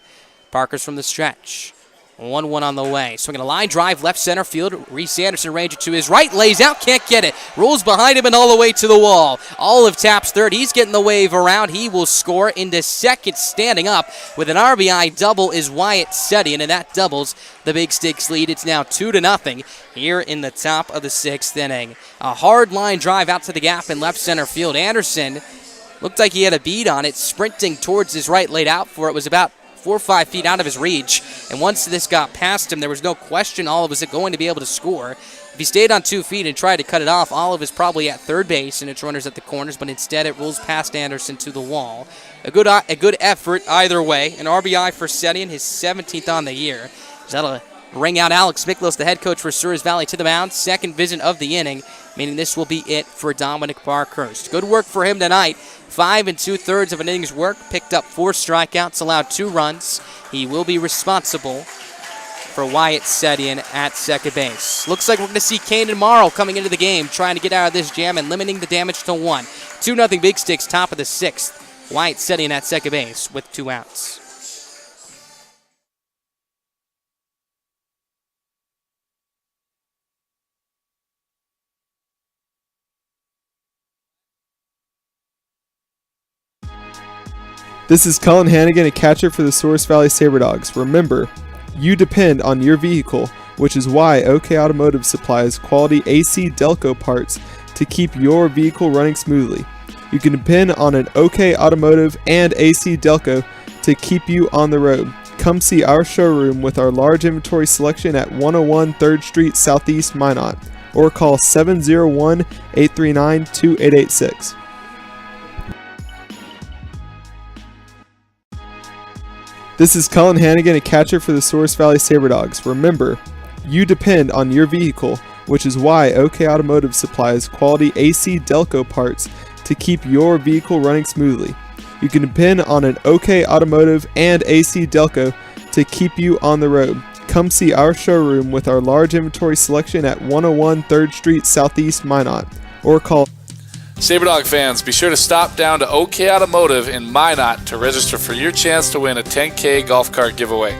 Parkhurst from the stretch. 1-1 on the way. Swinging a line drive, left center field. Reese Anderson range it to his right, lays out, can't get it. Rolls behind him and all the way to the wall. Olive taps third. He's getting the wave around. He will score into second. Standing up with an RBI double is Wyatt Setian, and that doubles the Big Sticks lead. It's now 2-0 here in the top of the 6th inning. A hard line drive out to the gap in left center field. Anderson looked like he had a bead on it, sprinting towards his right, laid out for it. Was about 4 or 5 feet out of his reach, and once this got past him, there was no question Olive was going to be able to score. If he stayed on 2 feet and tried to cut it off, Olive is probably at third base and its runners at the corners, but instead it rolls past Anderson to the wall. A good effort either way. An RBI for Setian, his 17th on the year. That'll ring out Alex Miklos, the head coach for Souris Valley, to the mound. Second visit of the inning, meaning this will be it for Dominic Parkhurst. Good work for him tonight. 5 2/3 of an inning's work. Picked up 4 strikeouts, allowed 2 runs. He will be responsible for Wyatt Setian at second base. Looks like we're going to see Kanan Morrow coming into the game, trying to get out of this jam and limiting the damage to 1. 2-0 Big Sticks, top of the 6th. Wyatt Setian at second base with 2 outs. This is Cullen Hannigan, a catcher for the Souris Valley Sabre Dogs. Remember, you depend on your vehicle, which is why OK Automotive supplies quality AC Delco parts to keep your vehicle running smoothly. You can depend on an OK Automotive and AC Delco to keep you on the road. Come see our showroom with our large inventory selection at 101 3rd Street Southeast, Minot, or call 701-839-2886. This is Cullen Hannigan, a catcher for the Souris Valley Sabre Dogs. Remember, you depend on your vehicle, which is why OK Automotive supplies quality AC Delco parts to keep your vehicle running smoothly. You can depend on an OK Automotive and AC Delco to keep you on the road. Come see our showroom with our large inventory selection at 101 3rd Street Southeast, Minot, or call Saber Dog fans, be sure to stop down to OK Automotive in Minot to register for your chance to win a 10K golf cart giveaway.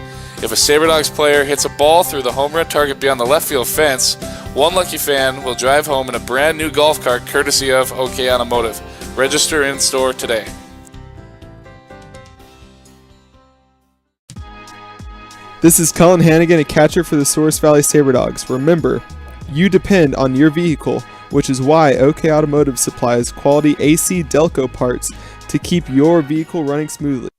If a Saber Dogs player hits a ball through the home run target beyond the left field fence, one lucky fan will drive home in a brand new golf cart courtesy of OK Automotive. Register in store today. This is Cullen Hannigan, a catcher for the Souris Valley Sabre Dogs. Remember, you depend on your vehicle, which is why OK Automotive supplies quality AC Delco parts to keep your vehicle running smoothly.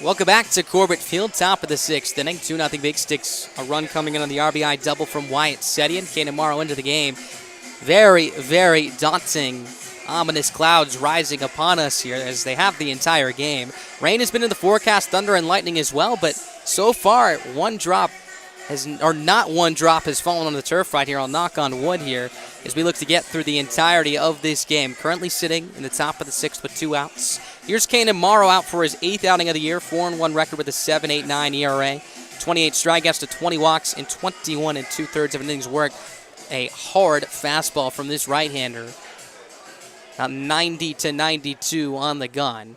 Welcome back to Corbett Field, top of the 6th inning. 2-0 Big Sticks. A run coming in on the RBI double from Wyatt Sedian. Kanan Morrow into the game. Very, very daunting, ominous clouds rising upon us here as they have the entire game. Rain has been in the forecast, thunder and lightning as well, but so far not one drop has fallen on the turf right here. I'll knock on wood here as we look to get through the entirety of this game. Currently sitting in the top of the 6th with 2 outs. Here's Kanan Morrow out for his 8th outing of the year, 4-1 record with a 7.89 ERA, 28 strikeouts to 20 walks in 21 2/3 of an innings work. A hard fastball from this right-hander. About 90-92 on the gun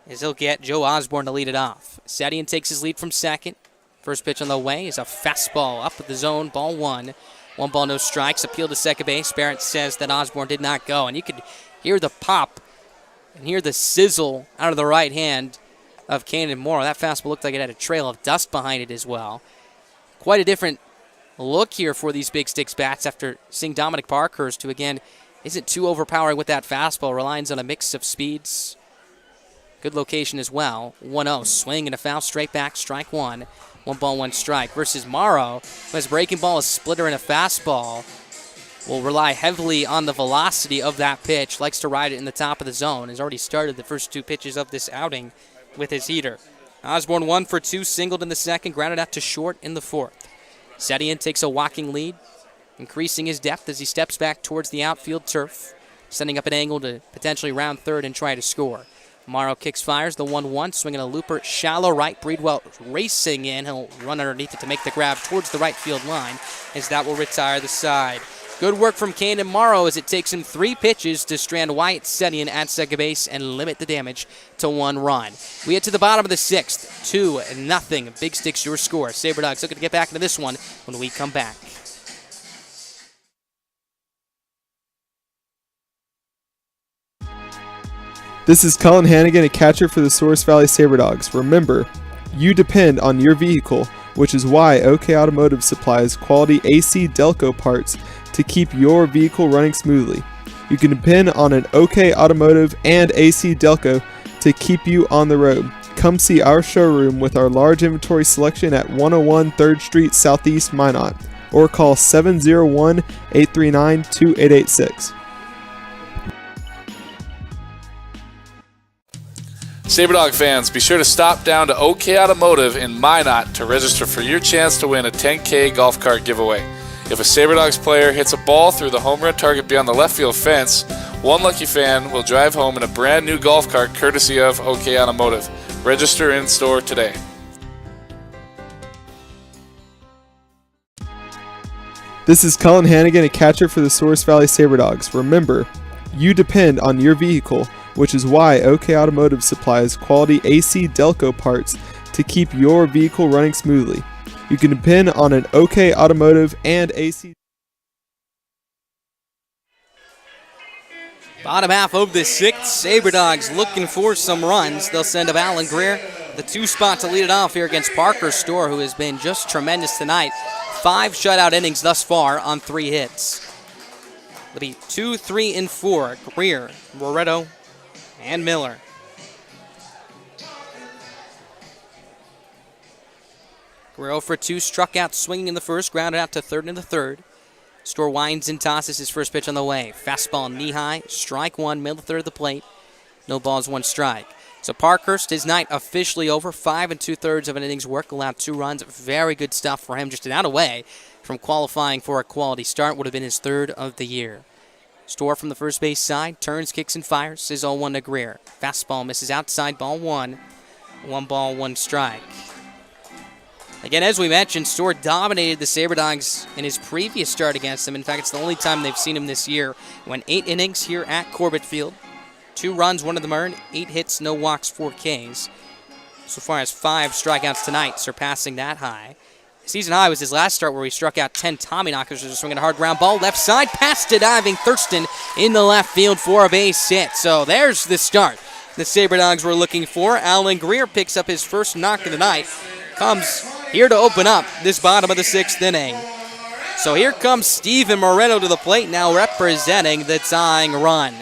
as he'll get Joe Osborne to lead it off. Sedian takes his lead from second. First pitch on the way is a fastball up with the zone, ball 1. 1 ball, no strikes. Appeal to second base. Barrett says that Osborne did not go, and you could hear the pop and hear the sizzle out of the right hand of Kanan Morrow. That fastball looked like it had a trail of dust behind it as well. Quite a different look here for these Big Sticks bats after seeing Dominic Parkhurst, who again isn't too overpowering with that fastball, relies on a mix of speeds. Good location as well. 1-0, swing and a foul straight back, strike 1. 1 ball, 1 strike versus Morrow, who has breaking ball, a splitter, and a fastball. Will rely heavily on the velocity of that pitch, likes to ride it in the top of the zone, has already started the first 2 pitches of this outing with his heater. Osborne 1 for 2, singled in the second, grounded out to short in the 4th. Sedian takes a walking lead, increasing his depth as he steps back towards the outfield turf, sending up an angle to potentially round third and try to score. Morrow kicks, fires the 1-1, swinging a looper, shallow right. Breedwell racing in. He'll run underneath it to make the grab towards the right field line as that will retire the side. Good work from Kanan Morrow as it takes him 3 pitches to strand Wyatt Sedian at second base and limit the damage to 1 run. We get to the bottom of the 6th, 2-0. Big Sticks your score. Saber Dogs looking to get back into this one when we come back. This is Cullen Hannigan, a catcher for the Souris Valley Sabre Dogs. Remember, you depend on your vehicle, which is why OK Automotive supplies quality AC Delco parts to keep your vehicle running smoothly. You can depend on an OK Automotive and AC Delco to keep you on the road. Come see our showroom with our large inventory selection at 101 3rd Street Southeast, Minot, or call 701-839-2886. Saber Dog fans, be sure to stop down to OK Automotive in Minot to register for your chance to win a 10K golf cart giveaway. If a Saber Dogs player hits a ball through the home run target beyond the left field fence, one lucky fan will drive home in a brand new golf cart courtesy of OK Automotive. Register in store today. This is Cullen Hannigan, a catcher for the Souris Valley Sabre Dogs. Remember, you depend on your vehicle, which is why OK Automotive supplies quality AC Delco parts to keep your vehicle running smoothly. You can depend on an OK Automotive and AC. Bottom half of the sixth, Saber Dogs looking for some runs. They'll send up Alan Greer, the 2 spot to lead it off here against Parker Storr, who has been just tremendous tonight. 5 shutout innings thus far on 3 hits. It'll be 2, 3, and 4. Greer, Moretto, and Miller. Greer 0 for 2, struck out swinging in the first, grounded out to third in the third. Storr winds and tosses his first pitch on the way. Fastball knee high, strike 1, middle third of the plate. No balls, 1 strike. So Parkhurst, his night officially over. 5 2/3 of an inning's work, allowed 2 runs. Very good stuff for him, just an out away from qualifying for a quality start. Would have been his 3rd of the year. Storr from the first base side, turns, kicks, and fires. Is 0-1 to Greer. Fastball misses outside, ball 1. 1 ball, 1 strike. Again, as we mentioned, Storr dominated the Saber Dogs in his previous start against them. In fact, it's the only time they've seen him this year. Went 8 innings here at Corbett Field. 2 runs, 1 of them earned, 8 hits, no walks, 4 Ks. So far as 5 strikeouts tonight, surpassing that high. Season high was his last start where he struck out 10 Tommyknockers. Just swinging a hard ground ball left side, past to diving Thurston in the left field for a base hit. So there's the start the Saber Dogs were looking for. Alan Greer picks up his first knock of the night. Comes here to open up this bottom of the 6th inning. So here comes Steven Moretto to the plate, now representing the tying run.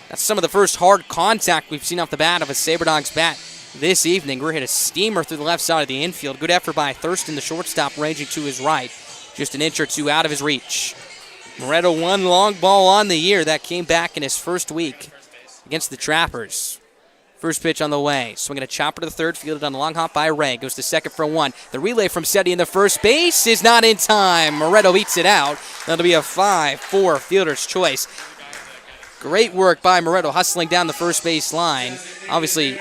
That's some of the first hard contact we've seen off the bat of a Saber Dogs bat this evening. Greer hit a steamer through the left side of the infield. Good effort by Thurston, the shortstop, ranging to his right. Just an inch or 2 out of his reach. Moretto 1 long ball on the year. That came back in his first week against the Trappers. First pitch on the way. Swinging a chopper to the third, fielded on a long hop by Ray. Goes to second for 1. The relay from Seti in the first base is not in time. Moretto eats it out. That'll be a 5-4 fielder's choice. Great work by Moretto, hustling down the first base line. Obviously,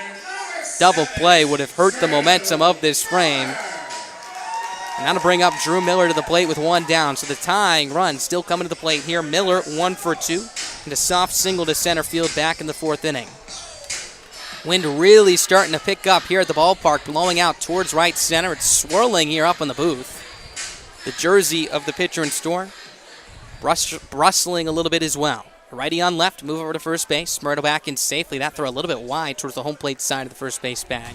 double play would have hurt the momentum of this frame. And now to bring up Drew Miller to the plate with 1 down. So the tying run still coming to the plate here. Miller 1 for 2. And a soft single to center field back in the 4th inning. Wind really starting to pick up here at the ballpark, blowing out towards right center. It's swirling here up in the booth. The jersey of the pitcher in Storr brustling a little bit as well. Righty on left, move over to first base. Moretto back in safely. That throw a little bit wide towards the home plate side of the first base bag.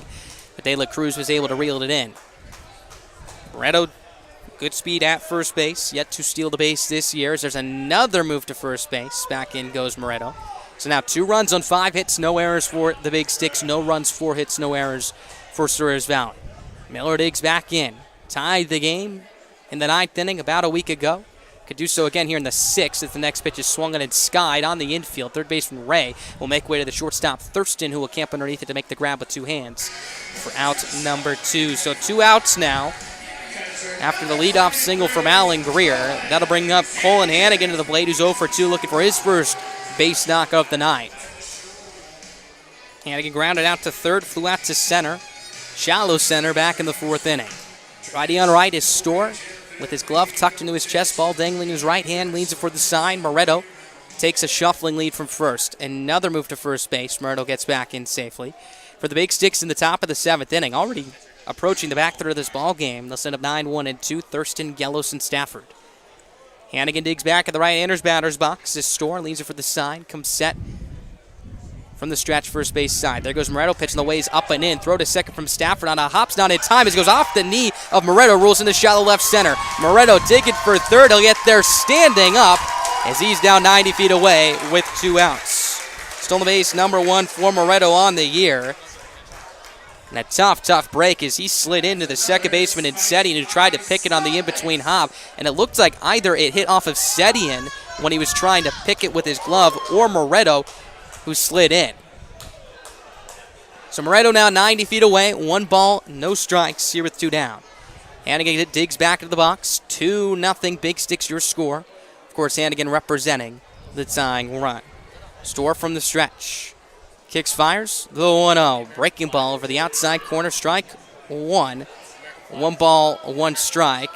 But De La Cruz was able to reel it in. Moretto, good speed at first base, yet to steal the base this year. As there's another move to first base. Back in goes Moretto. So now 2 runs on 5 hits, no errors for the Big Sticks. No runs, 4 hits, no errors for Souris Valley. Miller digs back in. Tied the game in the 9th inning about a week ago. Could do so again here in the 6th as the next pitch is swung and skied on the infield. Third baseman Ray will make way to the shortstop Thurston, who will camp underneath it to make the grab with 2 hands for out number 2. So 2 outs now after the leadoff single from Alan Greer. That'll bring up Colin Hannigan to the plate, who's 0 for 2, looking for his first base knock of the night. Hannigan grounded out to third, flew out to center. Shallow center back in the 4th inning. Righty on right is Storr with his glove tucked into his chest, ball dangling in his right hand, leans it for the side. Moretto takes a shuffling lead from first. Another move to first base. Moretto gets back in safely. For the Big Sticks in the top of the 7th inning, already approaching the back third of this ball game. They'll send up 9-1-2, Thurston, Gellos, and Stafford. Hannigan digs back at the right, enters batter's box. This Storr leans it for the side, comes set from the stretch first base side. There goes Moretto, pitching the ways up and in. Throw to second from Stafford on a hop's not in time. As it goes off the knee of Moretto, rolls into shallow left center. Moretto digging for third. He'll get there standing up as he's down 90 feet away with 2 outs. Stolen base number 1 for Moretto on the year. And a tough break as he slid into the second baseman in Setian, who tried to pick it on the in-between hop. And it looked like either it hit off of Setian when he was trying to pick it with his glove, or Moretto, who slid in. So Moretto now 90 feet away, 1 ball, no strikes here with 2 down. Hannigan digs back into the box, 2-0 Big Sticks your score. Of course, Hannigan representing the tying run. Storr from the stretch. Kicks, fires, the 1-0. Breaking ball over the outside corner, strike 1. 1 ball, 1 strike.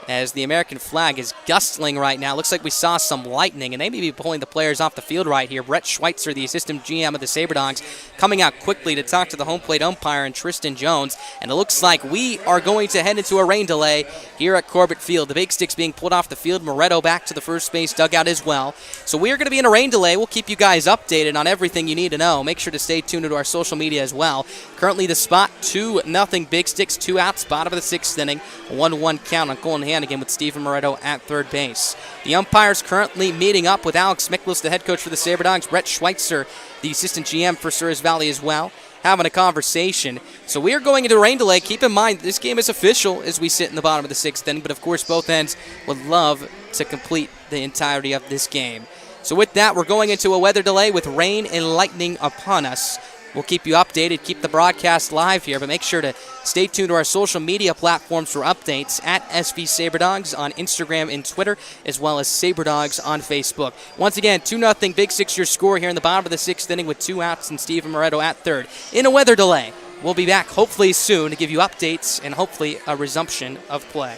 as the American flag is gustling right now. Looks like we saw some lightning, and they may be pulling the players off the field right here. Brett Schweitzer, the assistant GM of the Sabre Dogs, coming out quickly to talk to the home plate umpire and Tristan Jones, and it looks like we are going to head into a rain delay here at Corbett Field. The Big Sticks being pulled off the field. Moretto back to the first base dugout as well. So we are going to be in a rain delay. We'll keep you guys updated on everything you need to know. Make sure to stay tuned to our social media as well. Currently the spot 2-0 Big Sticks, 2 outs, bottom of the 6th inning, 1-1 count on Colin Hannigan with Stephen Moretto at third base. The umpires currently meeting up with Alex Miklas, the head coach for the Sabre Dogs, Brett Schweitzer, the assistant GM for Souris Valley as well, having a conversation. So we are going into rain delay. Keep in mind, this game is official as we sit in the bottom of the 6th inning, but of course both ends would love to complete the entirety of this game. So with that, we're going into a weather delay with rain and lightning upon us. We'll keep you updated, keep the broadcast live here, but make sure to stay tuned to our social media platforms for updates at SV Sabre Dogs on Instagram and Twitter, as well as Sabre Dogs on Facebook. Once again, 2-0 Big Six your score here in the bottom of the 6th inning with 2 outs and Stephen Moretto at third. In a weather delay, we'll be back hopefully soon to give you updates and hopefully a resumption of play.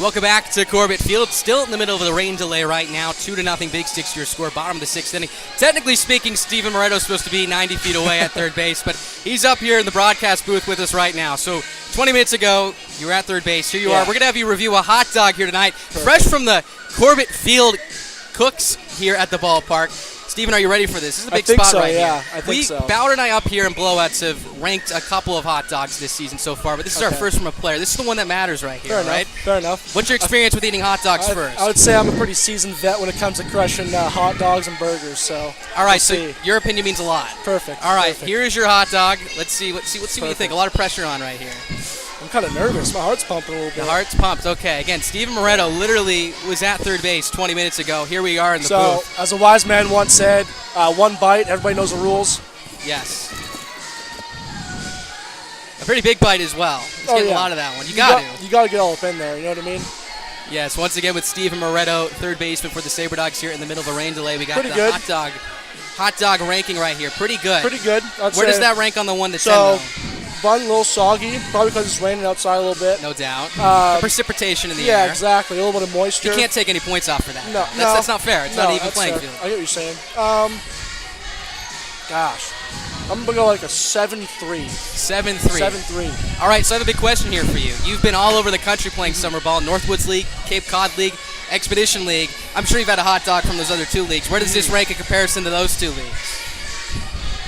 Welcome back to Corbett Field. Still in the middle of the rain delay right now. 2-0 Big Sticks your score. Bottom of the 6th inning. Technically speaking, Steven Moretto's supposed to be 90 feet away at third base, but he's up here in the broadcast booth with us right now. So 20 minutes ago, you were at third base. Here you are. We're going to have you review a hot dog here tonight. Fresh from the Corbett Field cooks here at the ballpark. Steven, are you ready for this? This is a big spot right here. I think so. Ballard and I up here in Blowouts have ranked a couple of hot dogs this season so far, but this is our first from a player. This is the one that matters right here, right? Fair enough. What's your experience with eating hot dogs first? I would say I'm a pretty seasoned vet when it comes to crushing hot dogs and burgers. So. All right, so your opinion means a lot. Perfect. All right, here is your hot dog. Let's see what you think. A lot of pressure on right here. I'm kind of nervous. My heart's pumping a little bit. The heart's pumped. Okay. Again, Steven Moretto literally was at third base 20 minutes ago. Here we are in the booth. So, as a wise man once said, one bite, everybody knows the rules. Yes. A pretty big bite as well. He's getting a lot of that one. You got to. You got to get all up in there. You know what I mean? Yes. Once again with Steven Moretto, third baseman for the Saber Dogs here in the middle of a rain delay. We got pretty the good. hot dog ranking right here. Pretty good. Pretty good. Where does that rank on the 1 to 10? So, bun a little soggy, probably because it's raining outside a little bit. No doubt. The precipitation in the air. Yeah, exactly. A little bit of moisture. You can't take any points off for that. No, that's not fair. It's not an even playing field. I get what you're saying. Gosh, I'm going to go like a 7-3. 7-3. 7-3. All right, so I have a big question here for you. You've been all over the country playing summer ball, Northwoods League, Cape Cod League, Expedition League. I'm sure you've had a hot dog from those other 2 leagues. Where does this rank in comparison to those 2 leagues?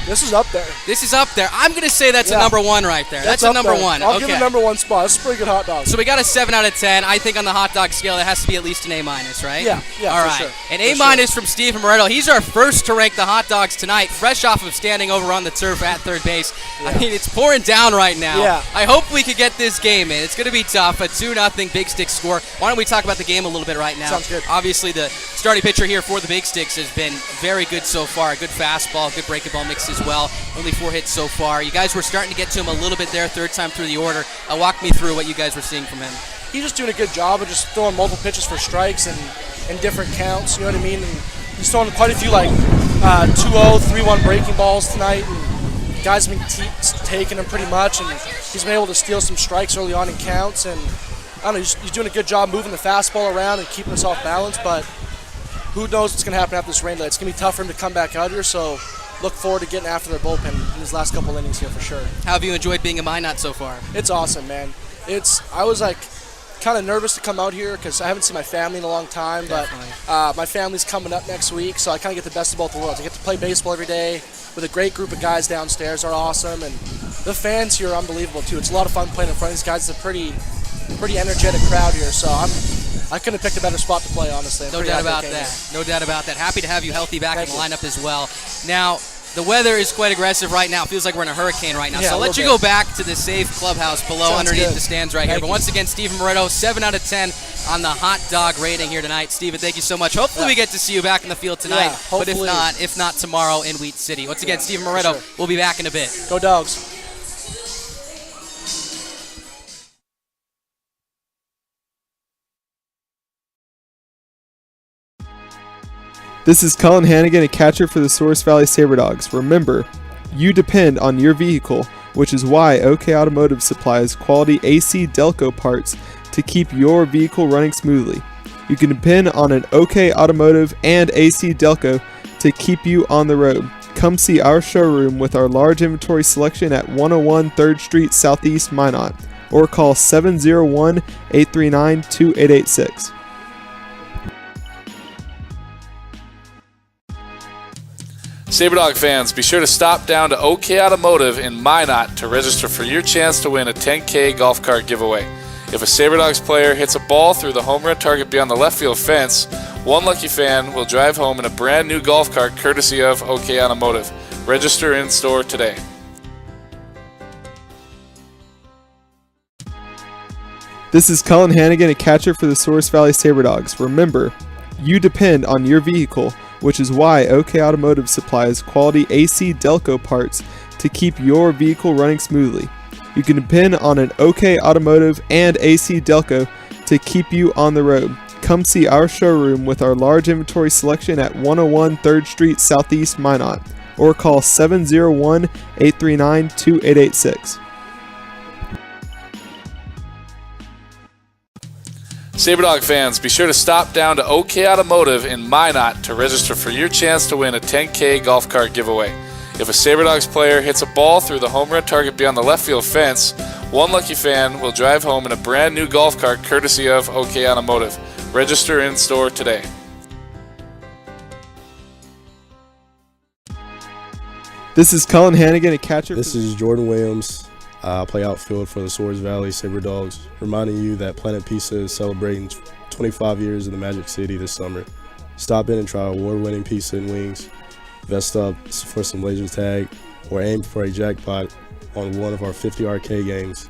This is up there. This is up there. I'm going to say that's a number 1 right there. That's a number 1. I'll give it number 1 spot. That's a pretty good hot dog. So we got a 7 out of 10. I think on the hot dog scale, it has to be at least an A-, right? Yeah, All right. Sure. An A- from Steven Moretto. He's our first to rank the hot dogs tonight, fresh off of standing over on the turf at third base. Yeah. I mean, it's pouring down right now. Yeah. I hope we could get this game in. It's going to be tough. A 2-0 Big Sticks score. Why don't we talk about the game a little bit right now? Sounds good. Obviously, the starting pitcher here for the Big Sticks has been very good so far. A good fastball, good breaking ball mix as well. Only 4 hits so far. You guys were starting to get to him a little bit there, third time through the order. Walk me through what you guys were seeing from him. He's just doing a good job of just throwing multiple pitches for strikes and different counts, you know what I mean? And he's throwing quite a few like 2-0, 3-1 breaking balls tonight. And guys have been taking him pretty much, and he's been able to steal some strikes early on in counts. And I don't know, he's doing a good job moving the fastball around and keeping us off balance, but who knows what's going to happen after this rain delay. It's going to be tough for him to come back out here, so look forward to getting after their bullpen in his last couple innings here for sure. How have you enjoyed being a Minot so far? It's awesome, man. I was like kind of nervous to come out here because I haven't seen my family in a long time, but my family's coming up next week, so I kind of get the best of both worlds. I get to play baseball every day with a great group of guys downstairs. Are awesome, and the fans here are unbelievable too. It's a lot of fun playing in front of these guys. It's a pretty energetic crowd here, so I couldn't have picked a better spot to play, honestly. No doubt about that. No doubt about that. Happy to have you healthy back in the lineup as well. Now, the weather is quite aggressive right now. It feels like we're in a hurricane right now. Yeah, so I'll let you go back to the safe clubhouse below underneath the stands right here. But once again, Steven Moretto, 7 out of 10 on the hot dog rating here tonight. Steven, thank you so much. Hopefully we get to see you back in the field tonight. But if not tomorrow in Wheat City. Once again, Steven Moretto, we'll be back in a bit. Go Dogs. This is Cullen Hannigan, a catcher for the Souris Valley Saber Dogs. Remember, you depend on your vehicle, which is why OK Automotive supplies quality AC Delco parts to keep your vehicle running smoothly. You can depend on an OK Automotive and AC Delco to keep you on the road. Come see our showroom with our large inventory selection at 101 3rd Street Southeast, Minot, or call 701-839-2886. SaberDog fans, be sure to stop down to OK Automotive in Minot to register for your chance to win a 10K golf cart giveaway. If a SaberDogs player hits a ball through the home run target beyond the left field fence, one lucky fan will drive home in a brand new golf cart courtesy of OK Automotive. Register in store today. This is Cullen Hannigan, a catcher for the Souris Valley Saber Dogs. Remember, you depend on your vehicle, which is why OK Automotive supplies quality AC Delco parts to keep your vehicle running smoothly. You can depend on an OK Automotive and AC Delco to keep you on the road. Come see our showroom with our large inventory selection at 101 3rd Street Southeast, Minot, or call 701-839-2886. Saber Dog fans, be sure to stop down to OK Automotive in Minot to register for your chance to win a 10K golf cart giveaway. If a Saber Dogs player hits a ball through the home run target beyond the left field fence, one lucky fan will drive home in a brand new golf cart courtesy of OK Automotive. Register in store today. This is Cullen Hannigan, a catcher. This is Jordan Williams. I play outfield for the Souris Valley Saber Dogs, reminding you that Planet Pizza is celebrating 25 years in the Magic City this summer. Stop in and try award-winning pizza and wings, vest up for some laser tag, or aim for a jackpot on one of our 50 arcade games.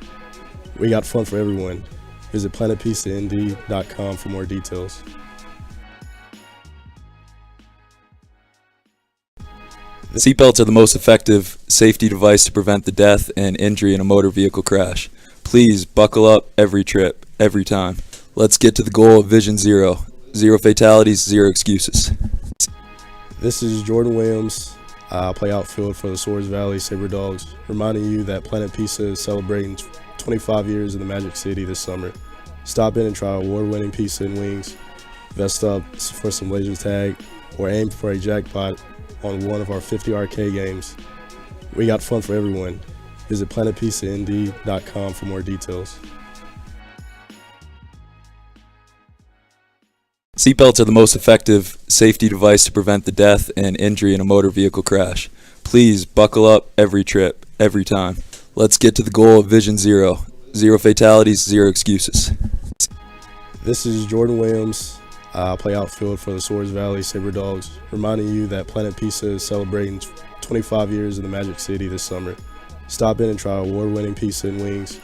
We got fun for everyone. Visit planetpizzaND.com for more details. Seatbelts are the most effective safety device to prevent the death and injury in a motor vehicle crash. Please buckle up every trip, every time. Let's get to the goal of Vision Zero. Zero fatalities, zero excuses. This is Jordan Williams. I play outfield for the Souris Valley Saber Dogs, reminding you that Planet Pizza is celebrating 25 years in the Magic City this summer. Stop in and try award-winning pizza and wings, vest up for some laser tag, or aim for a jackpot on one of our 50 arcade games. We got fun for everyone. Visit planetpizzaND.com for more details. Seatbelts are the most effective safety device to prevent the death and injury in a motor vehicle crash. Please buckle up every trip, every time. Let's get to the goal of Vision Zero. Zero fatalities, zero excuses. This is Jordan Williams. I play outfield for the Souris Valley Saber Dogs, reminding you that Planet Pizza is celebrating 25 years in the Magic City this summer. Stop in and try award-winning pizza and wings,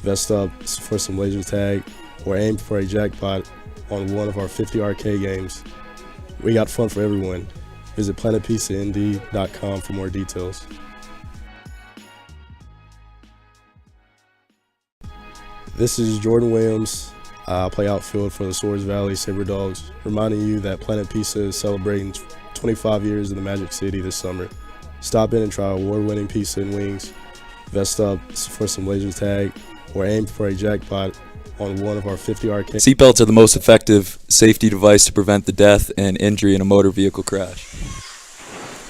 vest up for some laser tag, or aim for a jackpot on one of our 50 arcade games. We got fun for everyone. Visit planetpizzaND.com for more details. This is Jordan Williams. I play outfield for the Souris Valley Saber Dogs, reminding you that Planet Pizza is celebrating 25 years in the Magic City this summer. Stop in and try award-winning pizza and wings, vest up for some laser tag, or aim for a jackpot on one of our 50 arcade. Seatbelts are the most effective safety device to prevent the death and injury in a motor vehicle crash.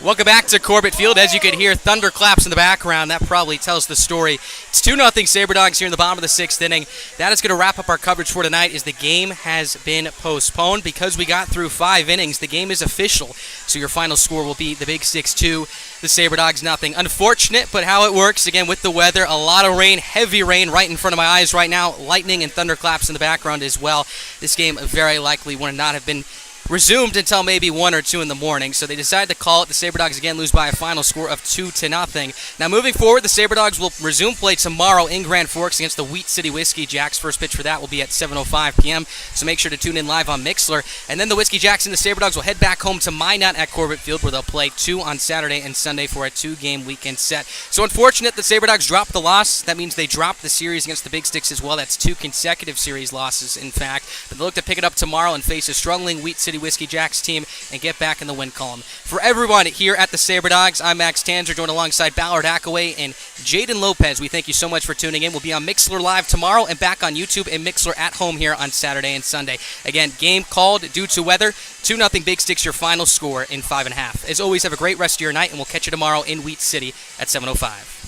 Welcome back to Corbett Field. As you can hear, thunderclaps in the background. That probably tells the story. It's 2-0 Saber Dogs here in the bottom of the sixth inning. That is going to wrap up our coverage for tonight as the game has been postponed. Because we got through 5 innings, the game is official. So your final score will be the Big Sticks 2, the Saber Dogs 0. Unfortunate, but how it works, again, with the weather, a lot of rain, heavy rain right in front of my eyes right now, lightning and thunderclaps in the background as well. This game very likely would not have been resumed until maybe 1 or 2 in the morning, so they decided to call it. The Saber Dogs again lose by a final score of 2-0. Now moving forward, the Saber Dogs will resume play tomorrow in Grand Forks against the Wheat City Whiskey Jacks. First pitch for that will be at 7:05 p.m., so make sure to tune in live on Mixler. And then the Whiskey Jacks and the Saber Dogs will head back home to Minot at Corbett Field, where they'll play 2 on Saturday and Sunday for a 2-game weekend set. So unfortunate the Saber Dogs dropped the loss. That means they dropped the series against the Big Sticks as well. That's 2 consecutive series losses, in fact. But they look to pick it up tomorrow and face a struggling Wheat City Whiskey Jacks team and get back in the win column. For everyone here at the Saber Dogs, I'm Max Tanzer, joined alongside Ballard Hackaway and Jaden Lopez. We thank you so much for tuning in. We'll be on Mixler Live tomorrow and back on YouTube and Mixler at home here on Saturday and Sunday. Again, game called due to weather. 2-0 Big Sticks, your final score in 5.5. As always, have a great rest of your night, and we'll catch you tomorrow in Wheat City at 7:05.